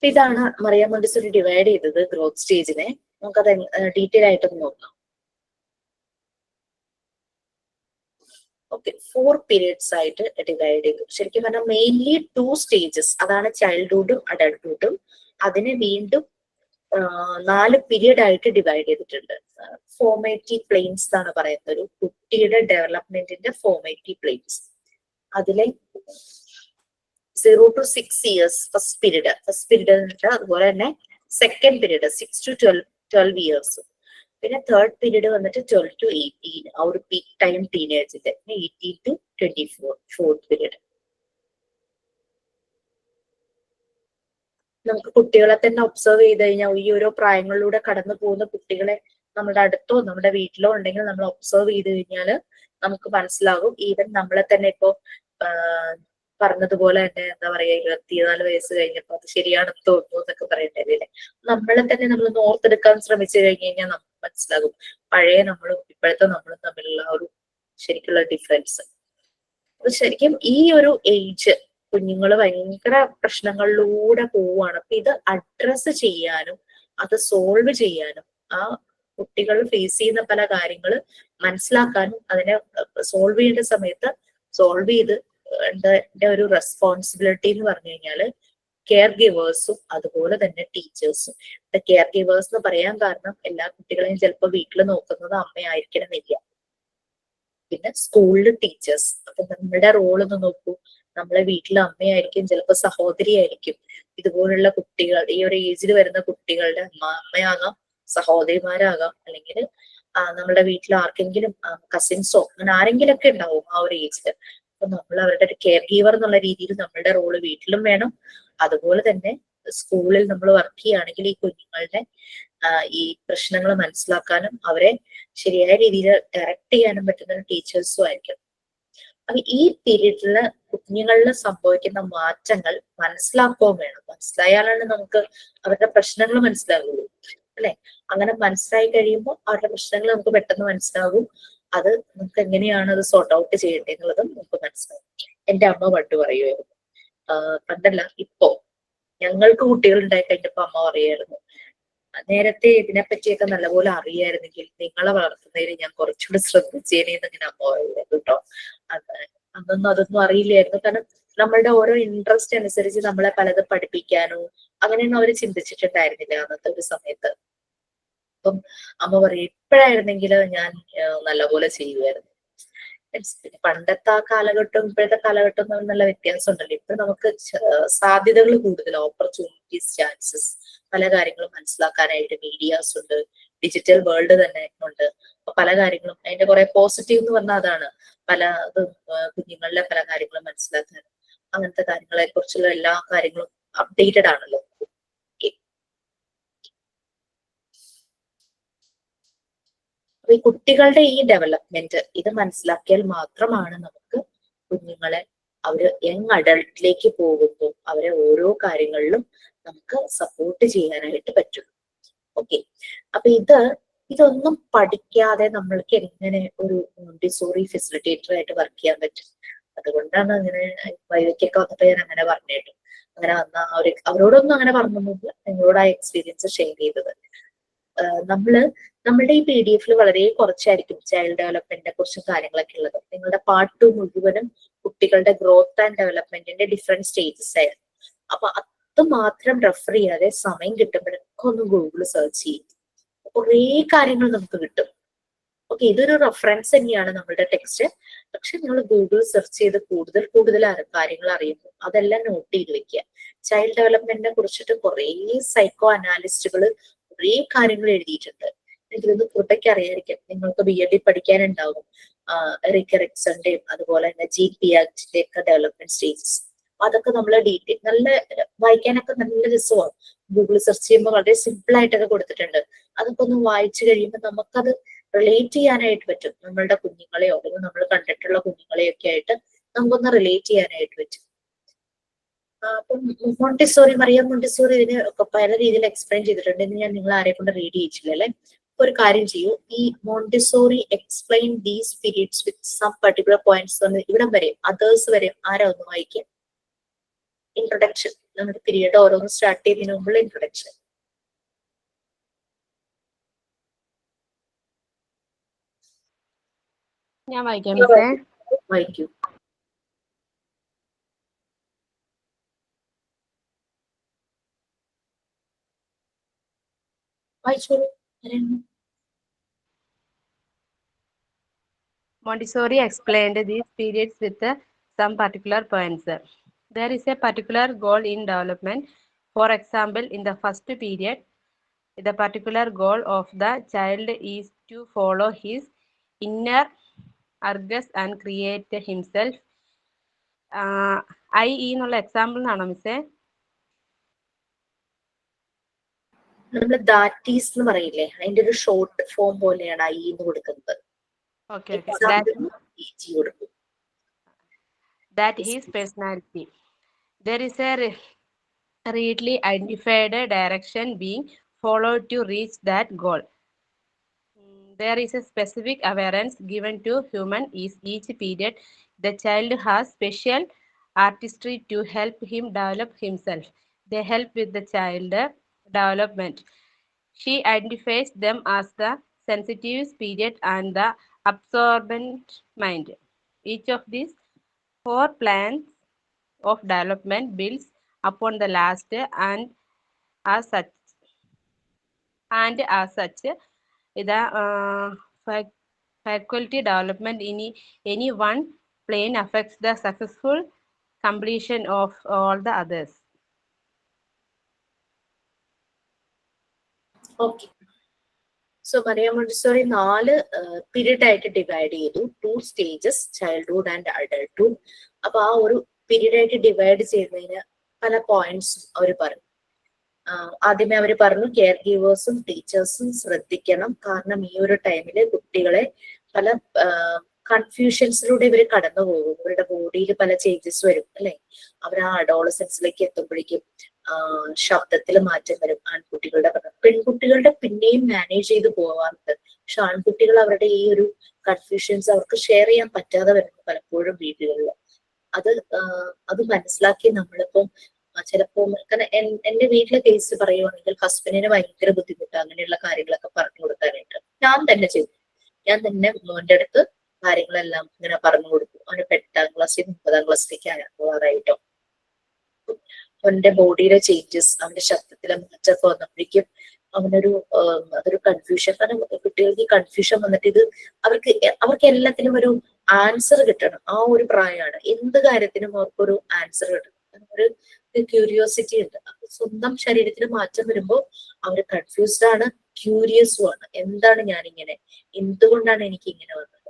ഇതാണ് മറിയ മോണ്ടിസോറി ഡിവൈഡ് ചെയ്തത് ഗ്രോത്ത് സ്റ്റേജിനെ. നമുക്കത് ഡീറ്റെയിൽ ആയിട്ടൊന്ന് നോക്കാം. ഓക്കെ, 4 periods ആയിട്ട് ഡിവൈഡ് ചെയ്തു. ശരിക്കും പറഞ്ഞാൽ മെയിൻലി 2 stages, അതാണ് ചൈൽഡ്ഹുഡും അഡൾട്ട്ഹുഡും. അതിനെ വീണ്ടും 4 പീരിയഡ് ആയിട്ട് ഡിവൈഡ് ചെയ്തിട്ടുണ്ട്. ഫോർമേറ്റീവ് പ്ലെയിൻസ് എന്നാണ് പറയുന്നത്, ഒരു കുട്ടിയുടെ ഡെവലപ്മെന്റിന്റെ ഫോർമേറ്റീവ് പ്ലെയിൻസ്. അതിലെ 0 to 6 years ഫസ്റ്റ് പീരീഡ് ഉണ്ട്. അതുപോലെ തന്നെ സെക്കൻഡ് പീരീഡ് 6 to 12 years. പിന്നെ തേർഡ് പീരീഡ് വന്നിട്ട് 12 to 18, ആ ഒരു പീക്ക് ടൈം ടീനേജിന്റെ. 18 to 24 ഫോർത്ത് പീരീഡ്. നമുക്ക് കുട്ടികളെ തന്നെ ഒബ്സർവ് ചെയ്ത് കഴിഞ്ഞാൽ ഈ ഓരോ പ്രായങ്ങളിലൂടെ കടന്നു പോകുന്ന കുട്ടികളെ നമ്മുടെ അടുത്തോ നമ്മുടെ വീട്ടിലോ ഉണ്ടെങ്കിൽ നമ്മൾ ഒബ്സർവ് ചെയ്ത് കഴിഞ്ഞാൽ നമുക്ക് മനസ്സിലാകും. ഈവൻ നമ്മളെ തന്നെ ഇപ്പോ പറഞ്ഞതുപോലെ തന്നെ എന്താ പറയാ 24 വയസ്സ് കഴിഞ്ഞപ്പോ അത് ശരിയാണെന്ന് തോന്നുന്നു എന്നൊക്കെ പറയണ്ടല്ലേ. നമ്മളെ തന്നെ നമ്മളൊന്ന് ഓർത്തെടുക്കാൻ ശ്രമിച്ചു കഴിഞ്ഞു കഴിഞ്ഞാൽ നമുക്ക് മനസ്സിലാകും പഴയ നമ്മളും ഇപ്പോഴത്തെ നമ്മളും തമ്മിലുള്ള ഒരു ശരിക്കുള്ള ഡിഫറൻസ്. അപ്പൊ ശരിക്കും ഈ ഒരു ഏജ് കുഞ്ഞുങ്ങൾ ഭയങ്കര പ്രശ്നങ്ങളിലൂടെ പോവുകയാണ്. അപ്പൊ ഇത് അഡ്രസ് ചെയ്യാനും അത് സോൾവ് ചെയ്യാനും ആ കുട്ടികൾ ഫേസ് ചെയ്യുന്ന പല കാര്യങ്ങൾ മനസ്സിലാക്കാനും അതിനെ സോൾവ് ചെയ്യേണ്ട സമയത്ത് സോൾവ് ചെയ്ത് ഒരു റെസ്പോൺസിബിലിറ്റി എന്ന് പറഞ്ഞു കഴിഞ്ഞാല് കെയർ ഗിവേഴ്സും അതുപോലെ തന്നെ ടീച്ചേഴ്സും. കെയർ ഗിവേഴ്സ് എന്ന് പറയാൻ കാരണം എല്ലാ കുട്ടികളെയും ചിലപ്പോൾ വീട്ടിൽ നോക്കുന്നത് അമ്മയായിരിക്കണമെന്നില്ല. പിന്നെ സ്കൂളിൽ ടീച്ചേഴ്സ്. അപ്പൊ നമ്മുടെ റോൾ ഒന്ന് നോക്കൂ, നമ്മളെ വീട്ടിലെ അമ്മയായിരിക്കും, ചിലപ്പോൾ സഹോദരിയായിരിക്കും. ഇതുപോലുള്ള കുട്ടികൾ ഈ ഒരു ഏജിൽ വരുന്ന കുട്ടികളുടെ അമ്മയാകാം, സഹോദരിമാരാകാം, അല്ലെങ്കിൽ നമ്മുടെ വീട്ടിൽ ആർക്കെങ്കിലും കസിൻസോ അങ്ങനെ ആരെങ്കിലും ഒക്കെ ഉണ്ടാവും ആ ഒരു ഏജില്. അപ്പൊ നമ്മൾ അവരുടെ ഒരു കെയർ ഗീവർ എന്നുള്ള രീതിയിൽ നമ്മളുടെ റോള് വീട്ടിലും വേണം. അതുപോലെ തന്നെ സ്കൂളിൽ നമ്മൾ വർക്ക് ചെയ്യുകയാണെങ്കിൽ ഈ കുഞ്ഞുങ്ങളുടെ ഈ പ്രശ്നങ്ങൾ മനസ്സിലാക്കാനും അവരെ ശരിയായ രീതിയിൽ ഡയറക്റ്റ് ചെയ്യാനും പറ്റുന്ന ടീച്ചേഴ്സും ആയിരിക്കും. അപ്പൊ ഈ പീരീഡില് കുഞ്ഞുങ്ങളിൽ സംഭവിക്കുന്ന മാറ്റങ്ങൾ മനസ്സിലാക്കുകയും വേണം. മനസ്സിലായാലാണ് നമുക്ക് അവരുടെ പ്രശ്നങ്ങൾ മനസ്സിലാകുള്ളൂ, അല്ലെ? അങ്ങനെ മനസ്സിലായി കഴിയുമ്പോൾ അവരുടെ പ്രശ്നങ്ങൾ നമുക്ക് പെട്ടെന്ന് മനസ്സിലാകും. അത് നമുക്ക് എങ്ങനെയാണ് അത് സോർട്ട് ഔട്ട് ചെയ്യേണ്ടത് എന്നുള്ളതും നമുക്ക് മനസ്സിലാകും. എന്റെ അമ്മ പണ്ട് പറയുമായിരുന്നു, പണ്ടല്ല ഇപ്പോ ഞങ്ങൾക്ക് കുട്ടികൾ ഉണ്ടായി കഴിഞ്ഞപ്പോ അമ്മ പറയായിരുന്നു, നേരത്തെ ഇതിനെപ്പറ്റിയൊക്കെ നല്ലപോലെ അറിയായിരുന്നെങ്കിൽ നിങ്ങളെ വളർത്തുന്നതിന് ഞാൻ കുറച്ചുകൂടി ശ്രദ്ധിച്ചേനെന്ന് ഇങ്ങനെ അമ്മ പറയുമായിരുന്നു കേട്ടോ. അതൊന്നും അറിയില്ലായിരുന്നു. കാരണം നമ്മളുടെ ഓരോ ഇൻട്രസ്റ്റ് അനുസരിച്ച് നമ്മളെ പലതും പഠിപ്പിക്കാനോ അങ്ങനെയൊന്നും അവര് ചിന്തിച്ചിട്ടുണ്ടായിരുന്നില്ല അന്നത്തെ ഒരു സമയത്ത്. അപ്പം അമ്മ പറയും ഇപ്പോഴായിരുന്നെങ്കിൽ ഞാൻ നല്ലപോലെ ചെയ്യുമായിരുന്നു. പണ്ടത്തെ ആ കാലഘട്ടവും ഇപ്പോഴത്തെ കാലഘട്ടവും തമ്മിൽ നല്ല വ്യത്യാസം ഉണ്ടല്ലോ. ഇപ്പൊ നമുക്ക് സാധ്യതകൾ കൂടുതൽ, ഓപ്പർച്യൂണിറ്റീസ്, ചാൻസസ്, പല കാര്യങ്ങളും മനസ്സിലാക്കാനായിട്ട് മീഡിയാസ് ഉണ്ട്, ഡിജിറ്റൽ വേൾഡ് തന്നെ ഉണ്ട്. അപ്പൊ പല കാര്യങ്ങളും അതിന്റെ കുറെ പോസിറ്റീവ് എന്ന് പറഞ്ഞാൽ അതാണ്. പല കുഞ്ഞുങ്ങളിലെ പല കാര്യങ്ങളും മനസ്സിലാക്കാൻ, അങ്ങനത്തെ കാര്യങ്ങളെ കുറിച്ചുള്ള എല്ലാ കാര്യങ്ങളും അപ്ഡേറ്റഡ് ആണല്ലോ. അപ്പൊ ഈ കുട്ടികളുടെ ഈ ഡെവലപ്മെന്റ് ഇത് മനസ്സിലാക്കിയാൽ മാത്രമാണ് നമുക്ക് കുഞ്ഞുങ്ങളെ അവര് യങ് അഡൾട്ടിലേക്ക് പോകുമ്പോൾ അവരെ ഓരോ കാര്യങ്ങളിലും നമുക്ക് സപ്പോർട്ട് ചെയ്യാനായിട്ട് പറ്റും. ഓക്കെ, അപ്പൊ ഇതൊന്നും പഠിക്കാതെ നമ്മൾക്ക് എങ്ങനെ ഒരു മോണ്ടിസോറി ഫെസിലിറ്റേറ്റർ ആയിട്ട് വർക്ക് ചെയ്യാൻ പറ്റും? അതുകൊണ്ടാണ് അങ്ങനെ വൈവയ്ക്കൊക്കെ വന്നപ്പോ ഞാൻ അങ്ങനെ പറഞ്ഞിട്ടു. അങ്ങനെ വന്ന അവരോടൊന്നും അങ്ങനെ പറഞ്ഞൊന്നുമില്ല, നിങ്ങളോട് ആ എക്സ്പീരിയൻസ് ഷെയർ ചെയ്തത്. നമ്മളുടെ ഈ PDF വളരെ കുറച്ചായിരിക്കും ചൈൽഡ് ഡെവലപ്മെന്റിനെ കുറിച്ചും കാര്യങ്ങളൊക്കെ ഉള്ളത്. നിങ്ങളുടെ പാർട്ട് 2 മുഴുവനും കുട്ടികളുടെ ഗ്രോത്ത് ആൻഡ് ഡെവലപ്മെന്റിന്റെ ഡിഫറെന്റ് സ്റ്റേജസ് ആയിരുന്നു. അപ്പൊ അത് മാത്രം റെഫർ ചെയ്യാതെ സമയം കിട്ടുമ്പോഴൊക്കെ ഒന്ന് ഗൂഗിൾ സെർച്ച് ചെയ്യും, കുറേ കാര്യങ്ങൾ നമുക്ക് കിട്ടും. ഓക്കെ, ഇതൊരു റെഫറൻസ് തന്നെയാണ് നമ്മളുടെ ടെക്സ്റ്റ്. പക്ഷെ നിങ്ങൾ ഗൂഗിൾ സെർച്ച് ചെയ്ത് കൂടുതൽ കാര്യങ്ങൾ അറിയുമ്പോൾ അതെല്ലാം നോട്ട് ചെയ്ത് വെക്കുക. ചൈൽഡ് ഡെവലപ്മെന്റിനെ കുറിച്ചിട്ട് കുറേ സൈക്കോ അനാലിസ്റ്റുകൾ കുറേ കാര്യങ്ങൾ എഴുതിയിട്ടുണ്ട്. എനിക്കിത് പുറത്തേക്ക് അറിയാതിരിക്കും, നിങ്ങൾക്ക് BEd പഠിക്കാനുണ്ടാവും. എറിക് എറിക്സന്റെയും അതുപോലെ തന്നെ ജീൻ പിയാജറ്റിന്റെ ഒക്കെ ഡെവലപ്മെന്റ് സ്റ്റേജസ്. അതൊക്കെ നമ്മൾ ഡീറ്റെയിൽ നല്ല വായിക്കാനൊക്കെ നല്ല രസമാണ്. ഗൂഗിൾ സെർച്ച് ചെയ്യുമ്പോൾ വളരെ സിമ്പിൾ ആയിട്ടൊക്കെ കൊടുത്തിട്ടുണ്ട്. അതൊക്കെ ഒന്ന് വായിച്ചു കഴിയുമ്പോൾ നമുക്കത് റിലേറ്റ് ചെയ്യാനായിട്ട് പറ്റും. നമ്മളുടെ കുഞ്ഞുങ്ങളെയോ അല്ലെങ്കിൽ നമ്മൾ കണ്ടിട്ടുള്ള കുഞ്ഞുങ്ങളെയൊക്കെ ആയിട്ട് നമുക്കൊന്ന് റിലേറ്റ് ചെയ്യാനായിട്ട് പറ്റും. അപ്പം മോണ്ടിസോറി, മറിയം മോണ്ടിസോറി ഇതിന് പല രീതിയിൽ എക്സ്പ്ലെയിൻ ചെയ്തിട്ടുണ്ട്. ഇന്ന് ഞാൻ നിങ്ങൾ ആരെ കൊണ്ട് റീഡ് ചെയ്യിച്ചില്ല അല്ലെ. ഒരു കാര്യം ചെയ്യൂ, ഈ Montessori explain these periods with some particular points ഇവിടം വരെ അതേഴ്സ് വരെ ആരാ ഒന്ന് വായിക്കുക. ഇൻട്രൊഡക്ഷൻ, നമ്മുടെ പീരീഡ് ഓരോന്ന് സ്റ്റാർട്ട് ചെയ്യുന്നതിന് മുമ്പുള്ള ഇൻട്രൊഡക്ഷൻ.
ഞാൻ വായിക്കാം മിസ്സേ.
വായിക്കൂ. വായിച്ചോളൂ.
Montessori explained these periods with some particular points. There is a particular goal in development. For example, in the first period, the particular goal of the child is to follow his inner urges and create himself. എന്നുള്ള example എന്നാണോ മിസ്സേ?
നമ്മൾ ദാറ്റീസ് എന്ന് പറയില്ലേ, അതിന്റെ ഒരു short form പോലെയാണ് I എന്ന് കൊടുക്കുന്നത്.
That his personality. There is a readily identified direction being followed to reach that goal. There is a specific awareness given to human is each period. The child has special artistry to help him develop himself. They help with the child development. She identifies them as the sensitive period and the absorbent mind. Each of these 4 plans of development builds upon the last, and as such the faculty development in any one plane affects the successful completion of all the others.
Okay. So Mariam Montessori 4 period ആയിട്ട് divide ചെയ്തു. 2 stages, childhood and adulthood. അപ്പൊ ആ ഒരു period ആയിട്ട് divide ചെയ്യുന്നതിന് പല പോയിന്റ്സും അവർ പറഞ്ഞു. ആദ്യമേ അവർ പറഞ്ഞു കെയർ ഗീവേഴ്സും ടീച്ചേഴ്സും ശ്രദ്ധിക്കണം. കാരണം ഈ ഒരു ടൈമില് കുട്ടികളെ പല കൺഫ്യൂഷൻസിലൂടെ ഇവർ കടന്നു പോകും. ഇവരുടെ ബോഡിയിൽ പല ചേഞ്ചസ് വരും അല്ലെ. അവർ ആ അഡോളസൻസിലേക്ക് എത്തുമ്പോഴേക്കും ശബ്ദത്തിൽ മാറ്റം വരും. ആൺകുട്ടികളുടെ, പെൺകുട്ടികളുടെ പിന്നെയും മാനേജ് ചെയ്ത് പോവാറുണ്ട്. പക്ഷെ ആൺകുട്ടികൾ അവരുടെ ഈ ഒരു കൺഫ്യൂഷൻസ് അവർക്ക് ഷെയർ ചെയ്യാൻ പറ്റാതെ വരുന്നു പലപ്പോഴും വീടുകളിൽ. അത് മനസ്സിലാക്കി നമ്മളിപ്പം ചിലപ്പോ എന്റെ വീട്ടിലെ കേസ് പറയുവാണെങ്കിൽ ഹസ്ബൻഡിന് ഭയങ്കര ബുദ്ധിമുട്ട് അങ്ങനെയുള്ള കാര്യങ്ങളൊക്കെ പറഞ്ഞു കൊടുക്കാനായിട്ട് ഞാൻ തന്നെ ചെയ്തു. ഞാൻ തന്നെ മോന്റെ അടുത്ത് കാര്യങ്ങളെല്ലാം ഇങ്ങനെ പറഞ്ഞു കൊടുക്കും. അവന് 8ാം ക്ലാസ്സിൽ 9ാം ക്ലാസ്സിലേക്ക് ആറായിട്ടോ. അവന്റെ ബോഡിയിലെ ചേഞ്ചസ്, അവന്റെ ശബ്ദത്തിലെ മാറ്റമൊക്കെ വന്നപ്പോഴേക്കും അതൊരു കൺഫ്യൂഷൻ. കാരണം കുട്ടികൾക്ക് കൺഫ്യൂഷൻ വന്നിട്ട് അവർക്ക് എല്ലാത്തിനും ഒരു ആൻസർ കിട്ടണം. ആ ഒരു പ്രായമാണ്. എന്ത് കാര്യത്തിനും അവർക്കൊരു ആൻസർ കിട്ടണം. ഒരു ക്യൂരിയോസിറ്റി ഉണ്ട്. സ്വന്തം ശരീരത്തിന് മാറ്റം വരുമ്പോൾ അവർ കൺഫ്യൂസ്ഡ് ആണ്, ക്യൂരിയസും ആണ്. എന്താണ് ഞാനിങ്ങനെ, എന്തുകൊണ്ടാണ് എനിക്ക് ഇങ്ങനെ വന്നത്,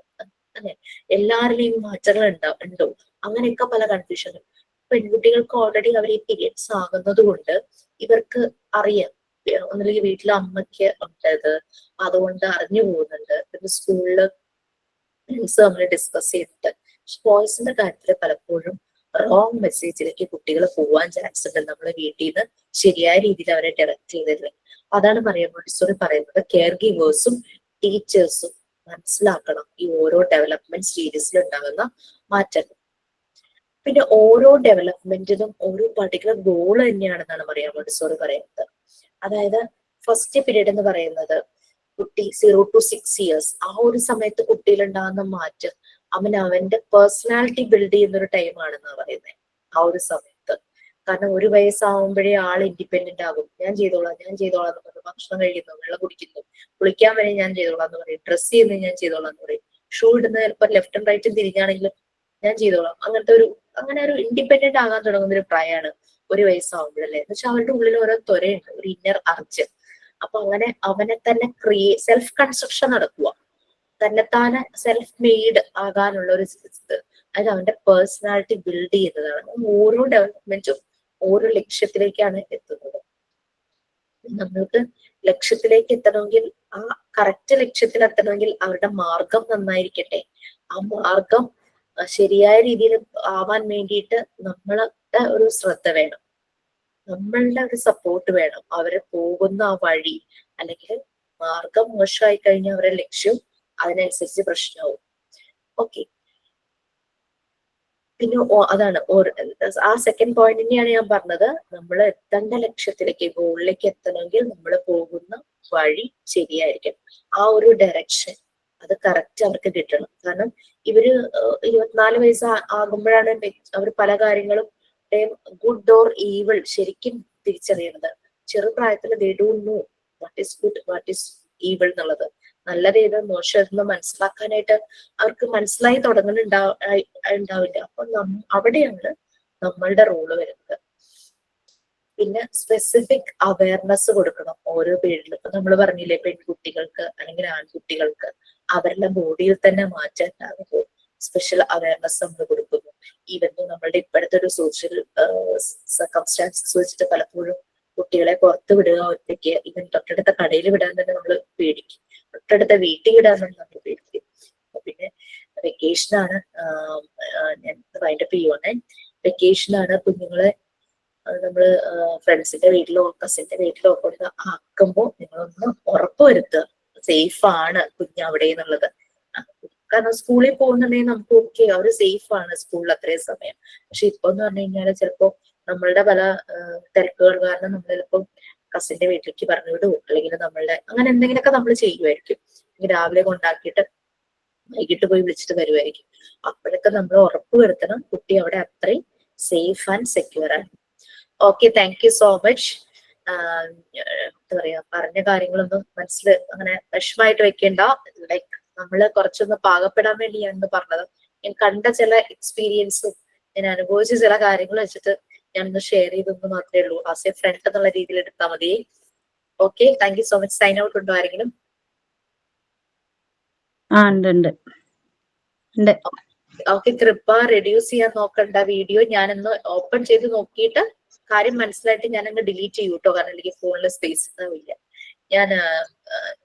അല്ലെ എല്ലാവരിലെയും മാറ്റങ്ങൾ ഉണ്ടോ, അങ്ങനെയൊക്കെ പല കൺഫ്യൂഷനും. പെൺകുട്ടികൾക്ക് ഓൾറെഡി അവർ ഈ പീരിയഡ്സ് ആകുന്നത് കൊണ്ട് ഇവർക്ക് അറിയാം. ഒന്നുമില്ലെങ്കിൽ വീട്ടിലെ അമ്മയ്ക്ക് ഉണ്ടത്, അതുകൊണ്ട് അറിഞ്ഞു പോകുന്നുണ്ട്. പിന്നെ സ്കൂളില് ഫ്രണ്ട്സ് നമ്മൾ ഡിസ്കസ് ചെയ്തിട്ട്. ബോയ്സിന്റെ കാര്യത്തിൽ പലപ്പോഴും റോങ് മെസ്സേജിലേക്ക് കുട്ടികൾ പോവാൻ ചാൻസ് ഉണ്ട്. നമ്മൾ വീട്ടിൽ നിന്ന് ശരിയായ രീതിയിൽ അവരെ ഡയറക്റ്റ് ചെയ്തില്ല. അതാണ് മറിയം മോണ്ടിസോറി പറയുന്നത്. കെയർ ഗീവേഴ്സും ടീച്ചേഴ്സും മനസ്സിലാക്കണം ഈ ഓരോ ഡെവലപ്മെന്റ് സ്റ്റേജസിൽ ഉണ്ടാകുന്ന മാറ്റങ്ങൾ. പിന്നെ ഓരോ ഡെവലപ്മെന്റിനും ഓരോ പർട്ടിക്കുലർ ഗോൾ തന്നെയാണെന്നാണ് മറിയം മോണ്ടിസോറി പറയുന്നത്. അതായത് ഫസ്റ്റ് പീരീഡ് എന്ന് പറയുന്നത് കുട്ടി 0 to 6 years ആ ഒരു സമയത്ത് കുട്ടിയിലുണ്ടാകുന്ന മാറ്റം അവന്റെ പേഴ്സണാലിറ്റി ബിൽഡ് ചെയ്യുന്ന ഒരു ടൈമാണെന്നാ പറയുന്നത്. ആ ഒരു സമയത്ത് കാരണം 1 വയസ്സാവുമ്പോഴേ ആൾ ഇൻഡിപെൻഡന്റ് ആകും. ഞാൻ ചെയ്തോളാം എന്ന് പറയും. ഭക്ഷണം കഴിക്കുന്നു, വെള്ളം കുടിക്കുന്നു, കുളിക്കാൻ വരെ ഞാൻ ചെയ്തോളാം എന്ന് പറയും. ഡ്രസ് ചെയ്യുന്നത് ഞാൻ ചെയ്തോളാം എന്ന് പറയും. ഷൂ ഇടുന്നത് ചിലപ്പോൾ ലെഫ്റ്റും റൈറ്റും തിരിഞ്ഞാണെങ്കിലും ഞാൻ ചെയ്തോളാം. അങ്ങനെ ഒരു ഇൻഡിപെൻഡന്റ് ആകാൻ തുടങ്ങുന്ന ഒരു പ്രായമാണ് 1 വയസ്സാവുമ്പോഴല്ലേ. എന്ന് വെച്ചാൽ അവരുടെ ഉള്ളിൽ ഓരോ ത്വരയുണ്ട്, ഒരു ഇന്നർ അർജ്. അപ്പൊ അങ്ങനെ അവനെ തന്നെ സെൽഫ് കൺസ്ട്രക്ഷൻ നടക്കുക, തന്നെത്താനെ സെൽഫ് മെയ്ഡ് ആകാനുള്ള ഒരു അതായത് അവന്റെ പേഴ്സണാലിറ്റി ബിൽഡ് ചെയ്യുന്നതാണ്. ഓരോ ഡെവലപ്മെന്റും ഓരോ ലക്ഷ്യത്തിലേക്കാണ് എത്തുന്നത്. നമ്മൾക്ക് ലക്ഷ്യത്തിലേക്ക് എത്തണമെങ്കിൽ ആ കറക്റ്റ് ലക്ഷ്യത്തിലെത്തണമെങ്കിൽ അവരുടെ മാർഗം നന്നായിരിക്കട്ടെ. ആ മാർഗം ശരിയായ രീതിയിൽ ആവാൻ വേണ്ടിയിട്ട് നമ്മളുടെ ഒരു ശ്രദ്ധ വേണം, നമ്മളുടെ ഒരു സപ്പോർട്ട് വേണം. അവരെ പോകുന്ന ആ വഴി അല്ലെങ്കിൽ മാർഗം മോശമായി കഴിഞ്ഞാൽ അവരുടെ ലക്ഷ്യം അതിനനുസരിച്ച് പ്രശ്നമാവും. ഓക്കെ, പിന്നെ അതാണ് ആ സെക്കൻഡ് പോയിന്റ് തന്നെയാണ് ഞാൻ പറഞ്ഞത്. നമ്മൾ എത്തേണ്ട ലക്ഷ്യത്തിലേക്ക്, ഗോളിലേക്ക് എത്തണമെങ്കിൽ നമ്മൾ പോകുന്ന വഴി ശരിയായിരിക്കണം. ആ ഒരു ഡയറക്ഷൻ അത് കറക്റ്റ് അവർക്ക് കിട്ടണം. കാരണം ഇവര് 24 വയസ്സ് ആകുമ്പോഴാണ് അവർ പല കാര്യങ്ങളും ഗുഡ് ഓർ ഈവിൾ ശരിക്കും തിരിച്ചറിയണത്. ചെറുപ്രായത്തിൽ they don't know what is good, what is evil എന്നുള്ളത്, നല്ലത് ഏത് മോശം എന്ന് മനസ്സിലാക്കാനായിട്ട് അവർക്ക് മനസ്സിലായി തുടങ്ങുന്നുണ്ടാവില്ല. അപ്പൊ അവിടെയാണ് നമ്മളുടെ റോള് വരുന്നത്. പിന്നെ സ്പെസിഫിക് അവയർനെസ് കൊടുക്കണം ഓരോ പേരിലും. ഇപ്പൊ നമ്മൾ പറഞ്ഞില്ലേ, പെൺകുട്ടികൾക്ക് അല്ലെങ്കിൽ ആൺകുട്ടികൾക്ക് അവരുടെ ബോഡിയിൽ തന്നെ മാറ്റം ഉണ്ടാകുമ്പോൾ സ്പെഷ്യൽ അവയർനെസ് നമ്മൾ കൊടുക്കുന്നു. ഈവൻ നമ്മളുടെ ഇപ്പോഴത്തെ ഒരു സോഷ്യൽ സർക്കംസ്റ്റാൻസസ് വെച്ചിട്ട് പലപ്പോഴും കുട്ടികളെ പുറത്ത് വിടുക ഒറ്റയ്ക്ക്, ഈവൻ തൊട്ടടുത്ത കടയിൽ വിടാൻ തന്നെ നമ്മൾ പേടിക്കും, തൊട്ടടുത്ത വീട്ടിൽ വിടാൻ തന്നെ നമ്മൾ പേടിക്കും. പിന്നെ വെക്കേഷനാണ്, ഞാൻ വൈൻഡപ്പ് ചെയ്യുവാണ്. വെക്കേഷനാണ്, കുഞ്ഞുങ്ങളെ നമ്മള് ഫ്രണ്ട്സിന്റെ വീട്ടിലോ കസിന്റെ വീട്ടിലോ കൊണ്ട് ആക്കുമ്പോൾ നിങ്ങളൊന്ന് ഉറപ്പുവരുത്തുക സേഫ് ആണ് കുഞ്ഞ് അവിടെ എന്നുള്ളത്. കാരണം സ്കൂളിൽ പോകുന്നുണ്ടെങ്കിൽ നമുക്ക് ഓക്കെ, അവര് സേഫ് ആണ് സ്കൂളിൽ അത്രയും സമയം. പക്ഷെ ഇപ്പൊ എന്ന് പറഞ്ഞു കഴിഞ്ഞാൽ ചിലപ്പോ നമ്മളുടെ പല തിരക്കുകൾ കാരണം നമ്മൾ ചിലപ്പോൾ കസിന്റെ വീട്ടിലേക്ക് പറഞ്ഞു വിടുവോ, അല്ലെങ്കിൽ നമ്മളുടെ അങ്ങനെ എന്തെങ്കിലുമൊക്കെ നമ്മൾ ചെയ്യുമായിരിക്കും. രാവിലെ കൊണ്ടാക്കിയിട്ട് വൈകിട്ട് പോയി വിളിച്ചിട്ട് വരുമായിരിക്കും. അപ്പോഴൊക്കെ നമ്മൾ ഉറപ്പ് വരുത്തണം കുട്ടി അവിടെ അത്രയും സേഫ് ആൻഡ് സെക്യൂർ ആണ്. Okay, thank you so much. എന്താ പറയാ, പറഞ്ഞ കാര്യങ്ങളൊന്നും മനസ്സിൽ അങ്ങനെ വിഷമായിട്ട് വെക്കേണ്ട. ലൈക്ക് നമ്മള് കുറച്ചൊന്ന് പാകപ്പെടാൻ വേണ്ടി ഞാനൊന്ന് പറഞ്ഞത്. ഞാൻ കണ്ട ചില എക്സ്പീരിയൻസും ഞാൻ അനുഭവിച്ച ചില കാര്യങ്ങൾ വെച്ചിട്ട് ഞാനൊന്ന് ഷെയർ ചെയ്തെന്ന് മാത്രമേ ഉള്ളൂ. ആസ് എ ഫ്രണ്ട് എന്നുള്ള രീതിയിൽ എടുത്താൽ മതി. Okay, thank you so much. Sign out ഉണ്ടോ ആരെങ്കിലും? ഓക്കെ, കൃപ റെഡ്യൂസ് ചെയ്യാൻ നോക്കണ്ട വീഡിയോ. ഞാനൊന്ന് ഓപ്പൺ ചെയ്ത് നോക്കിയിട്ട് കാര്യം മനസ്സിലായിട്ട് ഞാനങ്ങ് ഡിലീറ്റ് ചെയ്യൂ കേട്ടോ. കാരണം എനിക്ക് ഫോണിൽ സ്പേസ് ഇല്ല. ഞാൻ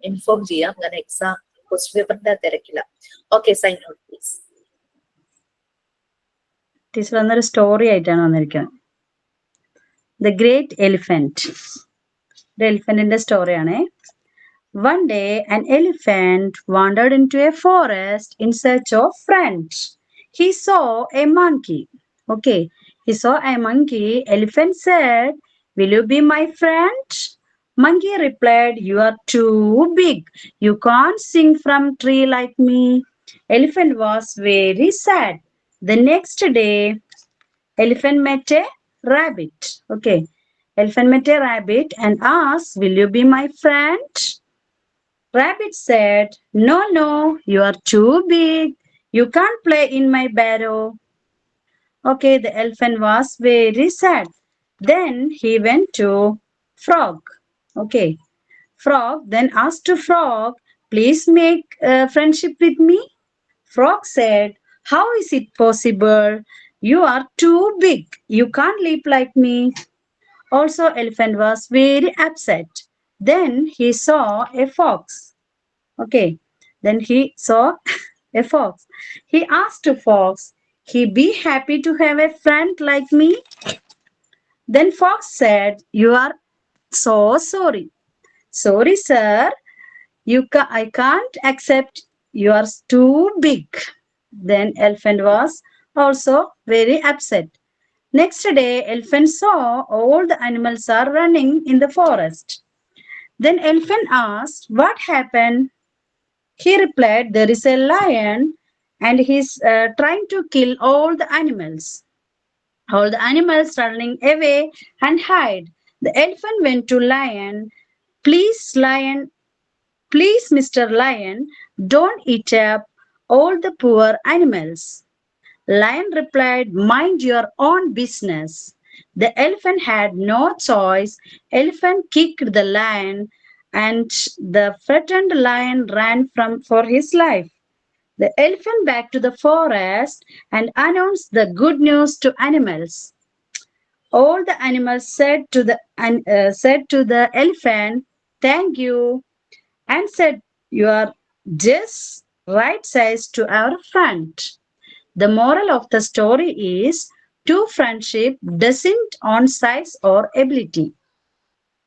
ഇൻഫോം ചെയ്യാം, കാരണം എക്സാം ക്വസ്റ്റ്യൻ പേപ്പറിന്റെ തിരക്കില്ല. Okay, sign out please.
Teacher അന്നൊരു സ്റ്റോറി ആയിട്ടാണ് വന്നിരിക്കുന്നത്. The great elephant. ഒരു എലിഫന്റിന്റെ സ്റ്റോറിയാണേ. One day, an elephant wandered into a forest in search of friends. He saw a monkey. Okay, he saw a monkey. Elephant said, "Will you be my friend?" Monkey replied, "You are too big. You can't sing from tree like me." Elephant was very sad. The next day, elephant met a rabbit. Okay, elephant met a rabbit and asked, "Will you be my friend?" Rabbit said, "No, no, you are too big. You can't play in my barrow." Okay, the elephant was very sad. Then he went to Frog. Okay, Frog then asked to Frog, "Please make friendship with me." Frog said, "How is it possible? You are too big. You can't leap like me." Also, elephant was very upset. Then he saw a fox. Okay, then he saw a fox. He asked the fox, "He be happy to have a friend like me?" Then fox said, "You are so sorry." "Sorry, sir. I can't accept. You are too big." Then elephant was also very upset. Next day, elephant saw all the animals are running in the forest. Then elephant asked, "What happened?" He replied, "There is a lion and he's trying to kill all the animals." All the animals running away and hide. The elephant went to lion. Please, Mr. Lion, don't eat up all the poor animals." Lion replied, "Mind your own business." The elephant had no choice. Elephant kicked the lion and the frightened lion ran for his life. The elephant back to the forest and announced the good news to animals. All the animals said to the elephant, "Thank you. and said, "You are just right size to our friend." The moral of the story is, true friendship doesn't on size or ability.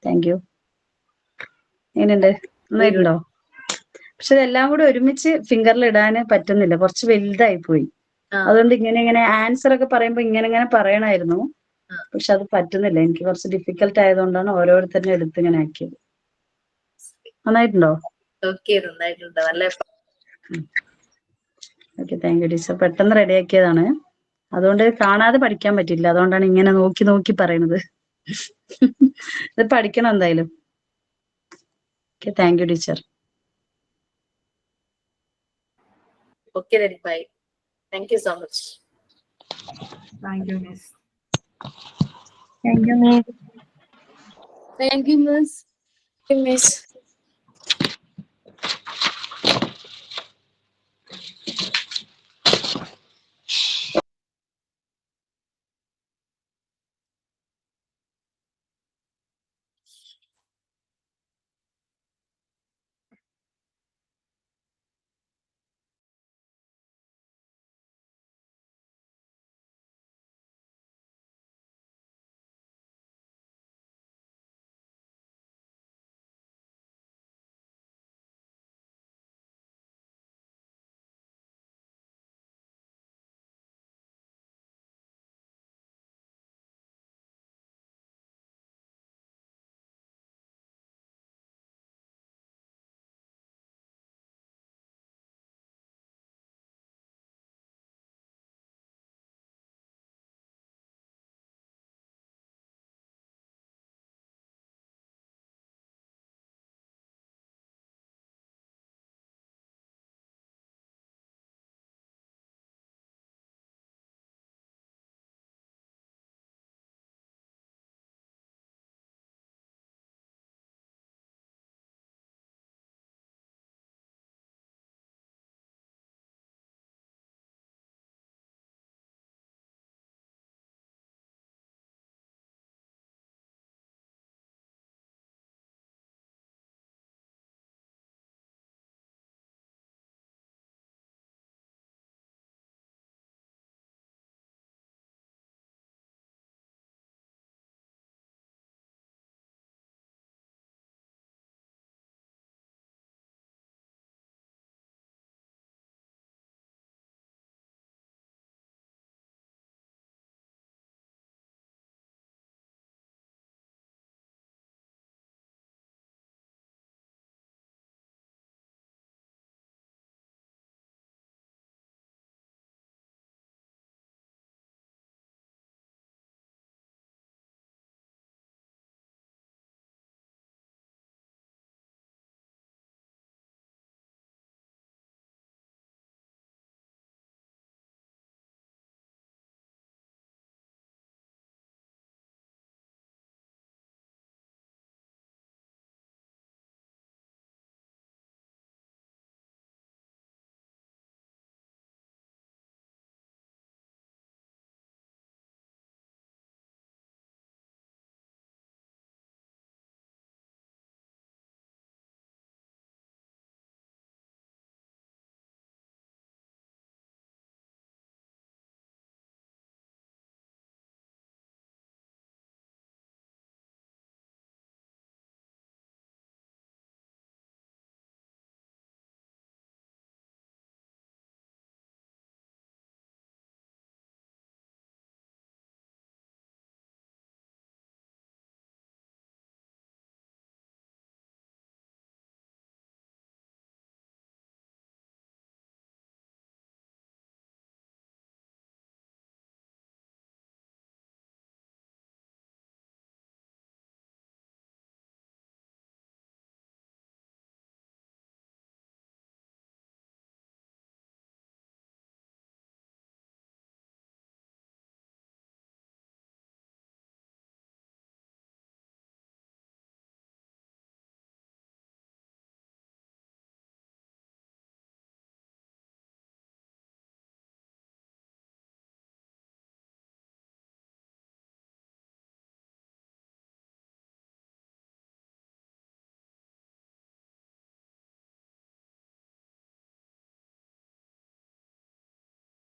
Thank you. എങ്ങനെയുണ്ട്? നന്നായിട്ടുണ്ടോ? പക്ഷെ ഇതെല്ലാം കൂടി ഒരുമിച്ച് ഫിംഗറിൽ ഇടാൻ പറ്റുന്നില്ല, കുറച്ച് വലുതായി പോയി. അതുകൊണ്ട് ഇങ്ങനെ ആൻസർ ഒക്കെ പറയുമ്പോ ഇങ്ങനെ പറയണമായിരുന്നു. പക്ഷെ അത് പറ്റുന്നില്ല, എനിക്ക് കുറച്ച് ഡിഫിക്കൽട്ട് ആയതുകൊണ്ടാണ് ഓരോരുത്തരും എടുത്ത് ഇങ്ങനെ ആക്കിയത്. നന്നായിട്ടുണ്ടോ? Okay, thank you teacher. പെട്ടെന്ന് റെഡിയാക്കിയതാണ്, അതുകൊണ്ട് കാണാതെ പഠിക്കാൻ പറ്റില്ല, അതുകൊണ്ടാണ് ഇങ്ങനെ നോക്കി പറയണത്. ഇത് പഠിക്കണം എന്തായാലും. Okay, thank you teacher.
Okay, ready, bye. Thank you so much.
Thank you, Miss.
Thank you, Miss.
Thank you, Miss.